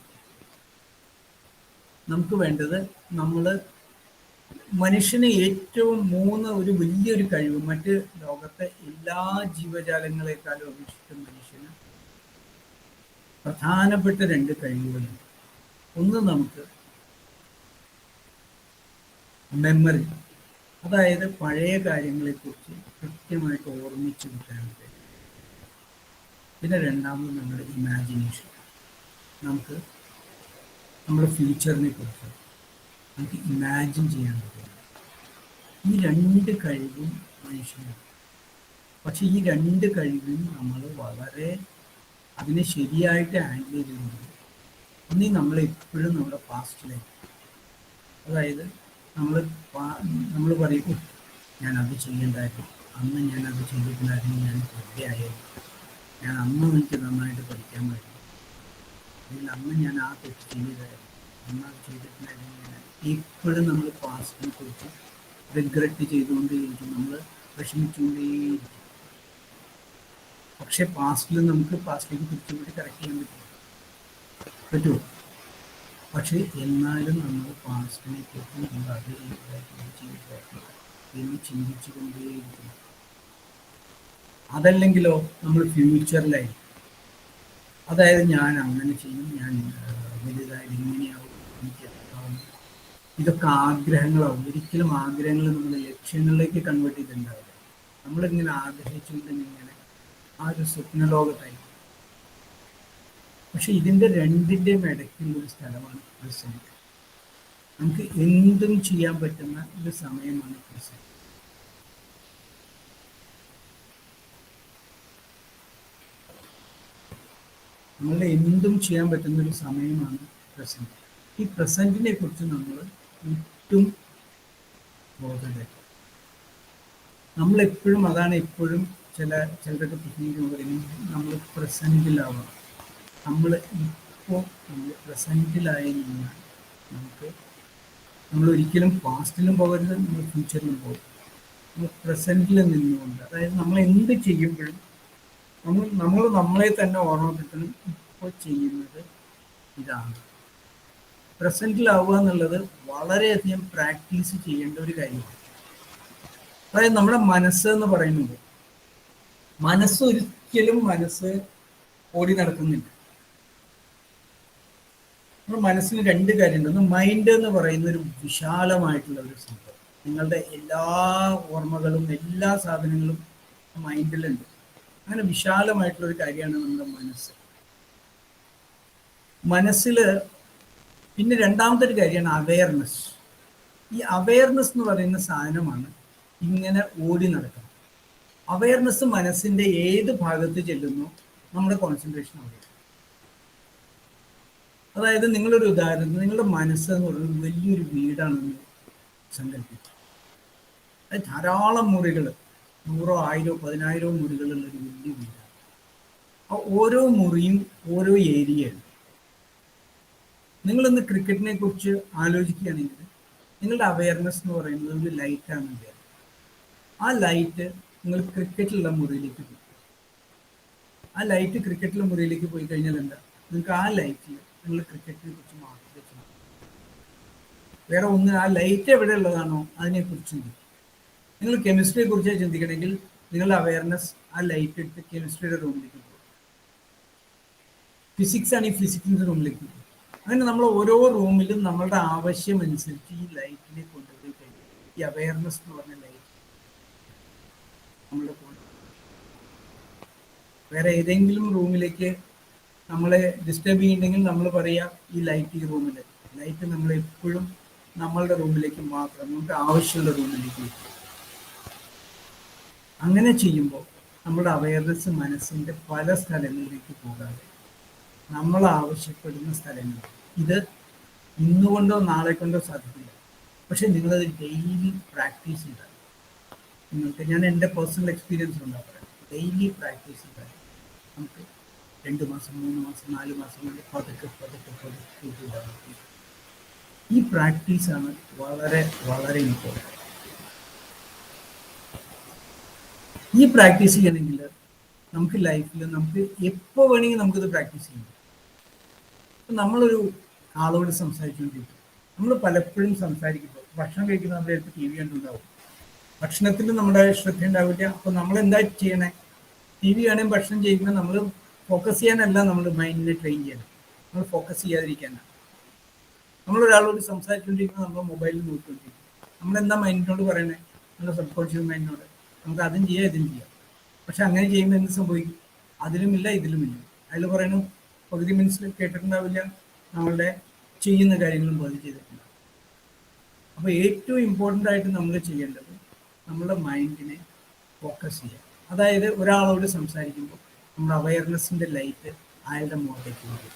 നമുക്ക് വേണ്ടത്, നമ്മൾ മനുഷ്യന് ഏറ്റവും ഒരു വലിയൊരു കഴിവ്, മറ്റ് ലോകത്തെ എല്ലാ ജീവജാലങ്ങളെക്കാളും അപേക്ഷിച്ച് മനുഷ്യന് പ്രധാനപ്പെട്ട 2 കഴിവുകളുണ്ട്. ഒന്ന് നമുക്ക് മെമ്മറി, അതായത് പഴയ കാര്യങ്ങളെക്കുറിച്ച് കൃത്യമായിട്ട് ഓർമ്മിച്ച് കിട്ടാനായിട്ട്. പിന്നെ രണ്ടാമത് നമ്മുടെ ഇമാജിനേഷൻ, നമുക്ക് നമ്മുടെ ഫ്യൂച്ചറിനെ കുറിച്ച് നമുക്ക് ഇമാജിൻ ചെയ്യാൻ പറ്റും. ഈ 2 കഴിവും മനുഷ്യനാണ്. പക്ഷെ ഈ 2 കഴിവും നമ്മൾ വളരെ അതിനെ ശരിയായിട്ട് ഹാൻഡിൽ ചെയ്യുന്നത് ഒന്നീ നമ്മളെപ്പോഴും നമ്മുടെ പാസ്റ്റിലേക്ക്, അതായത് നമ്മൾ പറയും, ഞാനത് ചെയ്യേണ്ടായിരുന്നു, അന്ന് ഞാനത് ചെയ്തിട്ടുണ്ടായിരുന്നു, ഞാൻ വെറുതെയായിരുന്നു, ഞാൻ അന്ന് എനിക്ക് നന്നായിട്ട് പഠിക്കാൻ പറ്റും, അല്ലെങ്കിൽ അന്ന് ഞാൻ ആ തെറ്റ് ചെയ്തായിരുന്നു, അന്ന് അത് ചെയ്തിട്ടുണ്ടായിരുന്നു. ഇപ്പോഴും നമ്മൾ പാസ്റ്റിനെ കുറിച്ച് റിഗ്രറ്റ് ചെയ്തുകൊണ്ടേയിരിക്കും, നമ്മൾ വിഷമിച്ചുകൊണ്ടേയിരിക്കും. പക്ഷെ നമുക്ക് പാസ്റ്റിലേക്ക് തിരിച്ചുകൂടി കറക്റ്റ് ചെയ്യാൻ പറ്റുമോ? പക്ഷെ എന്നാലും നമ്മൾ പാസ്റ്റിനെ കുറിച്ച് നമ്മൾ അത് എന്ന് ചിന്തിച്ചു കൊണ്ടേയിരിക്കും. അതല്ലെങ്കിലോ നമ്മൾ ഫ്യൂച്ചറിലായി, അതായത് ഞാൻ അങ്ങനെ ചെയ്യും, ഞാൻ വലുതായാലും ഇങ്ങനെയാവും, എനിക്ക് എത്താവും, ഇതൊക്കെ ആഗ്രഹങ്ങളാവും. ഒരിക്കലും ആഗ്രഹങ്ങൾ നമ്മുടെ ലക്ഷ്യങ്ങളിലേക്ക് കൺവേർട്ട് ചെയ്തിട്ടുണ്ടാവില്ല. നമ്മളിങ്ങനെ ആഗ്രഹിച്ചുകൊണ്ട് ഇങ്ങനെ ആ ഒരു സ്വപ്നലോകത്തായി. പക്ഷെ ഇതിൻ്റെ രണ്ടിൻ്റെയും ഇടയ്ക്കുള്ളൊരു സ്ഥലമാണ് പ്രസന്റ്. നമുക്ക് എന്തും ചെയ്യാൻ പറ്റുന്ന ഒരു സമയമാണ് പ്രസന്റ്. നമ്മളുടെ എന്തും ചെയ്യാൻ പറ്റുന്ന ഒരു സമയമാണ് പ്രസന്റ്. ഈ പ്രസന്റിനെ കുറിച്ച് നമ്മൾ ഒട്ടും ബോധമില്ല. നമ്മളെപ്പോഴും അതാണ് എപ്പോഴും ചിലരൊക്കെ പ്രസംഗിക്കുമ്പോൾ പറയും, നമ്മൾ പ്രസന്റിലാവണം. നമ്മൾ പ്രസന്റിലായി നിന്നാൽ നമ്മൾ ഒരിക്കലും പാസ്റ്റിലും പോകരുത്, നമ്മൾ ഫ്യൂച്ചറിലും പോകും. നമ്മൾ പ്രസന്റിൽ നിന്നുകൊണ്ട്, അതായത് നമ്മൾ എന്ത് ചെയ്യുമ്പോഴും നമ്മൾ നമ്മളെ തന്നെ ഓർമ്മപ്പെടുത്തണം, ഇപ്പോൾ ചെയ്യുന്നത് ഇതാണ്. പ്രസന്റിലാവുക എന്നുള്ളത് വളരെയധികം പ്രാക്ടീസ് ചെയ്യേണ്ട ഒരു കാര്യമാണ്. അതായത് നമ്മുടെ മനസ്സ് എന്ന് പറയുന്നത്, ഒരിക്കലും ഓടി നടക്കുന്നില്ല. നമ്മുടെ മനസ്സിന് 2 കാര്യമുണ്ട്. ഒന്ന് മൈൻഡ് എന്ന് പറയുന്ന ഒരു വിശാലമായിട്ടുള്ള ഒരു സംഭവം. നിങ്ങളുടെ എല്ലാ ഓർമ്മകളും എല്ലാ സാധനങ്ങളും മൈൻഡിലുണ്ട്. അങ്ങനെ വിശാലമായിട്ടുള്ള ഒരു കാര്യമാണ് നമ്മുടെ മനസ്സിൽ. പിന്നെ രണ്ടാമത്തെ ഒരു കാര്യമാണ് അവെയർനെസ്. ഈ അവെയർനെസ് എന്ന് പറയുന്ന സാധനമാണ് ഇങ്ങനെ ഓടി നടക്കുന്നത്. അവെയർനെസ് മനസ്സിൻ്റെ ഏത് ഭാഗത്ത് ചെല്ലുന്നു നമ്മുടെ കോൺസെൻട്രേഷൻ അവിടെ. അതായത് നിങ്ങളൊരു ഉദാഹരണത്തിന് നിങ്ങളുടെ മനസ്സ് എന്ന് പറയുന്നത് വലിയൊരു വീടാണെന്ന് സങ്കല്പിക്കും. അത് ധാരാളം മുറികൾ, 100, 1000, 10,000 മുറികളുള്ള ഒരു വലിയ വീടാണ്. ആ ഓരോ മുറിയും ഓരോ ഏരിയയാണ്. നിങ്ങളിന്ന് ക്രിക്കറ്റിനെ കുറിച്ച് ആലോചിക്കുകയാണെങ്കിൽ നിങ്ങളുടെ അവയർനെസ് എന്ന് പറയുന്നത് ഒരു ലൈറ്റാണ് വിചാരിക്കുക. ആ ലൈറ്റ് നിങ്ങൾ ക്രിക്കറ്റിലുള്ള മുറിയിലേക്ക് പോകും. ആ ലൈറ്റ് ക്രിക്കറ്റിലെ മുറിയിലേക്ക് പോയി കഴിഞ്ഞാൽ എന്താ, നിങ്ങൾക്ക് ആ ലൈറ്റിൽ നിങ്ങൾ ക്രിക്കറ്റിനെ കുറിച്ച് മാത്രമേ ചിന്തിക്കൂ. വേറെ ഒന്ന്, ആ ലൈറ്റ് എവിടെ ഉള്ളതാണോ അതിനെക്കുറിച്ച് ചിന്തിക്കും. നിങ്ങൾ കെമിസ്ട്രിയെ കുറിച്ച് ചിന്തിക്കണമെങ്കിൽ നിങ്ങളുടെ അവയർനെസ് ആ ലൈറ്റ് എടുത്ത് കെമിസ്ട്രിയുടെ റൂമിലേക്ക് പോകും. ഫിസിക്സ് ആണെങ്കിൽ ഫിസിക്സിൻ്റെ റൂമിലേക്ക് പോകും. അങ്ങനെ നമ്മൾ ഓരോ റൂമിലും നമ്മളുടെ ആവശ്യം അനുസരിച്ച് ഈ ലൈറ്റിനെ കൊണ്ടുപോയി കഴിഞ്ഞാൽ ഈ അവയർനെസ് എന്ന് പറഞ്ഞ ലൈറ്റ് നമ്മളുടെ വേറെ ഏതെങ്കിലും റൂമിലേക്ക് നമ്മളെ ഡിസ്റ്റർബ് ചെയ്യുന്നുണ്ടെങ്കിൽ നമ്മൾ പറയുക ഈ ലൈറ്റ് ഈ റൂമിൽ, ലൈറ്റ് നമ്മൾ എപ്പോഴും നമ്മളുടെ റൂമിലേക്ക് മാത്രം, നമുക്ക് ആവശ്യമുള്ള റൂമിലേക്ക് വയ്ക്കും. അങ്ങനെ ചെയ്യുമ്പോൾ നമ്മുടെ അവയർനെസ് മനസ്സിൻ്റെ പല സ്ഥലങ്ങളിലേക്ക് പോകാതെ നമ്മൾ ആവശ്യപ്പെടുന്ന സ്ഥലങ്ങൾ, ഇത് ഇന്നുകൊണ്ടോ നാളെ കൊണ്ടോ സാധിക്കില്ല. പക്ഷെ നിങ്ങളത് ഡെയിലി പ്രാക്ടീസ് ചെയ്താൽ നിങ്ങൾക്ക്, ഞാൻ എൻ്റെ പേഴ്സണൽ എക്സ്പീരിയൻസ് ഉണ്ടാകും, ഡെയിലി പ്രാക്ടീസ് ചെയ്താൽ നമുക്ക് 2 മാസം 3 മാസം 4 മാസം കൊണ്ട് പതുക്കെ ഈ പ്രാക്ടീസാണ് വളരെ വളരെ ഇമ്പോർട്ടൻറ്റ്. ഈ പ്രാക്ടീസ് ചെയ്യണമെങ്കിൽ നമുക്ക് ലൈഫിൽ നമുക്ക് എപ്പോൾ വേണമെങ്കിൽ നമുക്കിത് പ്രാക്ടീസ് ചെയ്യാം. ഇപ്പം നമ്മളൊരു ആളോട് സംസാരിച്ചുകൊണ്ടിരിക്കും, നമ്മൾ പലപ്പോഴും സംസാരിക്കുമ്പോൾ ഭക്ഷണം കഴിക്കുമ്പോൾ നമ്മുടെ അടുത്ത് TV കണ്ടുണ്ടാവും, ഭക്ഷണത്തിൽ നമ്മുടെ ശ്രദ്ധ ഉണ്ടാവില്ല. അപ്പോൾ നമ്മൾ എന്താ ചെയ്യണേ, TV കാണുകയും ഭക്ഷണം ചെയ്യുമ്പോൾ നമ്മൾ ഫോക്കസ് ചെയ്യാനല്ല, നമ്മൾ മൈൻഡിനെ ട്രെയിൻ ചെയ്യണം, നമ്മൾ ഫോക്കസ് ചെയ്യാതിരിക്കാനാണ്. നമ്മളൊരാളോട് സംസാരിച്ചുകൊണ്ടിരിക്കുമ്പോൾ നമ്മൾ മൊബൈലിൽ നോക്കിക്കൊണ്ടിരിക്കും. നമ്മളെന്താ മൈൻഡിനോട് പറയണേ, നമ്മുടെ സബ് കോൺഷ്യസ് മൈൻഡിനോട് നമുക്ക് അതും ചെയ്യാം ഇതും ചെയ്യാം. പക്ഷെ അങ്ങനെ ചെയ്യുമ്പോൾ എന്ത് സംഭവിക്കും, അതിലുമില്ല ഇതിലുമില്ല. അതിൽ പറയണു പകുതി മനസ്സിൽ കേട്ടിട്ടുണ്ടാവില്ല, നമ്മളുടെ ചെയ്യുന്ന കാര്യങ്ങളും പകുതി ചെയ്തിട്ടുണ്ടാവും. അപ്പോൾ ഏറ്റവും ഇമ്പോർട്ടൻ്റ് ആയിട്ട് നമ്മൾ ചെയ്യേണ്ടത് നമ്മുടെ മൈൻഡിനെ ഫോക്കസ് ചെയ്യുക. അതായത് ഒരാളോട് സംസാരിക്കുമ്പോൾ നമ്മുടെ അവയർനെസ്സിൻ്റെ ലൈറ്റ് അയാളുടെ മുഖത്തേക്ക് വരും,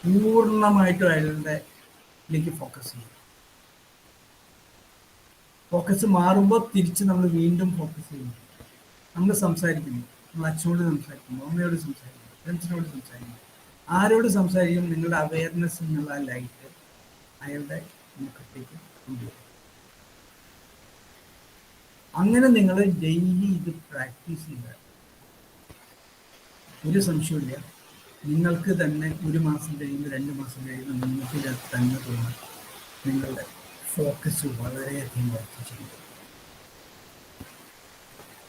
പൂർണ്ണമായിട്ടും അയാളുടെലേക്ക് ഫോക്കസ് ചെയ്യും. ഫോക്കസ് മാറുമ്പോൾ തിരിച്ച് നമ്മൾ വീണ്ടും ഫോക്കസ് ചെയ്യുന്നു. നമ്മൾ സംസാരിക്കുന്നു, നമ്മൾ അച്ഛനോട് സംസാരിക്കുന്നു, അമ്മയോട് സംസാരിക്കുന്നു, ഫ്രണ്ട്സിനോട് സംസാരിക്കുന്നു, ആരോട് സംസാരിക്കും, നിങ്ങളുടെ അവയർനെസ് എന്നുള്ള ലൈറ്റ് അയാളുടെ മുഖത്തേക്ക് കൊണ്ടുവരും. അങ്ങനെ നിങ്ങൾ ഡെയിലി ഇത് പ്രാക്ടീസ് ചെയ്താൽ ഒരു സംശയമില്ല, നിങ്ങൾക്ക് തന്നെ 1 മാസം കഴിയുമ്പോൾ 2 മാസം കഴിയുമ്പോൾ നിങ്ങൾക്ക് തന്നെ തോന്നും നിങ്ങളുടെ ഫോക്കസ് വളരെയധികം വർദ്ധിച്ചിട്ടുണ്ട്.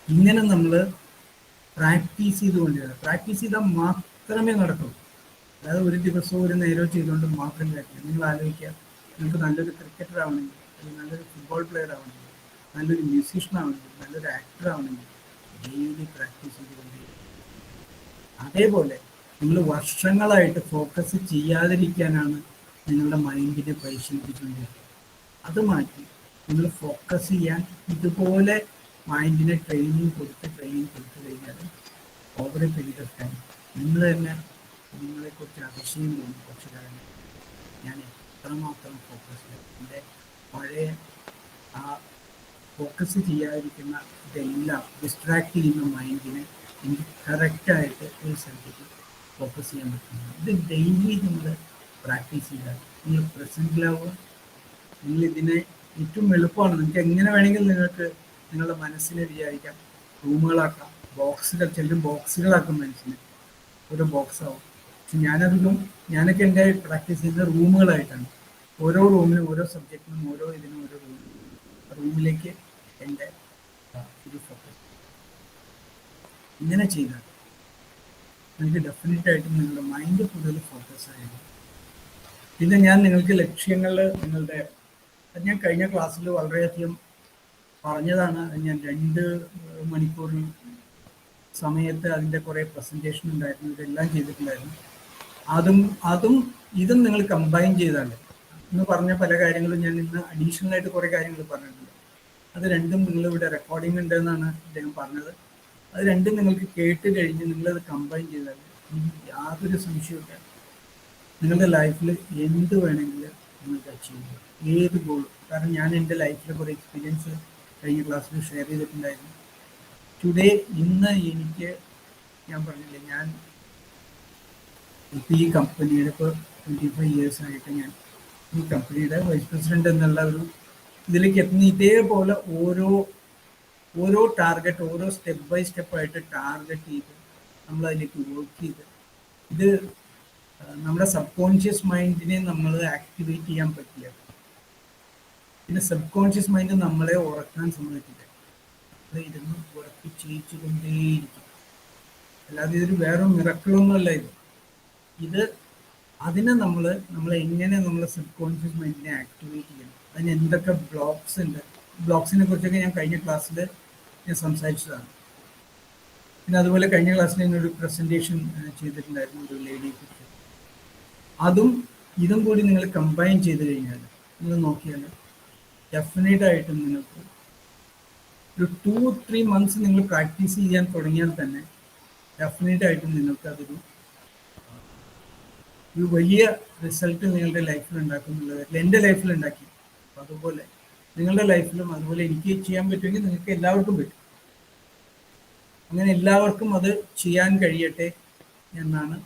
ഇങ്ങനെ നമ്മൾ പ്രാക്ടീസ് ചെയ്തുകൊണ്ടിരിക്കണം. പ്രാക്ടീസ് ചെയ്താൽ മാത്രമേ നടക്കൂ. അതായത് ഒരു ദിവസവും ഒരു നേരവും ചെയ്തുകൊണ്ട് മാത്രം കാര്യമില്ല. നിങ്ങൾ ആലോചിക്കുക, നിങ്ങൾക്ക് നല്ലൊരു ക്രിക്കറ്റർ ആവണമെങ്കിൽ, അല്ലെങ്കിൽ നല്ലൊരു ഫുട്ബോൾ പ്ലെയർ ആവണമെങ്കിൽ, നല്ലൊരു മ്യൂസീഷ്യൻ ആവണമെങ്കിൽ, നല്ലൊരു ആക്ടർ ആവണമെങ്കിൽ ഡെയിലി പ്രാക്ടീസ് ചെയ്തുകൊണ്ടിരിക്കും. അതേപോലെ നിങ്ങൾ വർഷങ്ങളായിട്ട് ഫോക്കസ് ചെയ്യാതിരിക്കാനാണ് നിങ്ങളുടെ മൈൻഡിനെ പരിശീലിപ്പിച്ചുകൊണ്ടിരിക്കുന്നത്. അത് മാറ്റി നിങ്ങൾ ഫോക്കസ് ചെയ്യാൻ ഇതുപോലെ മൈൻഡിനെ ട്രെയിനിങ് കൊടുത്ത് കഴിഞ്ഞാൽ over A period of time നിങ്ങൾ തന്നെ നിങ്ങളെക്കുറിച്ച് അതിശയം തോന്നും. കുറച്ച് കാര്യം ഞാൻ എത്രമാത്രം ഫോക്കസ് ചെയ്യും, എൻ്റെ പഴയ ആ ഫോക്കസ് ചെയ്യാതിരിക്കുന്ന ഇതെല്ലാം ഡിസ്ട്രാക്ട് ചെയ്യുന്ന മൈൻഡിനെ എനിക്ക് കറക്റ്റായിട്ട് ഒരു സ്ഥലത്തേക്ക് ഫോക്കസ് ചെയ്യാൻ പറ്റുന്നു. ഇത് ഡെയിലി നിങ്ങൾ പ്രാക്ടീസ് ചെയ്താൽ നിങ്ങൾ പ്രസൻറ്റിലാവുക. നിങ്ങളിതിനെ ഏറ്റവും എളുപ്പമാണ്. നിങ്ങൾക്ക് എങ്ങനെ വേണമെങ്കിൽ നിങ്ങൾക്ക് നിങ്ങളുടെ മനസ്സിനെ വിചാരിക്കാം, റൂമുകളാക്കാം, ബോക്സുകൾ, ചെല്ലും ബോക്സുകളാക്കും മനസ്സിനെ, ഓരോ ബോക്സാവും. പക്ഷെ ഞാനൊക്കെ എൻ്റെ പ്രാക്ടീസ് ചെയ്യുന്നത് റൂമുകളായിട്ടാണ്. ഓരോ റൂമിനും ഓരോ സബ്ജക്റ്റിനും ഓരോ ഇതിനും ഓരോ റൂമിലേക്ക് എൻ്റെ ഇത് ഫോക്കസ്. ഇങ്ങനെ ചെയ്താൽ നിങ്ങൾക്ക് ഡെഫിനറ്റായിട്ടും നിങ്ങളുടെ മൈൻഡ് കൂടുതൽ ഫോക്കസ് ആയിരുന്നു. പിന്നെ ഞാൻ നിങ്ങൾക്ക് ലക്ഷ്യങ്ങൾ നിങ്ങളുടെ, ഞാൻ കഴിഞ്ഞ ക്ലാസ്സിൽ വളരെയധികം പറഞ്ഞതാണ്. ഞാൻ 2 മണിക്കൂർ സമയത്ത് അതിൻ്റെ കുറേ പ്രസൻറ്റേഷൻ ഉണ്ടായിരുന്നു, ഇതെല്ലാം ചെയ്തിട്ടുണ്ടായിരുന്നു. ഇതും നിങ്ങൾ കമ്പൈൻ ചെയ്താൽ, ഇന്ന് പറഞ്ഞ പല കാര്യങ്ങളും ഞാൻ ഇന്ന് അഡീഷണൽ ആയിട്ട് കുറേ കാര്യങ്ങൾ പറഞ്ഞിട്ടുണ്ട്. അത് രണ്ടും നിങ്ങളിവിടെ റെക്കോർഡിംഗ് ഉണ്ടെന്നാണ് അദ്ദേഹം പറഞ്ഞത്. അത് രണ്ടും നിങ്ങൾക്ക് കേട്ട് കഴിഞ്ഞ് നിങ്ങളത് കമ്പൈൻ ചെയ്താൽ യാതൊരു സംശയമില്ല നിങ്ങളുടെ ലൈഫിൽ എന്ത് വേണമെങ്കിലും നിങ്ങൾക്ക് അച്ചീവ് ചെയ്യാം, ഏത് ഗോളും. കാരണം ഞാൻ എൻ്റെ ലൈഫിൽ കുറേ എക്സ്പീരിയൻസ് കഴിഞ്ഞ ക്ലാസ്സിൽ ഷെയർ ചെയ്തിട്ടുണ്ടായിരുന്നു. ടുഡേ ഇന്ന് എനിക്ക് ഞാൻ പറഞ്ഞില്ലേ, ഞാൻ ഇപ്പോൾ ഈ കമ്പനിയുടെ ഇപ്പോൾ 25 years ആയിട്ട് ഞാൻ ഈ കമ്പനിയുടെ വൈസ് പ്രസിഡന്റ് എന്നുള്ള ഒരു ഇതിലേക്ക് എത്തുന്ന. ഇതേപോലെ ഓരോ ടാർഗറ്റ്, ഓരോ സ്റ്റെപ്പ് ബൈ സ്റ്റെപ്പായിട്ട് ടാർഗറ്റ് ചെയ്ത് നമ്മൾ അതിലേക്ക് വർക്ക് ചെയ്ത് ഇത് നമ്മുടെ സബ് കോൺഷ്യസ് മൈൻഡിനെ നമ്മൾ ആക്ടിവേറ്റ് ചെയ്യാൻ പറ്റില്ല. പിന്നെ സബ് കോൺഷ്യസ് മൈൻഡ് നമ്മളെ ഉറക്കാൻ സമ്മതിക്കില്ല. അത് ഇരുന്ന് ഉറക്കി ചെയ്യിച്ചു കൊണ്ടേയിരിക്കും. അല്ലാതെ ഇതൊരു വേറെ മിറക്കിളൊന്നുമല്ല ഇത്. അതിനെ നമ്മൾ എങ്ങനെ നമ്മളെ സബ് കോൺഷ്യസ് മൈൻഡിനെ ആക്ടിവേറ്റ് ചെയ്യണം, അതിന് എന്തൊക്കെ ബ്ലോക്സ് ഉണ്ട്. ബ്ലോക്സിനെ കുറിച്ചൊക്കെ ഞാൻ കഴിഞ്ഞ ക്ലാസ്സിൽ ഞാൻ സംസാരിച്ചതാണ്. പിന്നെ അതുപോലെ കഴിഞ്ഞ ക്ലാസ്സിൽ ഞാനൊരു പ്രസൻറ്റേഷൻ ചെയ്തിട്ടുണ്ടായിരുന്നു ഒരു ലേഡിയെ കുറിച്ച്. ഇതും കൂടി നിങ്ങൾ കമ്പൈൻ ചെയ്ത് കഴിഞ്ഞാൽ, നിങ്ങൾ നോക്കിയാൽ ഡെഫിനറ്റായിട്ടും നിങ്ങൾക്ക് ഒരു 2-3 months നിങ്ങൾ പ്രാക്ടീസ് ചെയ്യാൻ തുടങ്ങിയാൽ തന്നെ ഡെഫിനറ്റായിട്ടും നിങ്ങൾക്ക് അതൊരു വലിയ റിസൾട്ട് നിങ്ങളുടെ ലൈഫിൽ ഉണ്ടാക്കുന്നുള്ളത്. എൻ്റെ ലൈഫിൽ ഉണ്ടാക്കി. അപ്പം അതുപോലെ നിങ്ങളുടെ ലൈഫിലും അതുപോലെ എനിക്ക് ചെയ്യാൻ പറ്റുമെങ്കിൽ നിങ്ങൾക്ക് എല്ലാവർക്കും പറ്റും. അങ്ങനെ എല്ലാവർക്കും അത് ചെയ്യാൻ കഴിയട്ടെ എന്നാണ്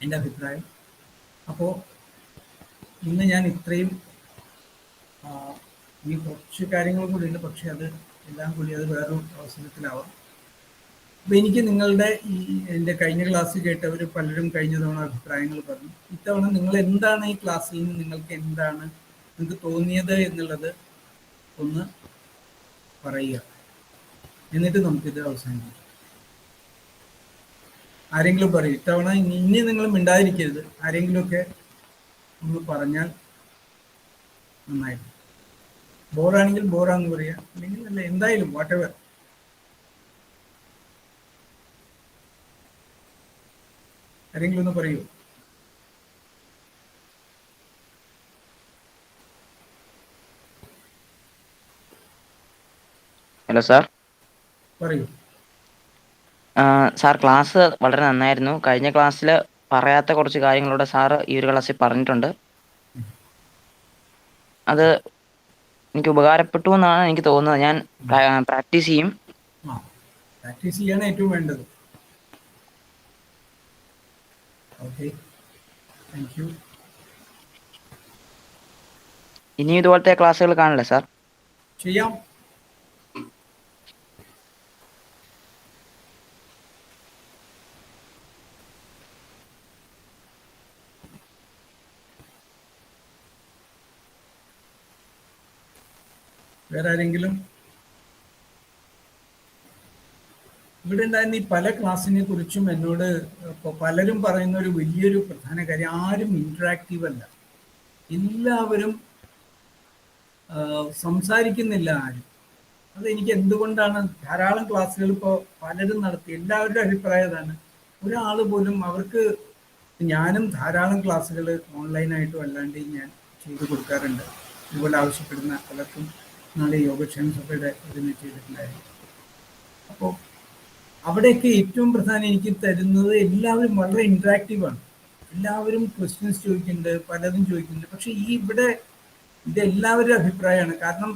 എൻ്റെ അഭിപ്രായം. അപ്പോൾ ഇന്ന് ഞാൻ ഇത്രയും ഈ കുറച്ച് കാര്യങ്ങളും കൂടി ഉണ്ട്, പക്ഷെ അത് എല്ലാം കൂടി അത് വേറൊരു അവസരത്തിലാവാം. അപ്പം എനിക്ക് നിങ്ങളുടെ എൻ്റെ കഴിഞ്ഞ ക്ലാസ് കേട്ടവർ പലരും കഴിഞ്ഞ തവണ അഭിപ്രായങ്ങൾ പറഞ്ഞു. ഇത്തവണ നിങ്ങൾ എന്താണ് ഈ ക്ലാസ്സിൽ നിന്ന് നിങ്ങൾക്ക് എന്താണ് നിങ്ങൾക്ക് തോന്നിയത് എന്നുള്ളത് ഒന്ന് പറയുക. എന്നിട്ട് നമുക്കിത് അവസാനിപ്പിക്കാം. ആരെങ്കിലും പറയും. ഇത്തവണ ഇനി നിങ്ങൾ മിണ്ടാതിരിക്കരുത്. ആരെങ്കിലുമൊക്കെ ഒന്ന് പറഞ്ഞാൽ നന്നായിരുന്നു. ബോറാണെങ്കിൽ ബോറാന്ന് പറയാ, അല്ലെങ്കിൽ അല്ല, എന്തായാലും വാട്ടെവർ. ആരെങ്കിലും ഒന്ന് പറയൂ. Hello sir. പറയൂ. സാർ, ക്ലാസ് വളരെ നന്നായിരുന്നു. കഴിഞ്ഞ ക്ലാസ്സിൽ പറയാത്ത കുറച്ച് കാര്യങ്ങളൂടെ സാറ് ഈ ഒരു ക്ലാസ്സിൽ പറഞ്ഞിട്ടുണ്ട്. അത് എനിക്ക് ഉപകാരപ്പെട്ടു എന്നാണ് എനിക്ക് തോന്നുന്നത്. ഞാൻ പ്രാക്ടീസ് ചെയ്യും. പ്രാക്ടീസ് ചെയ്യാണ് ഏറ്റവും വേണ്ടത്. Okay, thank you. ഇനിയും ഇതുപോലത്തെ ക്ലാസ്സുകൾ കാണില്ലേ സാർ? ചെയ്യാം. വേറെ ആരെങ്കിലും? ഇവിടെ ഉണ്ടായിരുന്ന ഈ പല ക്ലാസ്സിനെ കുറിച്ചും എന്നോട് പലരും പറയുന്ന ഒരു വലിയൊരു പ്രധാന കാര്യം, ആരും ഇന്ററാക്റ്റീവ് അല്ല. എല്ലാവരും സംസാരിക്കുന്നില്ല ആരും. അത് എനിക്ക് എന്തുകൊണ്ടാണ്, ധാരാളം ക്ലാസ്സുകൾ ഇപ്പോൾ പലരും നടത്തി, എല്ലാവരുടെ അഭിപ്രായം അതാണ്. ഒരാൾ പോലും അവർക്ക്, ഞാനും ധാരാളം ക്ലാസ്സുകൾ ഓൺലൈനായിട്ടും അല്ലാണ്ട് ഞാൻ ചെയ്തു കൊടുക്കാറുണ്ട്. ഇതുപോലെ ആവശ്യപ്പെടുന്ന പലർക്കും നാളെ യോഗക്ഷേമ സഭയുടെ ഇതിന് ചെയ്തിട്ടുണ്ടായിരുന്നു. അപ്പോൾ അവിടെയൊക്കെ ഏറ്റവും പ്രധാനം എനിക്ക് തരുന്നത്, എല്ലാവരും വളരെ ഇൻട്രാക്റ്റീവാണ്. എല്ലാവരും ക്വസ്റ്റ്യൻസ് ചോദിക്കുന്നുണ്ട്, പലതും ചോദിക്കുന്നുണ്ട്. പക്ഷെ ഇവിടെ ഇതെല്ലാവരുടെ അഭിപ്രായമാണ്. കാരണം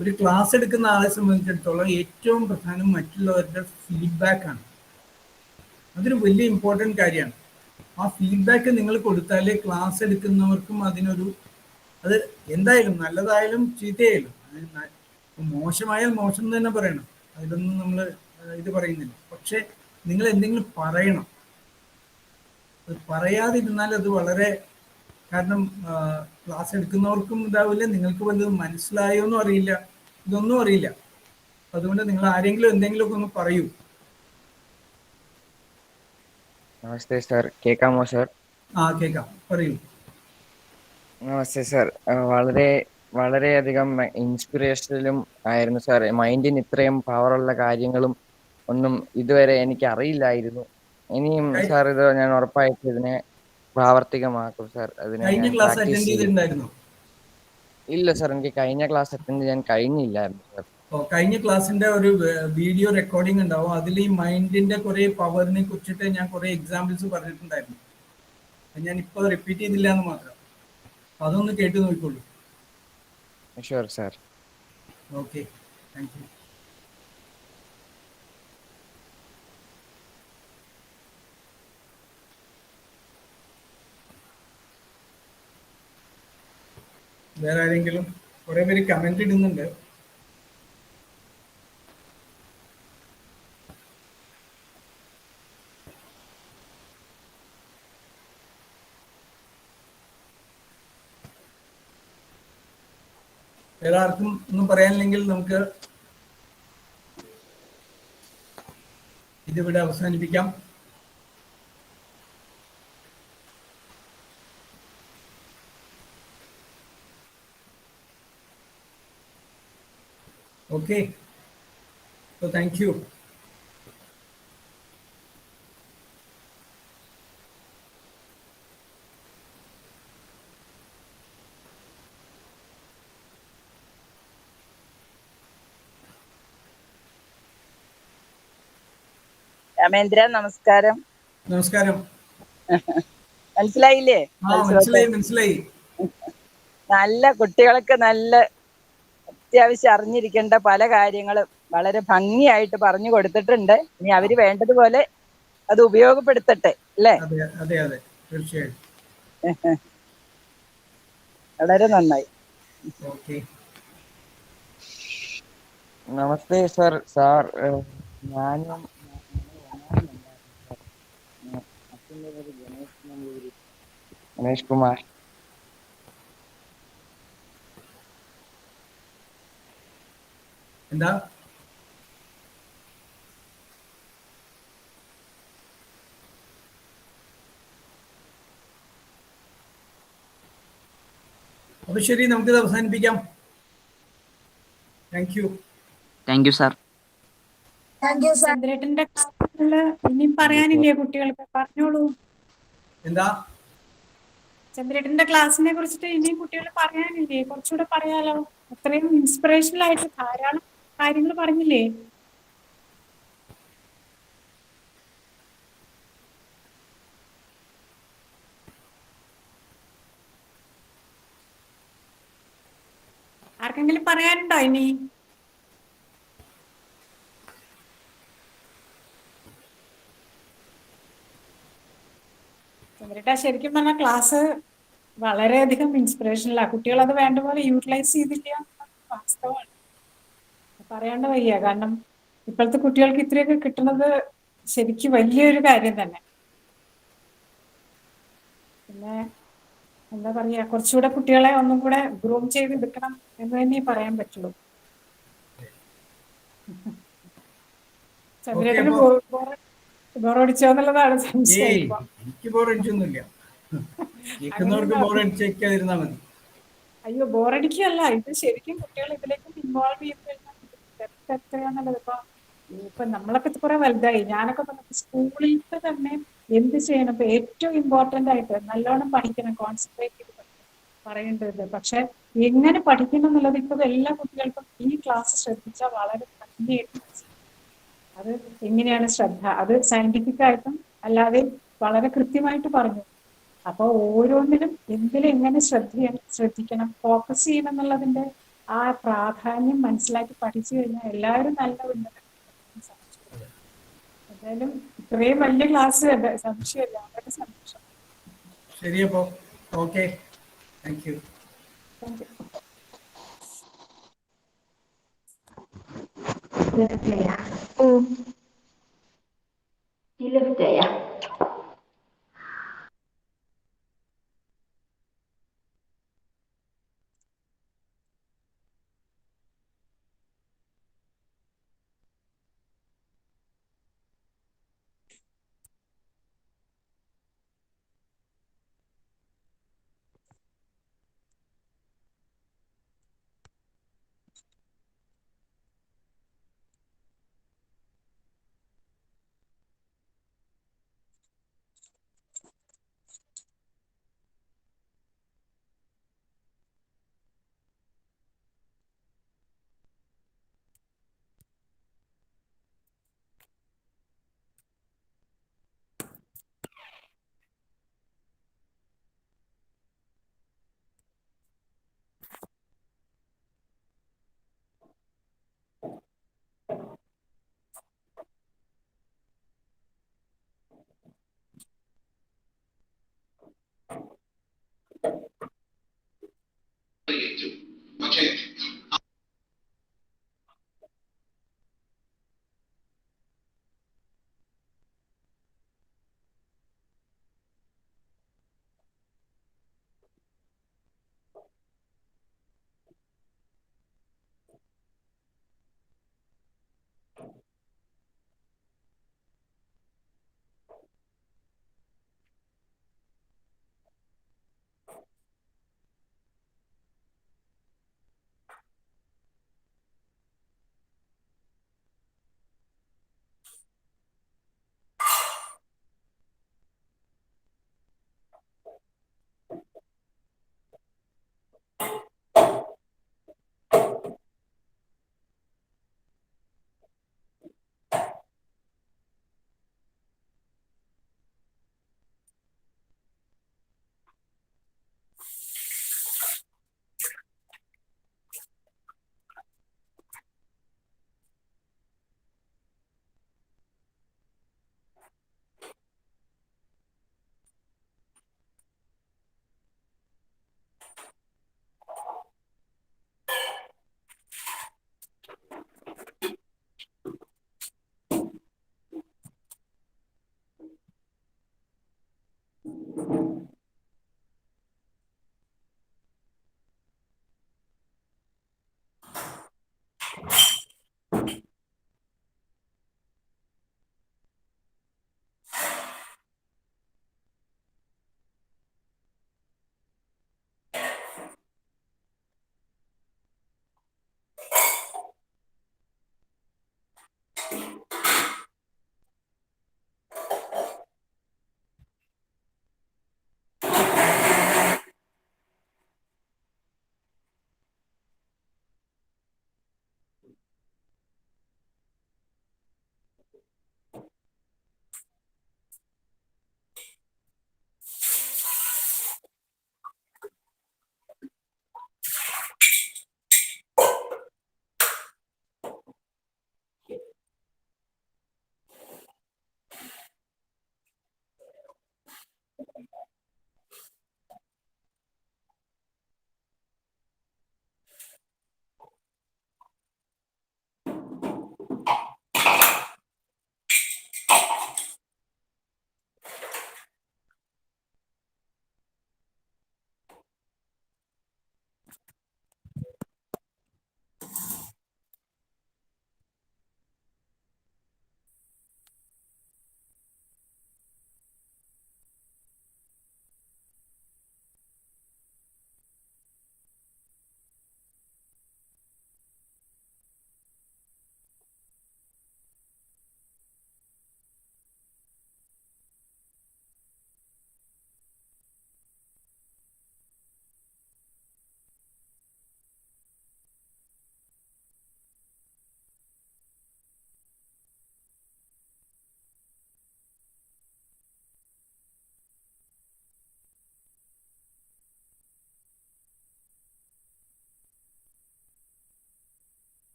ഒരു ക്ലാസ് എടുക്കുന്ന ആളെ സംബന്ധിച്ചിടത്തോളം ഏറ്റവും പ്രധാനം മറ്റുള്ളവരുടെ ഫീഡ്ബാക്കാണ്. അതൊരു വലിയ ഇമ്പോർട്ടൻ്റ് കാര്യമാണ്. ആ ഫീഡ്ബാക്ക് നിങ്ങൾ കൊടുത്താലേ ക്ലാസ് എടുക്കുന്നവർക്കും അതിനൊരു, അത് എന്തായാലും നല്ലതായാലും ചീത്തയായാലും, മോശമായാൽ മോശം എന്ന് തന്നെ പറയണം, അതിലൊന്നും നമ്മൾ ഇത് പറയുന്നില്ല. പക്ഷെ നിങ്ങൾ എന്തെങ്കിലും പറയണം. അത് പറയാതിരുന്നാൽ അത് വളരെ, കാരണം ക്ലാസ് എടുക്കുന്നവർക്കും ഇതാവില്ല, നിങ്ങൾക്ക് വല്ലതും മനസ്സിലായോ എന്നും അറിയില്ല, ഇതൊന്നും അറിയില്ല. അതുകൊണ്ട് നിങ്ങൾ ആരെങ്കിലും എന്തെങ്കിലുമൊക്കെ ഒന്ന് പറയൂ. നമസ്തേ സാർ, കേൾക്കാമോ സാർ? കേൾക്കാം, പറയൂ. നമസ്തേ സാർ. വളരെയധികം ഇൻസ്പിറേഷനിലും ആയിരുന്നു സാർ. മൈൻഡിന് ഇത്രയും പവറുള്ള കാര്യങ്ങളും ഒന്നും ഇതുവരെ എനിക്ക് അറിയില്ലായിരുന്നു. ഇനിയും സാർ ഇത് ഞാൻ ഉറപ്പായിട്ട് ഇതിനെ പ്രാവർത്തികമാക്കും സാർ. അതിനെ ഇല്ല സാർ, എനിക്ക് കഴിഞ്ഞ ക്ലാസ് അറ്റൻഡ് ചെയ്യാൻ കഴിഞ്ഞില്ലായിരുന്നു സാർ. കഴിഞ്ഞ ക്ലാസ്സിന്റെ ഒരു വീഡിയോ റെക്കോർഡിംഗ് ഉണ്ടാവും. അതിൽ ഈ മൈൻഡിന്റെ കുറെ പവറിനെ കുറിച്ചിട്ട് ഞാൻ കുറെ എക്സാമ്പിൾസ് പറഞ്ഞിട്ടുണ്ടായിരുന്നു. ഞാൻ ഇപ്പോൾ റിപ്പീറ്റ് ചെയ്തില്ല എന്ന് മാത്രം. അപ്പം അതൊന്ന് കേട്ട് നോക്കിക്കോളൂ. Sure sir. Okay, thank you. വേറെ ആരെങ്കിലും? കുറേ പേര് കമന്റ് ഇടുന്നുണ്ട്. വേറെ ആർക്കും ഒന്നും പറയാനില്ലെങ്കിൽ നമുക്ക് ഇതിവിടെ അവസാനിപ്പിക്കാം. Okay, so thank you. Ramendra, നമസ്കാരം. നമസ്കാരം. മനസ്സിലായില്ലേ? മനസ്സിലായി. നല്ല കുട്ടികൾക്ക് നല്ല അത്യാവശ്യം അറിഞ്ഞിരിക്കേണ്ട പല കാര്യങ്ങളും വളരെ ഭംഗിയായിട്ട് പറഞ്ഞു കൊടുത്തിട്ടുണ്ട്. ഇനി അവര് വേണ്ടതുപോലെ അത് ഉപയോഗപ്പെടുത്തട്ടെ, അല്ലേ? അതെ, തീർച്ചയായും. വളരെ നന്നായി. ഓക്കെ. നമസ്തേ സർ. സാർ, ഞാനും ഗണേഷ് കുമാർ. എന്താ? അപ്പൊ ശരി, നമുക്കിത് അവസാനിപ്പിക്കാം. Thank you. Thank you sir. ചന്ദ്രേട്ടന്റെ ക്ലാസ്സില് ഇനിയും പറയാനില്ലേ കുട്ടികൾക്ക്? പറഞ്ഞോളൂ. എന്താ? ചന്ദ്രേട്ടന്റെ ക്ലാസ്സിനെ കുറിച്ചിട്ട് ഇനിയും കുട്ടികൾ പറയാനില്ലേ? കുറച്ചുകൂടെ പറയാലോ. അത്രയും ഇൻസ്പിറേഷണൽ ആയിട്ട് ധാരാളം കാര്യങ്ങൾ പറഞ്ഞില്ലേ? ആർക്കെങ്കിലും പറയാനുണ്ടോ ഇനി? ചന്ദ്രേട്ടാ, ശരിക്കും പറഞ്ഞ ക്ലാസ് വളരെയധികം ഇൻസ്പിറേഷനിലാണ്. കുട്ടികൾ അത് വേണ്ട പോലെ യൂട്ടിലൈസ് ചെയ്തില്ല, വാസ്തവമാണ്. പറയാണ്ട് വയ്യ. കാരണം ഇപ്പോഴത്തെ കുട്ടികൾക്ക് ഇത്രയൊക്കെ കിട്ടുന്നത് ശരിക്കും വലിയൊരു കാര്യം തന്നെ. പിന്നെ എന്താ പറയാ, കുറച്ചുകൂടെ കുട്ടികളെ ഒന്നും കൂടെ ഗ്രൂം ചെയ്ത് എടുക്കണം എന്ന് തന്നെ പറയാൻ പറ്റുള്ളൂ. ചന്ദ്രേട്ടന് ബോറടിച്ചോ എന്നുള്ളതാണ് സംശയം. എനിക്ക് ബോറടിച്ചൊന്നുമില്ല. കേൾക്കുന്നവർക്ക് ബോറടിച്ചിരിക്കാതിരുന്നാ മതി. അയ്യോ, ബോറടിക്കല്ല. ഇത് ശരിക്കും കുട്ടികൾ ഇതിലേക്ക് ഇൻവോൾവ് ചെയ്ത് കഴിഞ്ഞാൽ എത്രയാന്നുള്ളത്. ഇപ്പൊ നമ്മളൊക്കെ കുറെ വലുതായി. ഞാനൊക്കെ സ്കൂളിലത്തെ തന്നെ എന്ത് ചെയ്യണം, ഇപ്പൊ ഏറ്റവും ഇമ്പോർട്ടന്റ് ആയിട്ട് നല്ലോണം പഠിക്കണം, കോൺസെൻട്രേറ്റ് ചെയ്ത് പറയേണ്ടത്. പക്ഷെ എങ്ങനെ പഠിക്കണം എന്നുള്ളത് ഇപ്പൊ എല്ലാ കുട്ടികൾക്കും ഈ ക്ലാസ് ശ്രദ്ധിച്ചാൽ വളരെ ഭംഗിയായിട്ട് മനസ്സിലാവും. അത് എങ്ങനെയാണ് ശ്രദ്ധ, അത് സയന്റിഫിക് ആയിട്ടും അല്ലാതെ വളരെ കൃത്യമായിട്ട് പറഞ്ഞു. അപ്പൊ ഓരോന്നിലും എന്തിലും എങ്ങനെ ശ്രദ്ധിക്കണം, ഫോക്കസ് ചെയ്യണം എന്നുള്ളതിന്റെ ആ പ്രാധാന്യം മനസ്സിലാക്കി പഠിച്ചു കഴിഞ്ഞാൽ എല്ലാവരും നല്ല ഉന്നത. എന്തായാലും ഇത്രയും വലിയ ക്ലാസ് സംശയമില്ല, വളരെ സന്തോഷം. ശരി, അപ്പോ ഓക്കെ, താങ്ക് യു. Ilfteja.